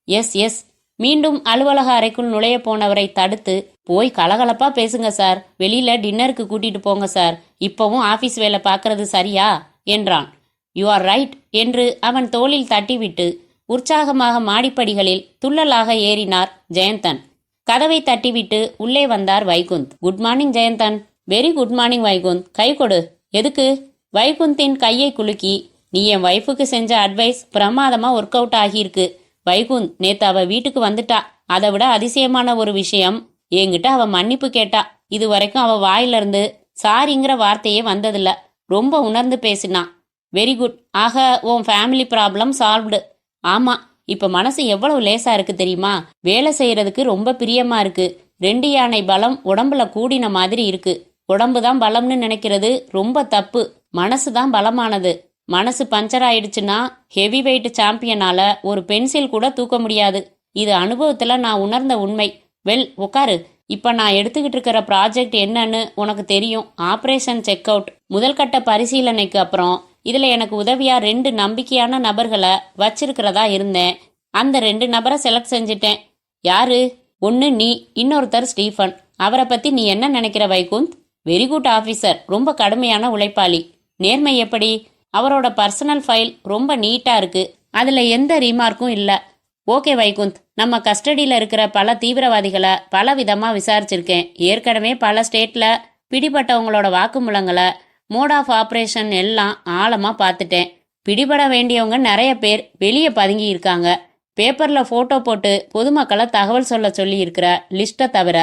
S S. மீண்டும் அலுவலக அறைக்குள் நுழைய போனவரை தடுத்து, போய் கலகலப்பா பேசுங்க சார், வெளியில டின்னருக்கு கூட்டிட்டு போங்க சார், இப்பவும் ஆபீஸ் வேலை பார்க்கறது சரியா என்றான். யூ ஆர் ரைட் என்று அவன் தோளில் தட்டிவிட்டு உற்சாகமாக மாடிப்படிகளில் துள்ளலாக ஏறினார் ஜெயந்தன். கதவை தட்டிவிட்டு உள்ளே வந்தார் Vaikunth. Good morning Jayanthan. Very good morning Vaikunth. கை கொடு. எதுக்கு? வைகுந்தின் கையை குலுக்கி, நீ என் வைஃபுக்கு செஞ்ச அட்வைஸ் பிரமாதமா ஒர்க் அவுட் ஆகியிருக்கு. வைகுந்த், நேத்து அவ வீட்டுக்கு வந்துட்டா. அதை விட அதிசயமான ஒரு விஷயம், என்கிட்ட அவ மன்னிப்பு கேட்டா. இது வரைக்கும் அவ வாயிலிருந்து சாரிங்கிற வார்த்தையே வந்ததில்ல. ரொம்ப உணர்ந்து பேசினான். Very good. ஆக உன் ஃபேமிலி ப்ராப்ளம் சால்வ்டு. ஆமா, இப்ப மனசு எவ்வளவு லேசா இருக்கு தெரியுமா? வேலை செய்யறதுக்கு ரொம்ப பிரியமா இருக்கு. 2 யானை பலம் உடம்புல கூடின மாதிரி இருக்கு. உடம்பு தான் பலம்னு நினைக்கிறது ரொம்ப தப்பு. மனசு தான் பலமானது. மனசு பஞ்சர் ஆயிடுச்சுன்னா ஹெவி வெயிட் சாம்பியனால ஒரு பென்சில் கூட தூக்க முடியாது. இது அனுபவத்துல நான் உணர்ந்த உண்மை. வெல், உட்காரு. இப்போ நான் எடுத்துக்கிட்டு இருக்கிற ப்ராஜெக்ட் என்னன்னு உனக்கு தெரியும். Operation check out. முதல் கட்ட பரிசீலனைக்கு அப்புறம் இதில் எனக்கு உதவியா 2 நம்பிக்கையான நபர்களை வச்சிருக்கிறதா இருந்தேன். அந்த 2 நபரை செலக்ட் செஞ்சிட்டேன். யாரு? ஒன்று நீ, இன்னொருத்தர் ஸ்டீஃபன். அவரை பற்றி நீ என்ன நினைக்கிற வைகுந்த்? Very good officer. ரொம்ப கடுமையான உழைப்பாளி. நேர்மை எப்படி? அவரோட பர்சனல் ஃபைல் ரொம்ப நீட்டாக இருக்கு. அதில் எந்த ரீமார்க்கும் இல்லை. ஓகே வைகுந்த், நம்ம கஸ்டடியில் இருக்கிற பல தீவிரவாதிகளை பல விதமாக விசாரிச்சிருக்கேன். ஏற்கனவே பல ஸ்டேட்டில் பிடிபட்டவங்களோட வாக்குமூலங்களை, மோட் ஆஃப் ஆப்ரேஷன் எல்லாம் ஆழமாக பார்த்துட்டேன். பிடிபட வேண்டியவங்க நிறைய பேர் வெளியே பதுங்கி இருக்காங்க. பேப்பரில் ஃபோட்டோ போட்டு பொதுமக்களை தகவல் சொல்ல சொல்லி இருக்கிற லிஸ்ட்டை தவிர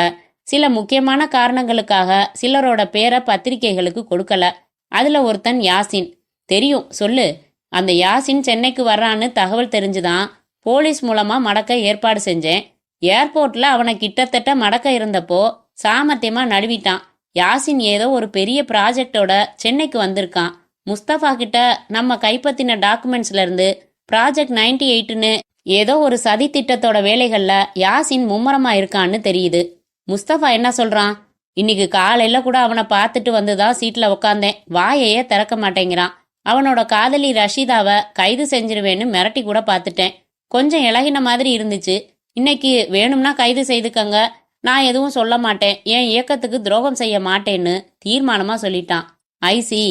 சில முக்கியமான காரணங்களுக்காக சிலரோட பேரை பத்திரிகைகளுக்கு கொடுக்கல. அதில் ஒருத்தன் யாசின். தெரியும், சொல்லு. அந்த யாசின் சென்னைக்கு வர்றான்னு தகவல் தெரிஞ்சுதான் போலீஸ் மூலமாக மடக்க ஏற்பாடு செஞ்சேன். ஏர்போர்ட்டில் அவனை கிட்டத்தட்ட மடக்க இருந்தப்போ சாமர்த்தியமாக நடுவிட்டான். யாசின் ஏதோ ஒரு பெரிய ப்ராஜெக்டோட சென்னைக்கு வந்திருக்கான். முஸ்தபா கிட்ட நம்ம கைப்பற்றின டாக்குமெண்ட்ஸ்லேருந்து ப்ராஜெக்ட் 98ன்னு ஏதோ ஒரு சதி திட்டத்தோட வேலைகளில் யாசின் மும்முரமாக இருக்கான்னு தெரியுது. முஸ்தபா என்ன சொல்கிறான்? இன்னைக்கு காலையில் கூட அவனை பார்த்துட்டு வந்து தான் சீட்டில் உக்காந்தேன். வாயையே திறக்க மாட்டேங்கிறான். அவனோட காதலி ரஷீதாவை கைது செஞ்சிருவேன்னு மிரட்டி கூட பார்த்துட்டேன். கொஞ்சம் இலகின மாதிரி இருந்துச்சு. இன்னைக்கு வேணும்னா கைது செய்துக்கங்க, நான் எதுவும் சொல்ல மாட்டேன், என் இயக்கத்துக்கு துரோகம் செய்ய மாட்டேன்னு தீர்மானமாக சொல்லிட்டான். ஐசி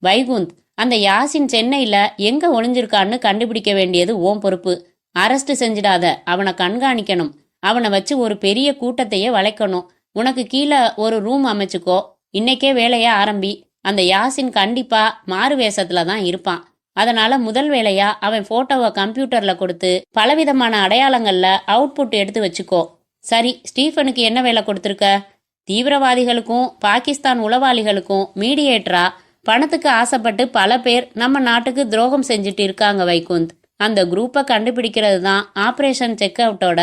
வைகுந்த், அந்த யாசின் சென்னையில் எங்கே ஒளிஞ்சிருக்கான்னு கண்டுபிடிக்க வேண்டியது உன் பொறுப்பு. அரெஸ்ட் செஞ்சிடாத, அவனை கண்காணிக்கணும். அவனை வச்சு ஒரு பெரிய கூட்டத்தையே வளைக்கணும். உனக்கு கீழே ஒரு ரூம் அமைச்சுக்கோ. இன்னைக்கே வேலையை ஆரம்பி. அந்த யாசின் கண்டிப்பா மாறு வேஷத்துல தான் இருப்பான். அதனால முதல் வேலையா அவன் போட்டோவை கம்ப்யூட்டர்ல கொடுத்து பலவிதமான அடையாளங்கள்ல அவுட்புட் எடுத்து வச்சுக்கோ. சரி, ஸ்டீஃபனுக்கு என்ன வேலை கொடுத்துருக்க? தீவிரவாதிகளுக்கும் பாகிஸ்தான் உளவாளிகளுக்கும் மீடியேட்டரா பணத்துக்கு ஆசைப்பட்டு பல பேர் நம்ம நாட்டுக்கு துரோகம் செஞ்சுட்டு இருக்காங்க வைகுந்த். அந்த குரூப்பை கண்டுபிடிக்கிறது தான் ஆப்ரேஷன் செக் அவுட்டோட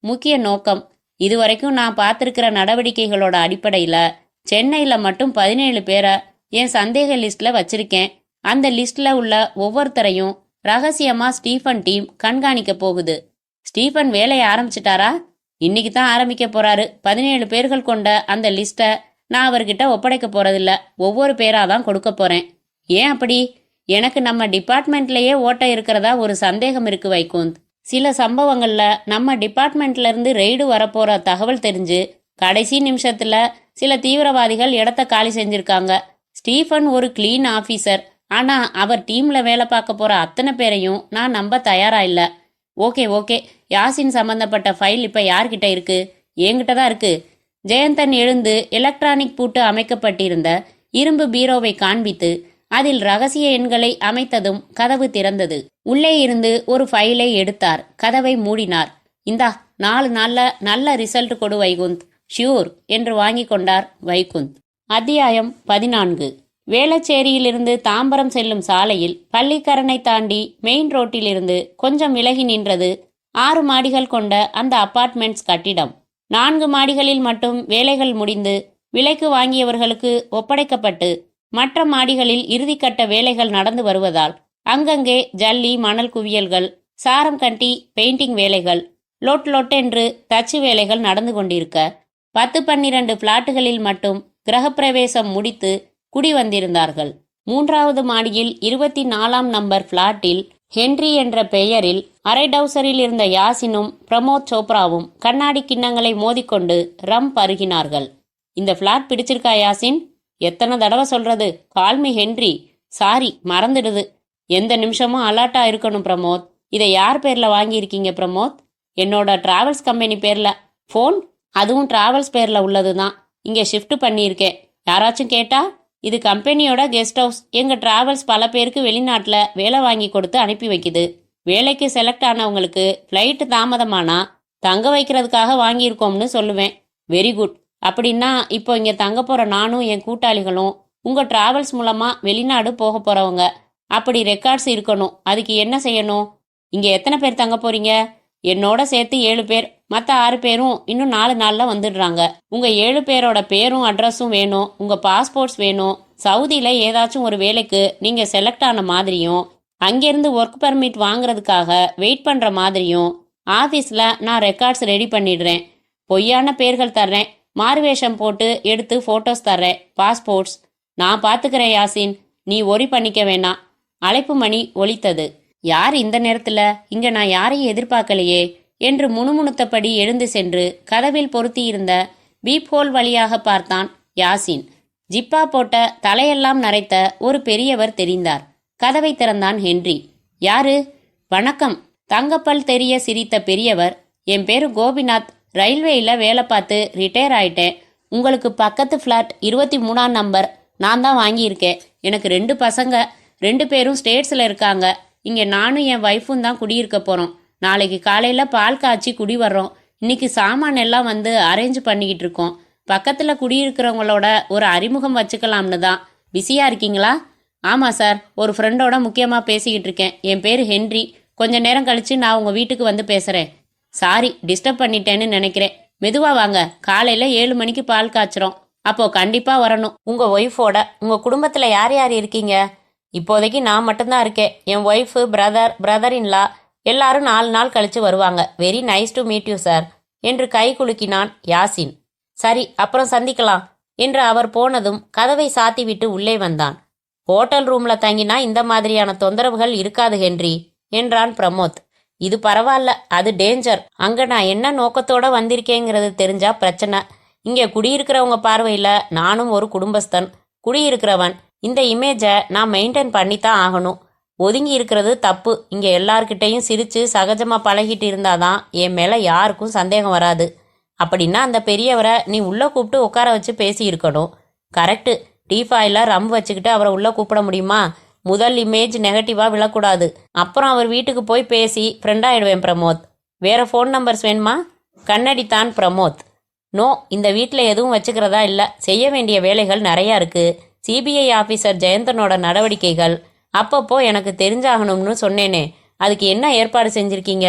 முக்கிய நோக்கம். இதுவரைக்கும் நான் பார்த்துருக்கிற நடவடிக்கைகளோட அடிப்படையில் சென்னையில் மட்டும் 17 பேரை என் சந்தேக லிஸ்ட்டில் வச்சிருக்கேன். அந்த லிஸ்ட்டில் உள்ள ஒவ்வொருத்தரையும் ரகசியமாக ஸ்டீஃபன் டீம் கண்காணிக்க போகுது. ஸ்டீஃபன் வேலையை ஆரம்பிச்சிட்டாரா? இன்னைக்கு தான் ஆரம்பிக்க போறாரு. 17 பேர்கள் கொண்ட அந்த லிஸ்ட்டை நான் அவர்கிட்ட ஒப்படைக்க போறதில்ல. ஒவ்வொரு பேராக தான் கொடுக்க போறேன். ஏன் அப்படி? எனக்கு நம்ம டிபார்ட்மெண்ட்லேயே ஓட்ட இருக்கிறதா ஒரு சந்தேகம் இருக்கு வைகுந்த். சில சம்பவங்கள்ல நம்ம டிபார்ட்மெண்ட்ல இருந்து ரெய்டு வரப்போற தகவல் தெரிஞ்சு கடைசி நிமிஷத்துல சில தீவிரவாதிகள் இடத்த காலி செஞ்சிருக்காங்க. ஸ்டீஃபன் ஒரு கிளீன் ஆபீசர். ஆனா அவர் டீம்ல வேலை பார்க்க போற அத்தனை பேரையும் நான் நம்ப தயாரா இல்ல. ஓகே, யாசின் சம்பந்தப்பட்ட ஃபைல் இப்ப யார்கிட்ட இருக்கு? என்கிட்ட தான் இருக்கு. ஜெயந்தன் எழுந்து எலக்ட்ரானிக் பூட்டு அமைக்கப்பட்டிருந்த இரும்பு பீரோவை காண்பித்து அதில் ரகசிய எண்களை அமைத்ததும் கதவு திறந்தது. உள்ளே இருந்து ஒரு ஃபைலை எடுத்தார். கதவை மூடினார். இந்தா, 4 நாள்ல நல்ல ரிசல்ட் கொடு வைகுந்த். ஷியூர் என்று வாங்கி கொண்டார் வைகுந்த். அத்தியாயம் 14. வேளச்சேரியிலிருந்து தாம்பரம் செல்லும் சாலையில் பள்ளிக்கரணை தாண்டி மெயின் ரோட்டிலிருந்து கொஞ்சம் விலகி நின்றது 6 மாடிகள் கொண்ட அந்த அபார்ட்மெண்ட்ஸ் கட்டிடம். 4 மாடிகளில் மட்டும் வேலைகள் முடிந்து விலைக்கு வாங்கியவர்களுக்கு ஒப்படைக்கப்பட்டு மற்ற மாடிகளில் இறுதிக்கட்ட வேலைகள் நடந்து வருவதால் அங்கங்கே ஜல்லி மணல் குவியல்கள், சாரம் கட்டி பெயிண்டிங் வேலைகள், லொட்டென்று தச்சு வேலைகள் நடந்து கொண்டிருக்க 10-12 பிளாட்டுகளில் மட்டும் கிரகப்பிரவேசம் முடித்து குடி வந்திருந்தார்கள். 3வது மாடியில் 24ஆம் நம்பர் பிளாட்டில் ஹென்றி என்ற பெயரில் அரை டவுசரில் இருந்த யாசினும் பிரமோத் சோப்ராவும் கண்ணாடி கிண்ணங்களை மோதிக்கொண்டு ரம் பருகினார்கள். இந்த பிளாட் பிடிச்சிருக்கா யாசின்? எத்தனை தடவை சொல்றது? Call me Henry. சாரி, மறந்துடுது. எந்த நிமிஷமும் அலர்ட்டா இருக்கணும் பிரமோத். இதை யார் பேர்ல வாங்கியிருக்கீங்க பிரமோத்? என்னோட டிராவல்ஸ் கம்பெனி பேர்ல. ஃபோன்? அதுவும் டிராவல்ஸ் பேர்ல உள்ளதுதான். இங்க ஷிஃப்ட் பண்ணியிருக்கேன். யாராச்சும் கேட்டா இது கம்பெனியோட கெஸ்ட் ஹவுஸ். எங்க டிராவல்ஸ் பல பேருக்கு வெளிநாட்டுல வேலை வாங்கி கொடுத்து அனுப்பி வைக்குது. வேலைக்கு செலக்ட் ஆனவங்களுக்கு ஃப்ளைட்டு தாமதமானா தங்க வைக்கிறதுக்காக வாங்கியிருக்கோம்னு சொல்லுவேன். Very good. அப்படின்னா இப்போ இங்கே தங்க போகிற நானும் என் கூட்டாளிகளும் உங்கள் டிராவல்ஸ் மூலமாக வெளிநாடு போக போகிறவங்க. அப்படி ரெக்கார்ட்ஸ் இருக்கணும். அதுக்கு என்ன செய்யணும்? இங்கே எத்தனை பேர் தங்க போகிறீங்க? என்னோட சேர்த்து 7 பேர். மற்ற 6 பேரும் இன்னும் 4 நாளில் வந்துடுறாங்க. உங்கள் 7 பேரோட பேரும் அட்ரஸும் வேணும். உங்கள் பாஸ்போர்ட்ஸ் வேணும். சவுதியில் ஏதாச்சும் ஒரு வேலைக்கு நீங்கள் செலக்ட் ஆன மாதிரியும் அங்கேருந்து ஒர்க் பர்மிட் வாங்குறதுக்காக வெயிட் பண்ணுற மாதிரியும் ஆஃபீஸில் நான் ரெக்கார்ட்ஸ் ரெடி பண்ணிடுறேன். பொய்யான பேர்கள் தர்றேன். மாறுவேஷம் போட்டு எடுத்து ஃபோட்டோஸ் தர்றேன், பாஸ்போர்ட்ஸ். நான் பார்த்துக்கிறேன் யாசின், நீ ஒரி பண்ணிக்க வேணாம். அழைப்பு மணி ஒலித்தது. யார் இந்த நேரத்துல? இங்க நான் யாரையும் எதிர்பார்க்கலையே என்று முணுமுணுத்தபடி எழுந்து சென்று கதவில் பொருத்தியிருந்த பீப் ஹோல் வழியாக பார்த்தான் யாசின். ஜிப்பா போட்ட தலையெல்லாம் நரைத்த ஒரு பெரியவர் தெரிந்தார். கதவை திறந்தான் ஹென்றி. யாரு? வணக்கம். தங்கப்பல் தெரிய சிரித்த பெரியவர், என் பேரு கோபிநாத், ரயில்வேயில் வேலை பார்த்து ரிட்டையர் ஆயிட்டேன். உங்களுக்கு பக்கத்து ஃப்ளாட் 23ஆம் நம்பர் நான் தான் வாங்கியிருக்கேன். எனக்கு 2 பசங்க, 2 பேரும் ஸ்டேட்ஸில் இருக்காங்க. இங்கே நானும் என் ஒய்ஃபும் தான் குடியிருக்க போகிறோம். நாளைக்கு காலையில் பால் காய்ச்சி குடி வர்றோம். இன்னைக்கு சாமான் எல்லாம் வந்து அரேஞ்ச் பண்ணிக்கிட்டு இருக்கோம். பக்கத்தில் குடியிருக்கிறவங்களோட ஒரு அறிமுகம் வச்சுக்கலாம்னு தான். பிஸியாக இருக்கீங்களா? ஆமாம் சார், ஒரு ஃப்ரெண்டோட முக்கியமாக பேசிக்கிட்டு இருக்கேன். என் பேர் ஹென்றி. கொஞ்ச நேரம் கழித்து நான் உங்கள் வீட்டுக்கு வந்து பேசுகிறேன். சாரி, டிஸ்டர்ப் பண்ணிட்டேன்னு நினைக்கிறேன். மெதுவாக வாங்க, காலையில் 7 மணிக்கு பால் காய்ச்சிரும். அப்போ கண்டிப்பாக வரணும். உங்கள் ஒய்ஃபோட. உங்கள் குடும்பத்தில் யார் யார் இருக்கீங்க? இப்போதைக்கு நான் மட்டும்தான் இருக்கேன். என் ஒய்ஃபு, பிரதர் இன்லா எல்லாரும் 4 நாள் கழித்து வருவாங்க. Very nice to meet you sir என்று கை குலுக்கினான் யாசின். சரி, அப்புறம் சந்திக்கலாம் என்று அவர் போனதும் கதவை சாத்திவிட்டு உள்ளே வந்தான். ஹோட்டல் ரூம்ல தங்கினா இந்த மாதிரியான தொந்தரவுகள் இருக்காது ஹென்றி என்றான் பிரமோத். இது பரவாயில்ல, அது டேஞ்சர். அங்க நான் என்ன நோக்கத்தோட வந்திருக்கேங்கிறது தெரிஞ்சா பிரச்சனை. இங்க குடியிருக்கிறவங்க பார்வையில நானும் ஒரு குடும்பஸ்தன், குடியிருக்கிறவன். இந்த இமேஜை நான் மெயின்டைன் பண்ணித்தான் ஆகணும். ஒதுங்கி இருக்கிறது தப்பு. இங்க எல்லார்கிட்டையும் சிரிச்சு சகஜமா பழகிட்டு இருந்தாதான் என் மேல யாருக்கும் சந்தேகம் வராது. அப்படின்னா அந்த பெரியவரை நீ உள்ள கூப்பிட்டு உட்கார வச்சு பேசி இருக்கணும். கரெக்டு. டீஃபாயில் ரம் வச்சுக்கிட்டு அவரை உள்ள கூப்பிட முடியுமா? முதல் இமேஜ் நெகட்டிவா விழக்கூடாது. அப்புறம் அவர் வீட்டுக்கு போய் பேசி ஃப்ரெண்டாயிடுவேன் பிரமோத். வேற ஃபோன் நம்பர்ஸ் வேணுமா? கண்ணடித்தான் பிரமோத். நோ, இந்த வீட்டில் எதுவும் வச்சுக்கிறதா இல்லை. செய்ய வேண்டிய வேலைகள் நிறையா இருக்கு. சிபிஐ ஆஃபீஸர் ஜெயந்தனோட நடவடிக்கைகள் அப்பப்போ எனக்கு தெரிஞ்சாகணும்னு சொன்னேனே, அதுக்கு என்ன ஏற்பாடு செஞ்சிருக்கீங்க?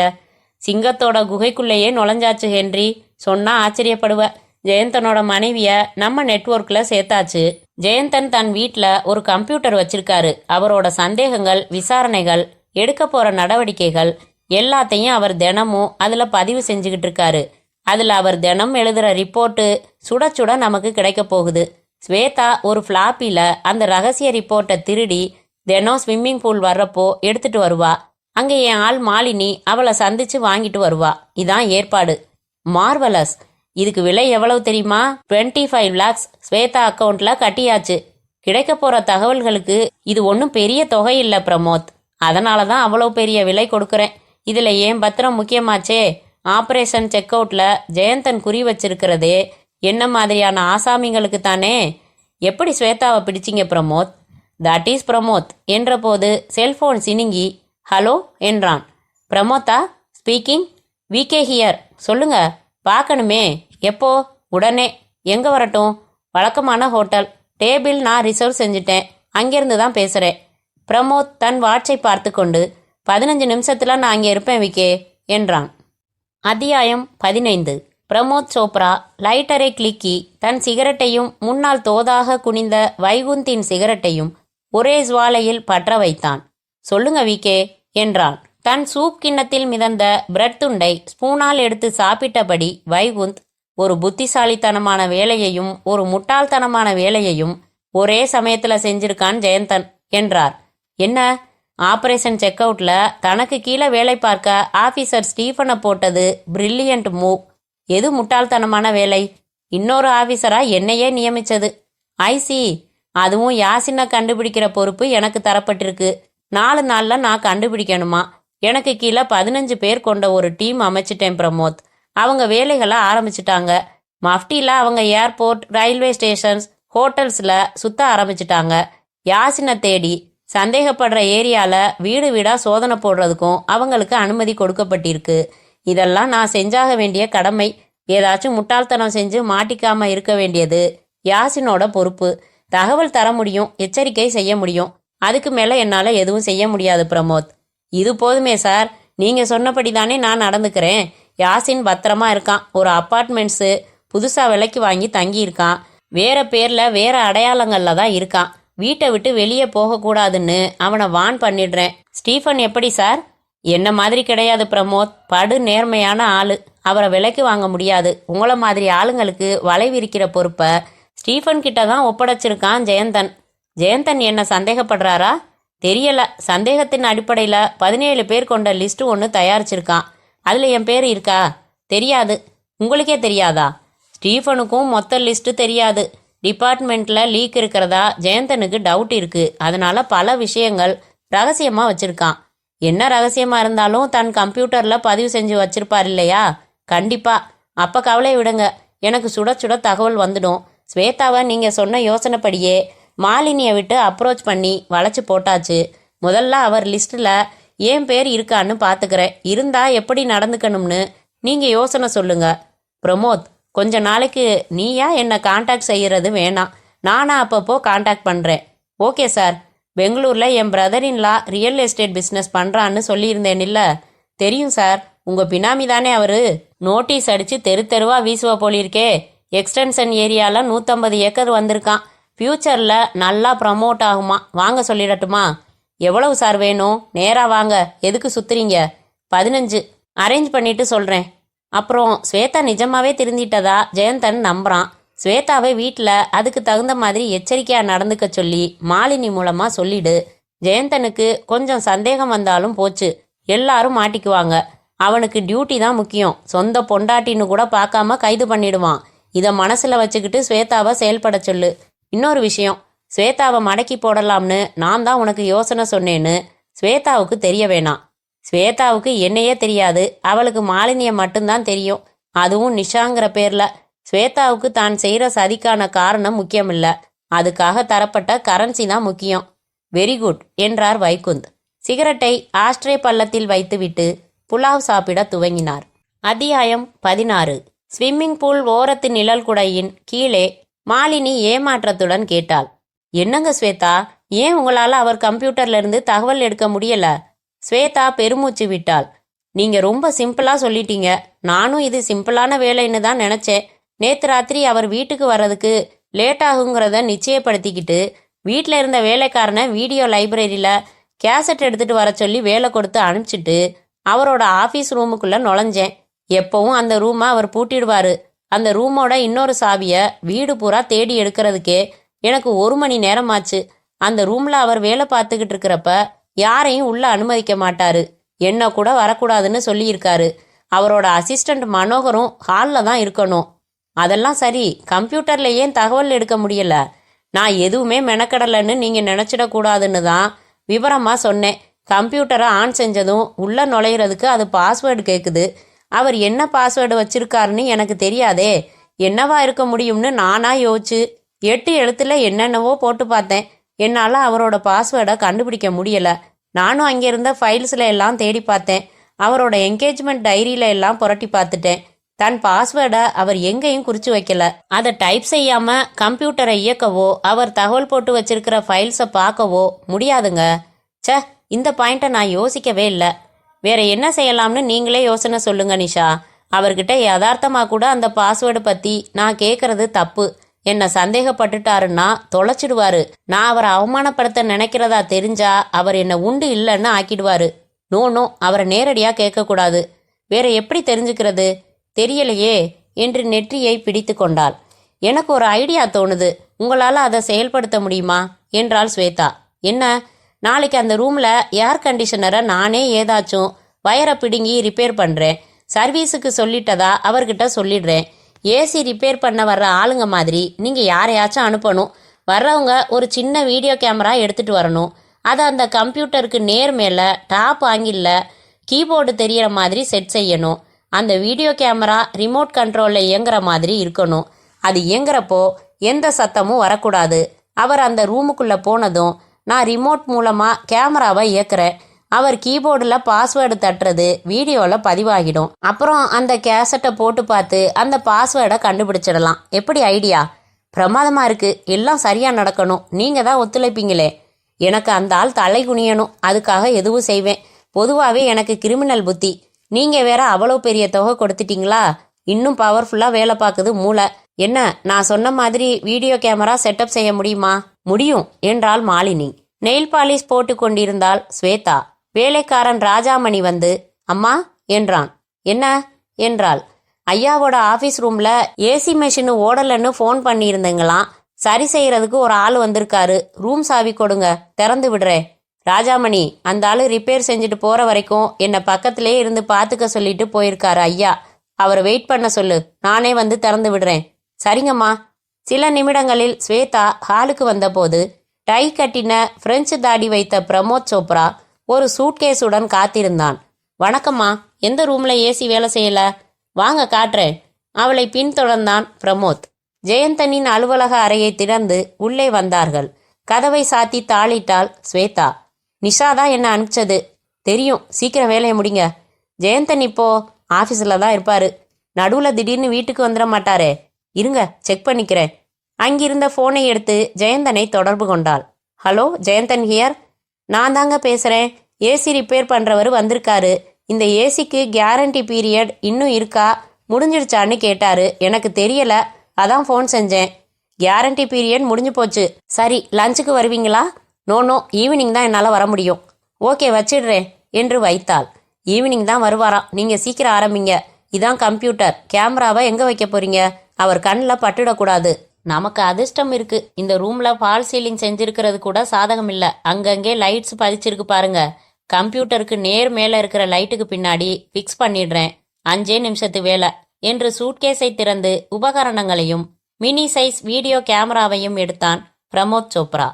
சிங்கத்தோட குகைக்குள்ளேயே நுழைஞ்சாச்சு ஹென்றி. சொன்னா ஆச்சரியப்படுவ. ஜெயந்தனோட மனைவிய நம்ம நெட்வொர்க்கில் சேர்த்தாச்சு. ஜெயந்தன் தன் வீட்டில் ஒரு கம்ப்யூட்டர் வச்சிருக்காரு. அவரோட சந்தேகங்கள், விசாரணைகள், எடுக்க போற நடவடிக்கைகள் எல்லாத்தையும் அவர் தினமும் அதில் பதிவு செஞ்சுக்கிட்டு இருக்காரு. அதில் அவர் தினம் எழுதுகிற ரிப்போர்ட்டு சுட சுட நமக்கு கிடைக்க போகுது. ஸ்வேதா ஒரு ஃப்ளாப்பியில் அந்த ரகசிய ரிப்போர்ட்டை திருடி தினம் ஸ்விம்மிங் பூல் வர்றப்போ எடுத்துட்டு வருவா. அங்கே என் ஆள் மாலினி அவளை சந்திச்சு வாங்கிட்டு வருவா. இதான் ஏற்பாடு. மார்வலஸ். இதுக்கு விலை எவ்வளவு தெரியுமா? 25 lakhs ஸ்வேதா அக்கௌண்ட்ல கட்டியாச்சு. கிடைக்க போற தகவல்களுக்கு இது ஒன்றும் பெரிய தொகை இல்லை பிரமோத். அதனால தான் அவ்வளோ பெரிய விலை கொடுக்குறேன். இதில் ஏன் பத்திரம் முக்கியமாச்சே. ஆப்ரேஷன் செக் அவுட்ல ஜெயந்தன் குறி வச்சிருக்கிறதே என்ன மாதிரியான ஆசாமிங்களுக்கு தானே. எப்படி ஸ்வேதாவை பிடிச்சிங்க பிரமோத்? தட் இஸ் பிரமோத் என்றபோது செல்போன் சினுங்கி ஹலோ என்றான். பிரமோத்தா? ஸ்பீக்கிங். VK here. சொல்லுங்க. பார்க்கணுமே. எப்போ? உடனே. எங்கே வரட்டும்? வழக்கமான ஹோட்டல். டேபிள் நான் ரிசர்வ் செஞ்சுட்டேன். அங்கேருந்து தான் பேசுகிறேன். பிரமோத் தன் வாட்சை பார்த்து கொண்டு 15 நிமிஷத்தில் நான் அங்கே இருப்பேன் விகே என்றான். அத்தியாயம் 15. பிரமோத் சோப்ரா லைட்டரை கிளிக்கி தன் சிகரெட்டையும் முன்னால் தோதாக குனிந்த வைகுந்தின் சிகரெட்டையும் ஒரே ஜுவாலையில் பற்ற வைத்தான். சொல்லுங்க விகே என்றான். தன் சூப் கிண்ணத்தில் மிதந்த பிரெட் துண்டை ஸ்பூனால் எடுத்து சாப்பிட்டபடி வைகுந்த் ஒரு புத்திசாலித்தனமான வேலையையும் ஒரு முட்டாள்தனமான வேலையையும் ஒரே சமயத்தில் செஞ்சிருக்கான் ஜெயந்தன் என்றார். என்ன? ஆபரேஷன் செக் அவுட்ல தனக்கு கீழே வேலை பார்க்க ஆபீசர் ஸ்டீஃபனை போட்டது பிரில்லியன்ட் மூவ். எது முட்டாள்தனமான வேலை? இன்னொரு ஆபீசரா என்னையே நியமிச்சது. ஐசி. அதுவும் யாசினை கண்டுபிடிக்கிற பொறுப்பு எனக்கு தரப்பட்டிருக்கு. 4 நாள்ல நான் கண்டுபிடிக்கணுமா? எனக்கு கீழே 15 பேர் கொண்ட ஒரு டீம் அமைச்சிட்டேன் பிரமோத். அவங்க வேலைகளை ஆரம்பிச்சிட்டாங்க. மஃப்டியில் அவங்க ஏர்போர்ட், ரயில்வே ஸ்டேஷன்ஸ், ஹோட்டல்ஸில் சுத்த ஆரம்பிச்சிட்டாங்க. யாசினை தேடி சந்தேகப்படுற ஏரியாவில் வீடு வீடாக சோதனை போடுறதுக்கும் அவங்களுக்கு அனுமதி கொடுக்கப்பட்டிருக்கு. இதெல்லாம் நான் செஞ்சாக வேண்டிய கடமை. ஏதாச்சும் முட்டாள்தனம் செஞ்சு மாட்டிக்காம இருக்க வேண்டியது யாசினோட பொறுப்பு. தகவல் தர முடியும், எச்சரிக்கை செய்ய முடியும். அதுக்கு மேலே என்னால் எதுவும் செய்ய முடியாது பிரமோத். இது போதுமே சார். நீங்கள் சொன்னபடி தானே நான் நடந்துக்கிறேன். யாசின் பத்திரமா இருக்கான். ஒரு அப்பார்ட்மெண்ட்ஸு புதுசாக விலைக்கு வாங்கி தங்கியிருக்கான். வேற பேரில் வேற அடையாளங்களில் தான் இருக்கான். வீட்டை விட்டு வெளியே போகக்கூடாதுன்னு அவனை வான் பண்ணிடுறேன். ஸ்டீஃபன் எப்படி சார்? என்ன மாதிரி கிடையாது பிரமோத். படு நேர்மையான ஆளு. அவரை விலைக்கு வாங்க முடியாது. உங்களை மாதிரி ஆளுங்களுக்கு வலை விரிக்கிற பொறுப்பை ஸ்டீஃபன் கிட்ட தான் ஒப்படைச்சிருக்கான் ஜெயந்தன். ஜெயந்தன் என்ன சந்தேகப்படுறாரா? தெரியல. சந்தேகத்தின் அடிப்படையில் 17 பேர் கொண்ட லிஸ்ட்டு ஒன்று தயாரிச்சிருக்கான். அதில் என் பேர் இருக்கா? தெரியாது. உங்களுக்கே தெரியாதா? ஸ்டீஃபனுக்கும் மொத்த லிஸ்ட்டு தெரியாது. டிபார்ட்மெண்ட்டில் லீக் இருக்கிறதா ஜெயந்தனுக்கு டவுட் இருக்குது. அதனால பல விஷயங்கள் ரகசியமாக வச்சுருக்கான். என்ன ரகசியமாக இருந்தாலும் தன் கம்ப்யூட்டரில் பதிவு செஞ்சு வச்சிருப்பார் இல்லையா? கண்டிப்பாக. அப்போ கவலை விடுங்க, எனக்கு சுட சுட தகவல் வந்துடும். ஸ்வேதாவை நீங்கள் சொன்ன யோசனைப்படியே மாலினியை விட்டு அப்ரோச் பண்ணி வளைச்சு போட்டாச்சு. முதல்ல அவர் லிஸ்ட்டில் ஏன் பேர் இருக்கான்னு பார்த்துக்கிறேன். இருந்தால் எப்படி நடந்துக்கணும்னு நீங்கள் யோசனை சொல்லுங்க. பிரமோத், கொஞ்ச நாளைக்கு நீயா என்னை காண்டாக்ட் செய்கிறது வேணாம். நானா அப்பப்போ காண்டாக்ட் பண்ணுறேன். Okay sir. பெங்களூரில் என் பிரதர்-இன்-லா ரியல் எஸ்டேட் பிஸ்னஸ் பண்ணுறான்னு சொல்லியிருந்தேன் இல்லை? தெரியும் சார். உங்கள் பினாமி தானே அவரு? நோட்டீஸ் அடித்து தெரு தெருவாக வீசுவா போலிருக்கே. எக்ஸ்டென்ஷன் ஏரியாவில் 150 ஏக்கர் வந்திருக்கான். ஃப்யூச்சரில் நல்லா ப்ரமோட் ஆகுமா. வாங்க சொல்லிடட்டுமா? எவ்வளவு சார் வேணும்? நேராக வாங்க. எதுக்கு சுத்துறீங்க? 15 அரேஞ்ச் பண்ணிட்டு சொல்கிறேன். அப்புறம் ஸ்வேதா நிஜமாவே திருந்திட்டதா ஜெயந்தன் நம்புறான். ஸ்வேதாவை வீட்டில் அதுக்கு தகுந்த மாதிரி எச்சரிக்கையாக நடந்துக்க சொல்லி மாலினி மூலமாக சொல்லிடு. ஜெயந்தனுக்கு கொஞ்சம் சந்தேகம் வந்தாலும் போச்சு, எல்லாரும் மாட்டிக்குவாங்க. அவனுக்கு டியூட்டி தான் முக்கியம். சொந்த பொண்டாட்டின்னு கூட பார்க்காம கைது பண்ணிடுவான். இதை மனசில் வச்சுக்கிட்டு ஸ்வேதாவை செயல்பட சொல்லு. இன்னொரு விஷயம், ஸ்வேதாவை மடக்கி போடலாம்னு நான் தான் உனக்கு யோசனை சொன்னேன்னு ஸ்வேதாவுக்கு தெரிய வேணாம். ஸ்வேதாவுக்கு என்னையே தெரியாது. அவளுக்கு மாலினியை மட்டும்தான் தெரியும். அதுவும் நிஷாங்கிற பேரில். ஸ்வேதாவுக்கு தான் செய்கிற சதிக்கான காரணம் முக்கியமில்லை. அதுக்காக தரப்பட்ட கரன்சி தான் முக்கியம். வெரி குட் என்றார் வைகுந்த். சிகரெட்டை ஆஸ்ட்ரே பள்ளத்தில் வைத்துவிட்டு புலாவ் சாப்பிட துவங்கினார். அத்தியாயம் 16. ஸ்விம்மிங் பூல் ஓரத்து நிழல் குடையின் கீழே மாலினி ஏமாற்றத்துடன் கேட்டாள். என்னங்க ஸ்வேதா, ஏன் உங்களால் அவர் கம்ப்யூட்டர்ல இருந்து தகவல் எடுக்க முடியல? ஸ்வேதா பெருமூச்சு விட்டாள். நீங்க ரொம்ப சிம்பிளா சொல்லிட்டீங்க. நானும் இது சிம்பிளான வேலைன்னு தான் நினைச்சேன். நேத்து ராத்திரி அவர் வீட்டுக்கு வர்றதுக்கு லேட் ஆகுங்கிறத நிச்சயப்படுத்திக்கிட்டு வீட்டில் இருந்த வேலைக்காரனை வீடியோ லைப்ரரியில கேசட் எடுத்துட்டு வர சொல்லி வேலை கொடுத்து அனுப்பிச்சிட்டு அவரோட ஆஃபீஸ் ரூமுக்குள்ள நுழைஞ்சேன். எப்பவும் அந்த ரூமை அவர் பூட்டிடுவாரு. அந்த ரூமோட இன்னொரு சாவியை வீடு பூரா தேடி எடுக்கிறதுக்கே எனக்கு 1 மணி நேரம் ஆச்சு. அந்த ரூம்ல அவர் வேலை பார்த்துக்கிட்டு இருக்கிறப்ப யாரையும் உள்ள அனுமதிக்க மாட்டாரு. என்ன கூட வரக்கூடாதுன்னு சொல்லியிருக்காரு. அவரோட அசிஸ்டண்ட் மனோகரும் ஹாலில் தான் இருக்கணும். அதெல்லாம் சரி, கம்ப்யூட்டர்ல ஏன் தகவல் எடுக்க முடியல? நான் எதுவுமே மெனக்கடலைன்னு நீங்க நினைச்சிடக்கூடாதுன்னு தான் விவரமா சொன்னேன். கம்ப்யூட்டரை ஆன் செஞ்சதும் உள்ள நுழையிறதுக்கு அது பாஸ்வேர்டு கேட்குது. அவர் என்ன பாஸ்வேர்டு வச்சிருக்காருன்னு எனக்கு தெரியாதே. என்னவா இருக்க முடியும்னு நானா யோசிச்சு 8 எழுத்துல என்னென்னவோ போட்டு பார்த்தேன். என்னால் அவரோட பாஸ்வேர்டை கண்டுபிடிக்க முடியல. நானும் அங்கே இருந்த ஃபைல்ஸில் எல்லாம் தேடி பார்த்தேன். அவரோட என்கேஜ்மெண்ட் டைரியில எல்லாம் புரட்டி பார்த்துட்டேன். தன் பாஸ்வேர்டை அவர் எங்கேயும் குறிச்சு வைக்கல. அதை டைப் செய்யாம கம்ப்யூட்டரை இயக்கவோ அவர் தகவல் போட்டு வச்சிருக்கிற ஃபைல்ஸை பார்க்கவோ முடியாதுங்க. சே, இந்த பாயிண்ட்டை நான் யோசிக்கவே இல்லை. வேற என்ன செய்யலாம்னு நீங்களே யோசனை சொல்லுங்க நிஷா. அவர்கிட்ட யதார்த்தமாக கூட அந்த பாஸ்வேர்டு பற்றி நான் கேட்கறது தப்பு. என்னை சந்தேகப்பட்டுட்டாருன்னா தொலைச்சிடுவாரு. நான் அவரை அவமானப்படுத்த நினைக்கிறதா தெரிஞ்சா அவர் என்னை உண்டு இல்லைன்னு ஆக்கிடுவாரு. நோ, அவரை நேரடியாக கேட்கக்கூடாது. வேற எப்படி தெரிஞ்சுக்கிறது? தெரியலையே என்று நெற்றியை பிடித்து கொண்டாள். எனக்கு ஒரு ஐடியா தோணுது. உங்களால் அதை செயல்படுத்த முடியுமா என்றாள் ஸ்வேதா. என்ன? நாளைக்கு அந்த ரூமில் ஏர் கண்டிஷனரை நானே ஏதாச்சும் வயரை பிடுங்கி ரிப்பேர் பண்ணுறேன். சர்வீஸுக்கு சொல்லிட்டதா அவர்கிட்ட சொல்லிடுறேன். ஏசி ரிப்பேர் பண்ண வர்ற ஆளுங்க மாதிரி நீங்கள் யாரையாச்சும் அனுப்பணும். வர்றவங்க ஒரு சின்ன வீடியோ கேமரா எடுத்துகிட்டு வரணும். அதை அந்த கம்ப்யூட்டருக்கு நேர் மேலே டாப் ஆங்கிளில் கீபோர்டு தெரிகிற மாதிரி செட் செய்யணும். அந்த வீடியோ கேமரா ரிமோட் கண்ட்ரோலில் இயங்குற மாதிரி இருக்கணும். அது இயங்குறப்போ எந்த சத்தமும் வரக்கூடாது. அவர் அந்த ரூமுக்குள்ளே போனதும் நான் ரிமோட் மூலமாக கேமராவை இயக்குறேன். அவர் கீபோர்டில் பாஸ்வேர்டு தட்டுறது வீடியோவில் பதிவாகிடும். அப்புறம் அந்த கேசட்டை போட்டு பார்த்து அந்த பாஸ்வேர்டை கண்டுபிடிச்சிடலாம். எப்படி ஐடியா? பிரமாதமாக இருக்குது. எல்லாம் சரியாக நடக்கணும். நீங்கள் தான் ஒத்துழைப்பீங்களே. எனக்கு அந்த ஆள் தலை குனியணும். அதுக்காக எதுவும் செய்வேன். பொதுவாகவே எனக்கு கிரிமினல் புத்தி. நீங்கள் வேற அவ்வளோ பெரிய தொகை கொடுத்துட்டீங்களா? இன்னும் பவர்ஃபுல்லாக வேலை பார்க்குது மூளை. என்ன, நான் சொன்ன மாதிரி வீடியோ கேமரா செட்டப் செய்ய முடியுமா? முடியும் என்றாள் மாலினி. நெயில் பாலிஷ் போட்டு கொண்டிருந்தாள் ஸ்வேதா. வேலைக்காரன் ராஜாமணி வந்து அம்மா என்றான். என்ன என்றாள். ஐயாவோட ஆஃபீஸ் ரூம்ல ஏசி மெஷின் ஓடலன்னு ஃபோன் பண்ணியிருந்தீங்களாம். சரி செய்யறதுக்கு ஒரு ஆள் வந்திருக்காரு. ரூம் சாவி கொடுங்க, திறந்து விடுறேன். ராஜாமணி, அந்த ஆளு ரிப்பேர் செஞ்சுட்டு போற வரைக்கும் என்னை பக்கத்திலே இருந்து பார்த்துக்க சொல்லிட்டு போயிருக்காரு ஐயா. அவரை வெயிட் பண்ண சொல்லு, நானே வந்து திறந்து விடுறேன். சரிங்கம்மா. சில நிமிடங்களில் ஸ்வேதா ஹாலுக்கு வந்தபோது டை கட்டின பிரெஞ்சு தாடி வைத்த பிரமோத் சோப்ரா ஒரு சூட்கேஸுடன் காத்திருந்தான். வணக்கம்மா, எந்த ரூம்ல ஏசி வேலை செய்யல? வாங்க காட்டுறேன். அவளை பின்தொடர்ந்தான் பிரமோத். ஜெயந்தனின் அலுவலக அறையை திறந்து உள்ளே வந்தார்கள். கதவை சாத்தி தாளிட்டாள் ஸ்வேதா. நிஷாதான் என்ன அனுப்பிச்சது. தெரியும், சீக்கிரம் வேலையை முடிங்க. ஜெயந்தன் இப்போ ஆஃபீஸில் தான் இருப்பாரு. நடுவில் திடீர்னு வீட்டுக்கு வந்துட மாட்டாரே. இருங்க, செக் பண்ணிக்கிறேன். அங்கிருந்த ஃபோனை எடுத்து ஜெயந்தனை தொடர்பு கொண்டாள். Hello, Jayanthan here. நான் தாங்க பேசுகிறேன். ஏசி ரிப்பேர் பண்ணுறவர் வந்திருக்காரு. இந்த ஏசிக்கு கேரண்டி பீரியட் இன்னும் இருக்கா, முடிஞ்சிடுச்சான்னு கேட்டாரு. எனக்கு தெரியல, அதான் ஃபோன் செஞ்சேன். கேரண்டி பீரியட் முடிஞ்சு போச்சு. சரி, லஞ்சுக்கு வருவீங்களா? நோ, ஈவினிங் தான் என்னால் வர முடியும். ஓகே, வச்சிடுறேன் என்று வைத்தாள். ஈவினிங் தான் வருவாராம், நீங்கள் சீக்கிரம் ஆரம்பிங்க. இதான் கம்ப்யூட்டர். கேமராவை எங்கே வைக்க போறீங்க? அவர் கண்ணில் பட்டுடக்கூடாது. நமக்கு அதிர்ஷ்டம் இருக்கு, இந்த ரூம்ல ஃபால் சீலிங் செஞ்சிருக்கிறது கூட சாதகம் இல்லை. அங்கங்கே லைட்ஸ் பதிச்சிருக்கு பாருங்க. கம்ப்யூட்டருக்கு நேர் மேலே இருக்கிற லைட்டுக்கு பின்னாடி ஃபிக்ஸ் பண்ணிடுறேன். 5 நிமிஷத்து வேலை என்று சூட்கேஸை திறந்து உபகரணங்களையும் மினி சைஸ் வீடியோ கேமராவையும் எடுத்தான் பிரமோத் சோப்ரா.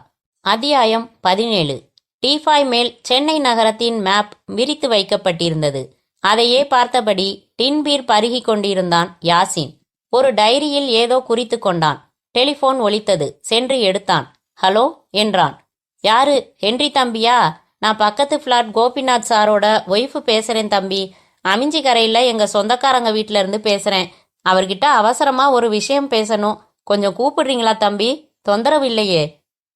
அத்தியாயம் 17. டீஃபாய் மேல் சென்னை நகரத்தின் மேப் விரித்து வைக்கப்பட்டிருந்தது. அதையே பார்த்தபடி டின்பீர் பருகி கொண்டிருந்தான் யாசின். ஒரு டைரியில் ஏதோ குறித்து கொண்டான். டெலிஃபோன் ஒலித்தது. சென்று எடுத்தான். ஹலோ என்றான். யாரு? ஹென்றி தம்பியா? நான் பக்கத்து ஃப்ளாட் கோபிநாத் சாரோட ஒய்ஃபு பேசுறேன் தம்பி. அமிஞ்சி கரையில் எங்கள் சொந்தக்காரங்க வீட்டில இருந்து பேசுறேன். அவர்கிட்ட அவசரமா ஒரு விஷயம் பேசணும். கொஞ்சம் கூப்பிடுறீங்களா தம்பி? தொந்தரவு இல்லையே?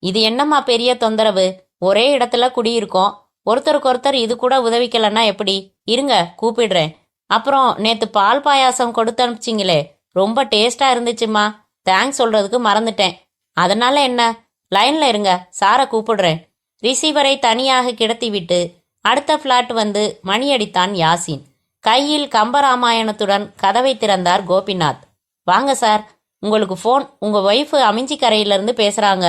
இது என்னம்மா பெரிய தொந்தரவு? ஒரே இடத்துல குடியிருக்கோம். ஒருத்தருக்கொருத்தர் இது கூட உதவிக்கலன்னா எப்படி? இருங்க, கூப்பிடுறேன். அப்புறம் நேத்து பால் பாயாசம் கொடுத்து அனுப்பிச்சிங்களே, ரொம்ப டேஸ்டா இருந்துச்சுமா. தேங்க்ஸ் சொல்றதுக்கு மறந்துட்டேன். அதனால என்ன? லைன்ல இருங்க, சாரை கூப்பிடுறேன். ரிசீவரை தனியாக கிடத்திவிட்டு அடுத்த ஃப்ளாட் வந்து மணியடித்தான் யாசின். கையில் கம்பராமாயணத்துடன் கதவை திறந்தார் கோபிநாத். வாங்க சார், உங்களுக்கு ஃபோன். உங்க ஒய்ஃபு அமிஞ்சி கரையிலிருந்து பேசுறாங்க.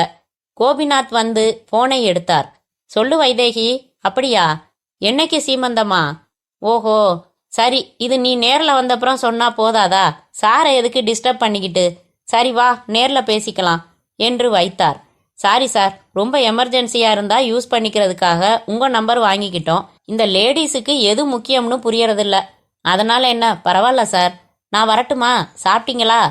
கோபிநாத் வந்து போனை எடுத்தார். சொல்லு வைதேகி. அப்படியா? என்னைக்கு சீமந்தமா? ஓஹோ, சரி. இது நீ நேரில் வந்தப்புறம் சொன்னா போதாதா? சாரை எதுக்கு டிஸ்டர்ப் பண்ணிக்கிட்டு? சரி வா, நேரில் பேசிக்கலாம் என்று வைத்தார். சாரி சார், ரொம்ப எமர்ஜென்சியா இருந்தா யூஸ் பண்ணிக்கிறதுக்காக உங்க நம்பர் வாங்கிக்கிட்டோம். இந்த லேடிஸுக்கு எது முக்கியம்னு புரியறதில்ல. அதனால என்ன, பரவாயில்ல சார். நான் வரட்டுமா? சாப்பிட்டீங்களா?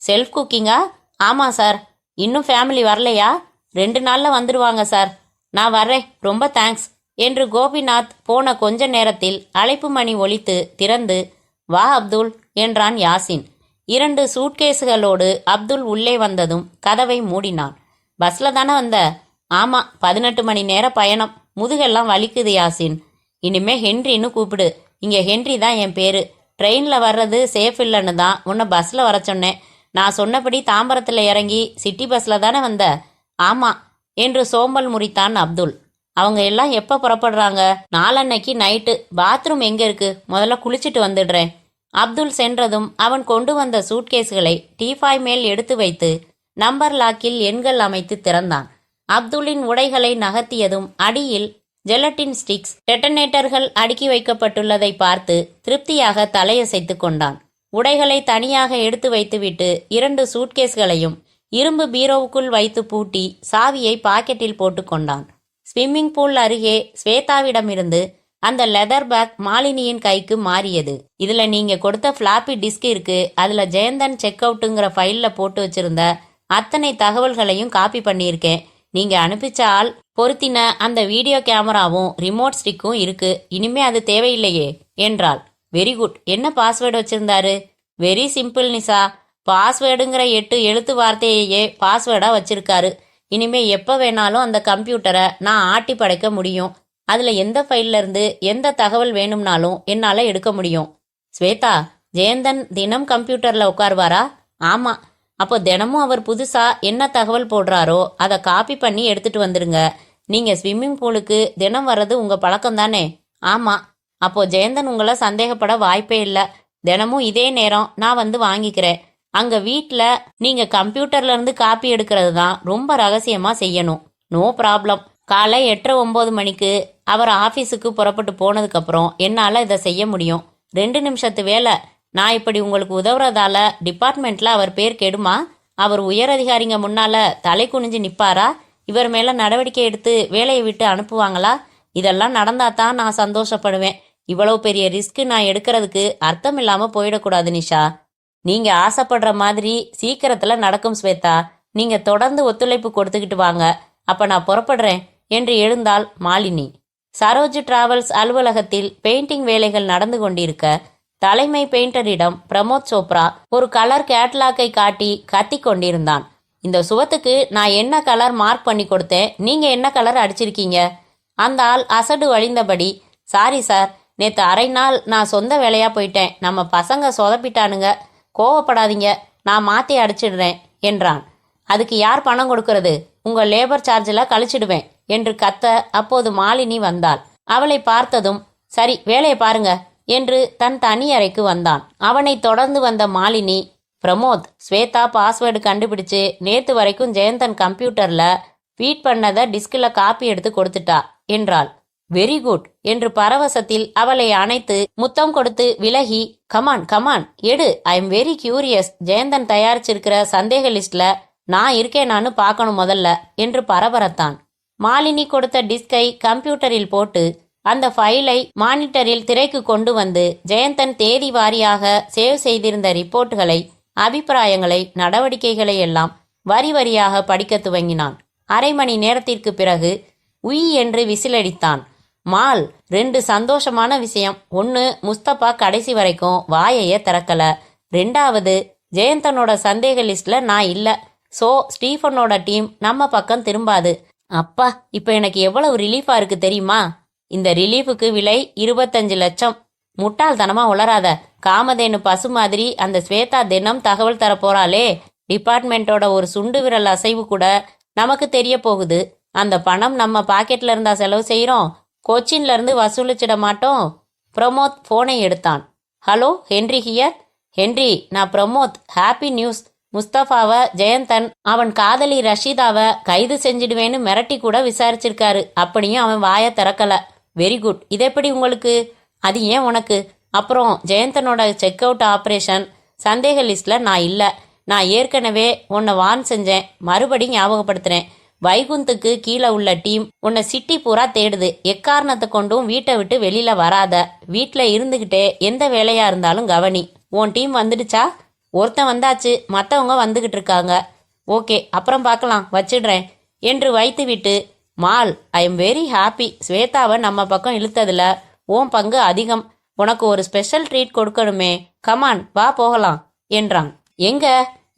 செல்ஃப் குக்கிங்கா? ஆமா சார். இன்னும் ஃபேமிலி வரலையா? 2 நாள்ல வந்துடுவாங்க சார். நான் வர்றேன், ரொம்ப தேங்க்ஸ் என்று கோபிநாத் போன கொஞ்ச நேரத்தில் அழைப்பு மணி ஒலித்து திறந்து வா அப்துல் என்றான் யாசின். 2 சூட்கேஸுகளோடு அப்துல் உள்ளே வந்ததும் கதவை மூடினான். பஸ்ல தானே வந்த? ஆமா, 18 மணி நேர பயணம். முதுகெல்லாம் வலிக்குது யாசின். இனிமே ஹென்ரின்னு கூப்பிடு. இங்க ஹென்றி தான் என் பேரு. ட்ரெயின்ல வர்றது சேஃப் இல்லைன்னு தான் உன்னை பஸ்ல வர சொன்னேன். நான் சொன்னபடி தாம்பரத்துல இறங்கி சிட்டி பஸ்ல தானே வந்த? ஆமா என்று சோம்பல் முறித்தான் அப்துல். அவங்க எல்லாம் எப்ப புறப்படுறாங்க? நாளன்னைக்கு நைட்டு. பாத்ரூம் எங்க இருக்கு? முதல்ல குளிச்சுட்டு வந்துடுறேன். அப்துல் சென்றதும் அவன் கொண்டு வந்த சூட்கேஸ்களை டீஃபாய் மேல் எடுத்து வைத்து நம்பர் லாக்கில் எண்கள் அமைத்து திறந்தான். அப்துல்லின் உடைகளை நகர்த்தியதும் அடியில் ஜெலட்டின் ஸ்டிக்ஸ், டெட்டனேட்டர்கள் அடுக்கி வைக்கப்பட்டுள்ளதை பார்த்து திருப்தியாக தலையசைத்து கொண்டான். உடைகளை தனியாக எடுத்து வைத்துவிட்டு 2 சூட்கேஸ்களையும் இரும்பு பீரோவுக்குள் வைத்து பூட்டி சாவியை பாக்கெட்டில் போட்டு கொண்டான். ஸ்விம்மிங் பூல் அருகே ஸ்வேதாவிடமிருந்து அந்த லெதர் பேக் மாலினியின் கைக்கு மாறியது. இதுல நீங்க கொடுத்த ஃபிளாப்பி டிஸ்க் இருக்கு. அதுல ஜெயந்தன் செக் அவுட்டுங்கிற ஃபைல்ல போட்டு வச்சிருந்த அத்தனை தகவல்களையும் காப்பி பண்ணியிருக்கேன். நீங்க அனுப்பிச்ச ஆள் பொருத்தின அந்த வீடியோ கேமராவும் ரிமோட் ஸ்டிக்கும் இருக்கு. இனிமே அது தேவையில்லையே என்றாள். Very good. என்ன பாஸ்வேர்டு வச்சிருந்தாரு? வெரி சிம்பிள் நிசா. பாஸ்வேர்டுங்கிற 8 எழுத்து வார்த்தையே பாஸ்வேர்டா வச்சிருக்காரு. இனிமே எப்ப வேணாலும் அந்த கம்ப்யூட்டரை நான் ஆட்டி படைக்க முடியும். அதுல எந்த ஃபைல்ல இருந்து எந்த தகவல் வேணும்னாலும் என்னால எடுக்க முடியும். ஸ்வேதா, ஜெயந்தன் தினம் கம்ப்யூட்டர்ல உட்காருவாரா? ஆமா. அப்போ தினமும் அவர் புதுசா என்ன தகவல் போடுறாரோ அதை காப்பி பண்ணி எடுத்துட்டு வந்துருங்க. நீங்க ஸ்விம்மிங் பூலுக்கு தினம் வர்றது உங்க பழக்கம் தானே? ஆமா. அப்போ ஜெயந்தன் உங்களை சந்தேகப்பட வாய்ப்பே இல்லை. தினமும் இதே நேரம் நான் வந்து வாங்கிக்கிறேன். அங்க வீட்டில் நீங்க கம்ப்யூட்டர்ல இருந்து காப்பி எடுக்கிறது தான் ரொம்ப ரகசியமா செய்யணும். No problem. காலை 8:30-9 மணிக்கு அவர் ஆஃபீஸுக்கு புறப்பட்டு போனதுக்கப்புறம் என்னால் இதை செய்ய முடியும். 2 நிமிஷத்து வேலை. நான் இப்படி உங்களுக்கு உதவுறதால டிபார்ட்மெண்ட்ல அவர் பேர் கெடுமா? அவர் உயரதிகாரிங்க முன்னால தலை குனிஞ்சு நிற்பாரா? இவர் மேலே நடவடிக்கை எடுத்து வேலையை விட்டு அனுப்புவாங்களா? இதெல்லாம் நடந்தா தான் நான் சந்தோஷப்படுவேன். இவ்வளவு பெரிய ரிஸ்க் நான் எடுக்கிறதுக்கு அர்த்தம் இல்லாமல் போயிடக்கூடாது நிஷா. நீங்க ஆசைப்படுற மாதிரி சீக்கிரத்துல நடக்கும் ஸ்வேதா. நீங்க தொடர்ந்து ஒத்துழைப்பு கொடுத்துக்கிட்டு வாங்க. அப்ப நான் புறப்படுறேன் என்று எழுந்தாள் மாலினி. சரோஜ் டிராவல்ஸ் அலுவலகத்தில் பெயிண்டிங் வேலைகள் நடந்து கொண்டிருக்க தலைமை பெயிண்டரிடம் பிரமோத் சோப்ரா ஒரு கலர் கேட்லாக்கை காட்டி கத்தி கொண்டிருந்தான். இந்த சுவத்துக்கு நான் என்ன கலர் மார்க் பண்ணி கொடுத்தேன், நீங்க என்ன கலர் அடிச்சிருக்கீங்க? அந்த ஆள் அசடு வழிந்தபடி, சாரி சார், நேற்று அரை நாள் நான் சொந்த வேலையா போயிட்டேன். நம்ம பசங்க சொதப்பிட்டானுங்க, கோவப்படாதீங்க, நான் மாற்றி அடிச்சிடுறேன் என்றான். அதுக்கு யார் பணம் கொடுக்கறது? உங்கள் லேபர் சார்ஜில் கழிச்சிடுவேன் என்று கத்த அப்போது மாலினி வந்தாள். அவளை பார்த்ததும் சரி வேலையை பாருங்க என்று தன் தனி அறைக்கு வந்தான். அவனை தொடர்ந்து வந்த மாலினி, பிரமோத், ஸ்வேதா பாஸ்வேர்டு கண்டுபிடிச்சு நேத்து வரைக்கும் ஜெயந்தன் கம்ப்யூட்டர்ல ஃபீட் பண்ணதை டிஸ்கில் காப்பி எடுத்து கொடுத்துட்டா என்றாள். வெரி குட் என்று பரவசத்தில் அவளை அணைத்து முத்தம் கொடுத்து விலகி, கமான் கமான் எடு, I am very curious, Jayanthan தயாரிச்சிருக்கிற சந்தேக லிஸ்ட்ல நான் இருக்கேனான்னு பார்க்கணும் முதல்ல என்று பரபரத்தான். மாலினி கொடுத்த டிஸ்கை கம்ப்யூட்டரில் போட்டு அந்த ஃபைலை மானிட்டரில் திரைக்கு கொண்டு வந்து ஜெயந்தன் தேதி வாரியாக சேவ் செய்திருந்த ரிப்போர்ட்டுகளை, அபிப்பிராயங்களை, நடவடிக்கைகளை எல்லாம் வரி வரியாக படிக்க துவங்கினான். அரை மணி நேரத்திற்கு பிறகு உய் என்று விசிலடித்தான். மால், 2 சந்தோஷமான விஷயம். ஒன்று, முஸ்தபா கடைசி வரைக்கும் வாயையே திறக்கல. 2வது, ஜெயந்தனோட சந்தேக லிஸ்ட்ல நான் இல்லை. ஸோ ஸ்டீஃபனோட டீம் நம்ம பக்கம் திரும்பாது. அப்பா, இப்போ எனக்கு எவ்வளவு ரிலீஃபா இருக்கு தெரியுமா? இந்த ரிலீஃபுக்கு விலை 25 லட்சம். முட்டாள்தனமா உளராத. காமதேனு பசு மாதிரி அந்த ஸ்வேதா தினம் தகவல் தரப்போறாளே. டிபார்ட்மெண்ட்டோட ஒரு சுண்டு விரல் அசைவு கூட நமக்கு தெரிய போகுது. அந்த பணம் நம்ம பாக்கெட்ல இருந்தா செலவு செய்கிறோம், கொச்சின்ல இருந்து வசூலிச்சிட மாட்டோம். பிரமோத் போனை எடுத்தான். Hello, Henry here. ஹென்றி, நான் பிரமோத். Happy news. முஸ்தபாவை ஜெயந்தன் அவன் காதலி ரஷீதாவை கைது செஞ்சிடுவேன்னு மிரட்டி கூட விசாரிச்சிருக்காரு. அப்படியும் அவன் வாயை திறக்கல. Very good. இது எப்படி உங்களுக்கு? அது ஏன் உனக்கு? அப்புறம் ஜெயந்தனோட செக் அவுட் ஆப்ரேஷன் சந்தேக லிஸ்ட்ல நான் இல்லை. நான் ஏற்கனவே உன்னை வார்ன் செஞ்சேன். மறுபடியும் ஞாபகப்படுத்துறேன். வைகுந்துக்கு கீழே உள்ள டீம் உன்னை சிட்டி பூரா தேடுது. எக்காரணத்தை கொண்டும் வீட்டை விட்டு வெளியில வராத. வீட்டில் இருந்துகிட்டே எந்த வேலையா இருந்தாலும் கவனி. உன் டீம் வந்துடுச்சா? ஒருத்தன் வந்தாச்சு, மற்றவங்க வந்துகிட்டு இருக்காங்க. ஓகே, அப்புறம் பார்க்கலாம், வச்சிடுறேன் என்று வைத்துவிட்டு, மால், ஐ எம் வெரி ஹாப்பி. ஸ்வேதாவை நம்ம பக்கம் இழுத்ததுல உன் பங்கு அதிகம். உனக்கு ஒரு ஸ்பெஷல் ட்ரீட் கொடுக்கணுமே. கமான், வா போகலாம் என்றான். எங்க?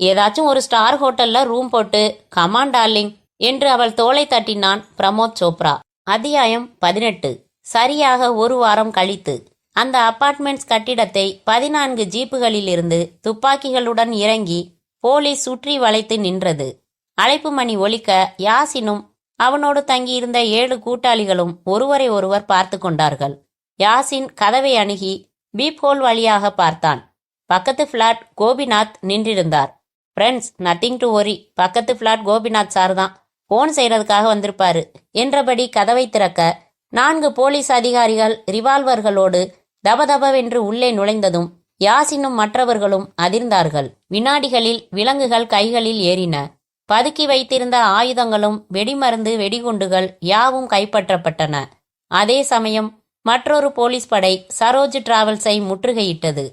ஏதாச்சும் ஒரு ஸ்டார் ஹோட்டல்ல ரூம் போட்டு. கமான் டார்லிங் என்று அவள் தோளை தட்டினான் பிரமோத் சோப்ரா. அத்தியாயம் 18. சரியாக ஒரு வாரம் கழித்து அந்த அபார்ட்மெண்ட்ஸ் கட்டிடத்தை 14 ஜீப்புகளில் இருந்து துப்பாக்கிகளுடன் இறங்கி போலீஸ் சுற்றி வளைத்து நின்றது. அழைப்பு மணி ஒலிக்க யாசினும் அவனோடு தங்கியிருந்த 7 கூட்டாளிகளும் ஒருவரை ஒருவர் பார்த்து கொண்டார்கள். யாசின் கதவை அணுகி பீப் ஹோல் வழியாக பார்த்தான். பக்கத்து பிளாட் கோபிநாத் நின்றிருந்தார். Friends, nothing to worry. பக்கத்து பிளாட் கோபிநாத் சார் தான். போன் செய்யறதுக்காக வந்திருப்பாரு என்றபடி கதவை திறக்க 4 போலீஸ் அதிகாரிகள் ரிவால்வர்களோடு தபதபவென்று உள்ளே நுழைந்ததும் யாசினும் மற்றவர்களும் அதிர்ந்தார்கள். வினாடிகளில் விலங்குகள் கைகளில் ஏறின. பதுக்கி வைத்திருந்த ஆயுதங்களும் வெடிமருந்து, வெடிகுண்டுகள் யாவும் கைப்பற்றப்பட்டன. அதே சமயம் மற்றொரு போலீஸ் படை சரோஜ் டிராவல்ஸை முற்றுகையிட்டது.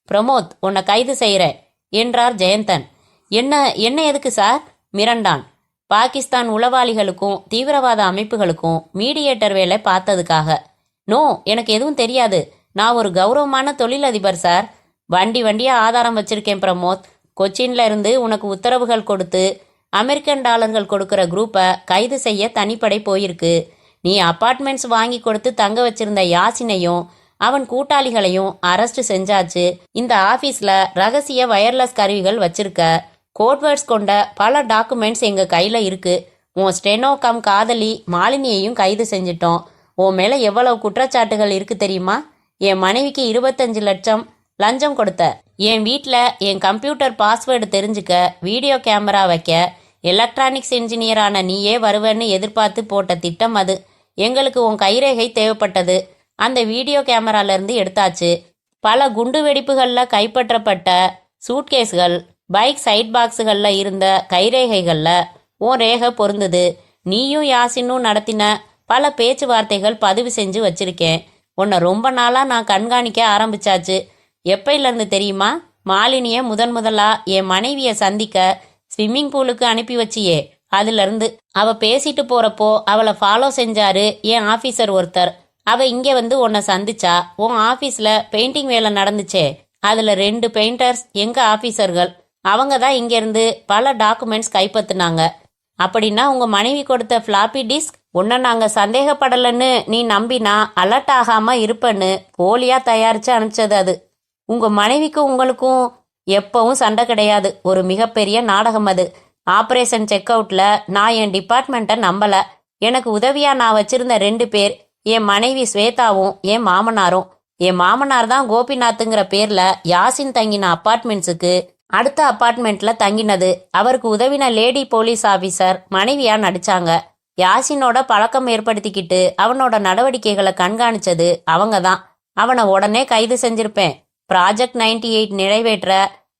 பிரமோத், உன்னை கைது செய்யற என்றார் ஜெயந்தன். என்ன என்ன எதுக்கு சார்? மிரண்டான். பாகிஸ்தான் உளவாளிகளுக்கும் தீவிரவாத அமைப்புகளுக்கும் மீடியேட்டர் வேலை பார்த்ததுக்காக. நோ, எனக்கு எதுவும் தெரியாது. நான் ஒரு கௌரவமான தொழிலதிபர் சார். வண்டியா ஆதாரம் வச்சிருக்கேன் பிரமோத். கொச்சின்ல இருந்து உனக்கு உத்தரவுகள் கொடுத்து அமெரிக்கன் டாலர்கள் கொடுக்கிற குரூப்பை கைது செய்ய தனிப்படை போயிருக்கு. நீ அப்பார்ட்மெண்ட்ஸ் வாங்கி கொடுத்து தங்க வச்சிருந்த யாசினையும் அவன் கூட்டாளிகளையும் அரெஸ்ட் செஞ்சாச்சு. இந்த ஆபீஸ்ல ரகசிய வயர்லெஸ் கருவிகள் வச்சிருக்க. கோட்வேர்ட்ஸ் கொண்ட பல டாக்குமெண்ட்ஸ் எங்க கையில இருக்கு. உன் ஸ்டெனோ கம் காதலி மாலினியையும் கைது செஞ்சிட்டோம். உன் மேல எவ்வளவு குற்றச்சாட்டுகள் இருக்கு தெரியுமா? என் மனைவிக்கு 25 லட்சம், லஞ்சம் கொடுத்த. என் வீட்டில் என் கம்ப்யூட்டர் பாஸ்வேர்டு தெரிஞ்சுக்க வீடியோ கேமரா வைக்க எலக்ட்ரானிக்ஸ் இன்ஜினியரான நீயே வருவேன்னு எதிர்பார்த்து போட்ட திட்டம் அது. எங்களுக்கு உன் கைரேகை தேவைப்பட்டது. அந்த வீடியோ கேமராலேருந்து எடுத்தாச்சு. பல குண்டு வெடிப்புகளில் கைப்பற்றப்பட்ட சூட்கேஸ்கள், பைக் சைட் பாக்ஸுகளில் இருந்த கைரேகைகளில் உன் ரேகை பொருந்தது. நீயும் யாசினும் நடத்தின பல பேச்சுவார்த்தைகள் பதிவு செஞ்சு வச்சிருக்கேன். உன்னை ரொம்ப நாளாக நான் கண்காணிக்க ஆரம்பிச்சாச்சு. எப்பையிலேருந்து தெரியுமா? மாலினியை முதலா என் மனைவியை சந்திக்க ஸ்விம்மிங் பூலுக்கு அனுப்பி வச்சியே, அதுலேருந்து. அவ பேசிட்டு போகிறப்போ அவளை ஃபாலோ செஞ்சாரு என் ஆஃபீஸர் ஒருத்தர். அவ இங்கே வந்து உன்னை சந்திச்சா. உன் ஆஃபீஸில் பெயிண்டிங் வேலை நடந்துச்சே, அதில் 2 பெயிண்டர்ஸ் எங்கள் ஆஃபீஸர்கள். அவங்க தான் இங்கேருந்து பல டாக்குமெண்ட்ஸ் கைப்பற்றினாங்க. அப்படின்னா உங்கள் மனைவி கொடுத்த ஃப்ளாப்பி டிஸ்க் உன்னை நாங்கள் சந்தேகப்படலைன்னு நீ நம்பினா அலர்ட் ஆகாமல் இருப்பேன்னு போலியாக தயாரித்து அனுப்பிச்சது அது. உங்கள் மனைவிக்கும் உங்களுக்கும் எப்பவும் சண்டை கிடையாது. ஒரு மிகப்பெரிய நாடகம் அது. ஆப்ரேஷன் செக் அவுட்டில் நான் என் டிபார்ட்மெண்ட்டை நம்பலை. எனக்கு உதவியாக நான் வச்சிருந்த 2 பேர் என் மனைவி ஸ்வேதாவும் என் மாமனாரும். என் மாமனார் தான் கோபிநாத்துங்கிற பேரில் யாசின் தங்கின அப்பார்ட்மெண்ட்ஸுக்கு அடுத்த அப்பார்ட்மெண்ட்டில் தங்கினது. அவருக்கு உதவின லேடி போலீஸ் ஆஃபீஸர் மனைவியாக நடித்தாங்க. யாசினோட பழக்கம் ஏற்படுத்திக்கிட்டு அவனோட நடவடிக்கைகளை கண்காணிச்சது அவங்க தான். அவனை உடனே கைது செஞ்சிருப்பேன். ப்ராஜெக்ட் 98 நிறைவேற்ற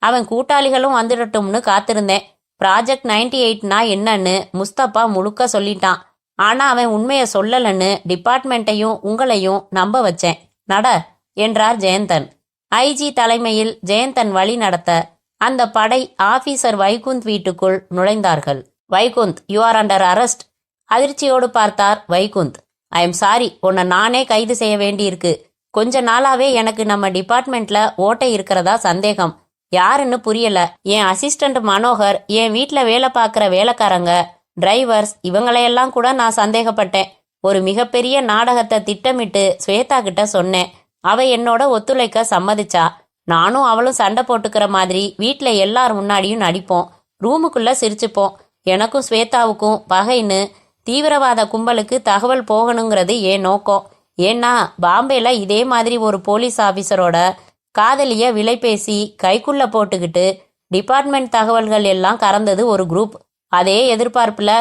அவன் கூட்டாளிகளும் வந்துடட்டும்னு காத்திருந்தேன். ப்ராஜெக்ட் 98னா என்னன்னு முஸ்தபா முழுக்க சொல்லிட்டான். ஆனால் அவன் உண்மையை சொல்லலன்னு டிபார்ட்மெண்ட்டையும் உங்களையும் நம்ப வச்சேன். நட என்றார் ஜெயந்தன். ஐஜி தலைமையில் ஜெயந்தன் வழி நடத்த அந்த படை ஆபீசர் வைகுந்த் வீட்டுக்குள் நுழைந்தார்கள். Vaikunth, you are under arrest. அதிர்ச்சியோடு பார்த்தார் வைகுந்த். ஐ எம் சாரி, உன்னை நானே கைது செய்ய வேண்டியிருக்கு. கொஞ்ச நாளாவே எனக்கு நம்ம டிபார்ட்மெண்ட்ல ஓட்டை இருக்கிறதா சந்தேகம். யாருன்னு புரியல. என் அசிஸ்டண்ட் மனோகர், என் வீட்டில் வேலை பார்க்குற வேலைக்காரங்க, டிரைவர்ஸ், இவங்களையெல்லாம் கூட நான் சந்தேகப்பட்டேன். ஒரு மிகப்பெரிய நாடகத்தை திட்டமிட்டு ஸ்வேதா கிட்ட சொன்னேன். அவ என்னோட ஒத்துழைக்க சம்மதிச்சா. நானும் அவளும் சண்டை போட்டுக்கிற மாதிரி வீட்டில் எல்லார் முன்னாடியும் நடிப்போம். ரூமுக்குள்ள சிரிச்சுப்போம். எனக்கும் ஸ்வேதாவுக்கும் பகைன்னு தீவிரவாத கும்பலுக்கு தகவல் போகணுங்கிறது என் நோக்கம். ஏன்னா பாம்பேல இதே மாதிரி ஒரு போலீஸ் ஆஃபீஸரோட காதலிய விலை பேசி கைக்குள்ள போட்டுக்கிட்டு டிபார்ட்மெண்ட் தகவல்கள் எல்லாம் கறந்தது ஒரு குரூப். அதே எதிர்பார்ப்புல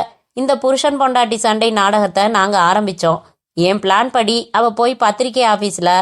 இந்த புருஷன் பொண்டாட்டி சண்டை நாடகத்தை நாங்கள் ஆரம்பித்தோம். என் பிளான் படி அவ போய் பத்திரிகை ஆஃபீஸில்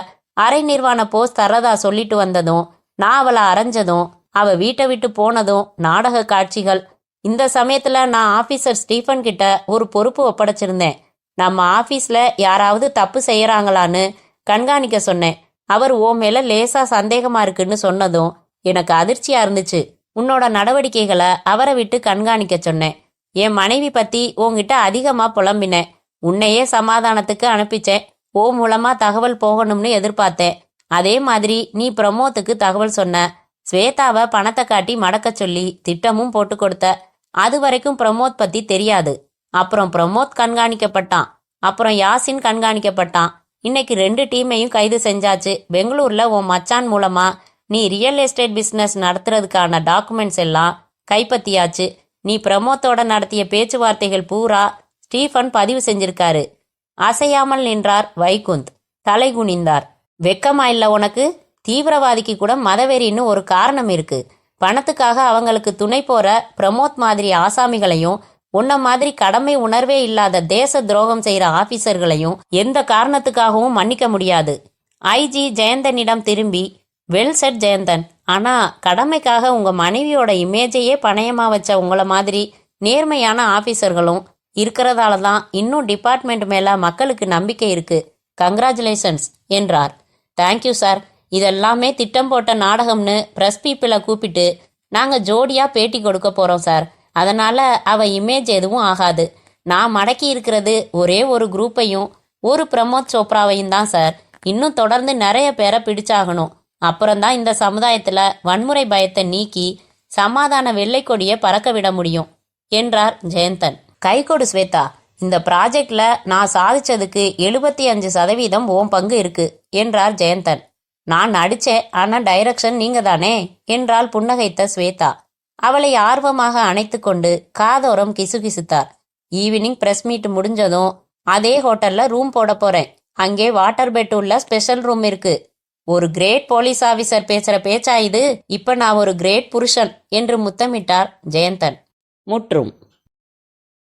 அரை நிர்வாண போஸ் தரதா சொல்லிட்டு வந்ததும், நான் அவளை அரைஞ்சதும், அவ வீட்டை விட்டு போனதும் நாடக காட்சிகள். இந்த சமயத்தில் நான் ஆஃபீஸர் ஸ்டீஃபன் கிட்ட ஒரு பொறுப்பு ஒப்படைச்சிருந்தேன். நம்ம ஆஃபீஸில் யாராவது தப்பு செய்யறாங்களான்னு கண்காணிக்க சொன்னேன். அவர் ஓ மேலே லேசாக சந்தேகமாக இருக்குன்னு சொன்னதும் எனக்கு அதிர்ச்சியாக இருந்துச்சு. உன்னோட நடவடிக்கைகளை அவரை விட்டு கண்காணிக்க சொன்னேன். என் மனைவி பற்றி உன்கிட்ட அதிகமாக புலம்பினேன். உன்னையே சமாதானத்துக்கு அனுப்பிச்சேன். ஓ மூலமாக தகவல் போகணும்னு எதிர்பார்த்தேன். அதே மாதிரி நீ பிரமோத்துக்கு தகவல் சொன்ன. ஸ்வேதாவை பணத்தை காட்டி மடக்க சொல்லி திட்டமும் போட்டு கொடுத்த. அது வரைக்கும் பிரமோத் பற்றி தெரியாது. அப்புறம் பிரமோத் கண்காணிக்கப்பட்டான். அப்புறம் யாசின் கண்காணிக்கப்பட்டான். இன்னைக்கு 2 டீமையும் கைது செஞ்சாச்சு. பெங்களூரில் உன் மச்சான் மூலமாக நீ ரியல் எஸ்டேட் பிஸ்னஸ் நடத்துறதுக்கான டாக்குமெண்ட்ஸ் எல்லாம் கைப்பற்றியாச்சு. நீ பிரமோத்தோட நடத்திய பேச்சுவார்த்தைகள் பூரா ஸ்டீஃபன் பதிவு செஞ்சிருக்காரு. அசையாமல் நின்றார் வைகுந்த். தலை குனிந்தார். வெக்கமா இல்லை உனக்கு? தீவிரவாதிக்கு கூட மதவெறின்னு ஒரு காரணம் இருக்கு. பணத்துக்காக அவங்களுக்கு துணை போற பிரமோத் மாதிரி ஆசாமிகளையும் உன்ன மாதிரி கடமை உணர்வே இல்லாத தேச துரோகம் செய்கிற ஆபீசர்களையும் எந்த காரணத்துக்காகவும் மன்னிக்க முடியாது. ஐஜி ஜெயந்தனிடம் திரும்பி, வெல் செட் ஜெயந்தன், ஆனா கடமைக்காக உங்க மனைவியோட இமேஜையே பணயமா வச்ச உங்களை மாதிரி நேர்மையான ஆபீசர்களும் இருக்கிறதால தான் இன்னும் டிபார்ட்மெண்ட் மேல மக்களுக்கு நம்பிக்கை இருக்கு. கங்க்ராச்சுலேஷன்ஸ் என்றார். Thank you sir. இதெல்லாமே திட்டம் போட்ட நாடகம்னு ப்ரெஸ் பீப்பிளை கூப்பிட்டு நாங்கள் ஜோடியாக பேட்டி கொடுக்க போகிறோம் சார். அதனால் அவ இமேஜ் எதுவும் ஆகாது. நான் மடக்கி இருக்கிறது ஒரே ஒரு குரூப்பையும் ஒரு பிரமோத் சோப்ராவையும் தான் சார். இன்னும் தொடர்ந்து நிறைய பேரை பிடிச்சாகணும். அப்புறம்தான் இந்த சமுதாயத்தில் வன்முறை பயத்தை நீக்கி சமாதான வெள்ளைக்கொடியை பறக்க விட முடியும் என்றார் ஜெயந்தன். கைகொடு ஸ்வேதா, இந்த ப்ராஜெக்ட்ல நான் சாதிச்சதுக்கு 75% ஓம் பங்கு இருக்கு என்றார் ஜெயந்தன். நான் நடிச்சேன், ஆனா டைரக்ஷன் நீங்க தானே என்றால் புன்னகைத்த ஸ்வேதா. அவளை ஆர்வமாக அணைத்து கொண்டு காதோரம் கிசுகிசுத்தார். ஈவினிங் பிரஸ் மீட் முடிஞ்சதும் அதே ஹோட்டல்ல ரூம் போட போறேன். அங்கே வாட்டர் பெட் உள்ள ஸ்பெஷல் ரூம் இருக்கு. ஒரு கிரேட் போலீஸ் ஆபீசர் பேசுற பேச்சா இது? இப்ப நான் ஒரு கிரேட் புருஷன் என்று முத்தமிட்டார் ஜெயந்தன். முற்றும்.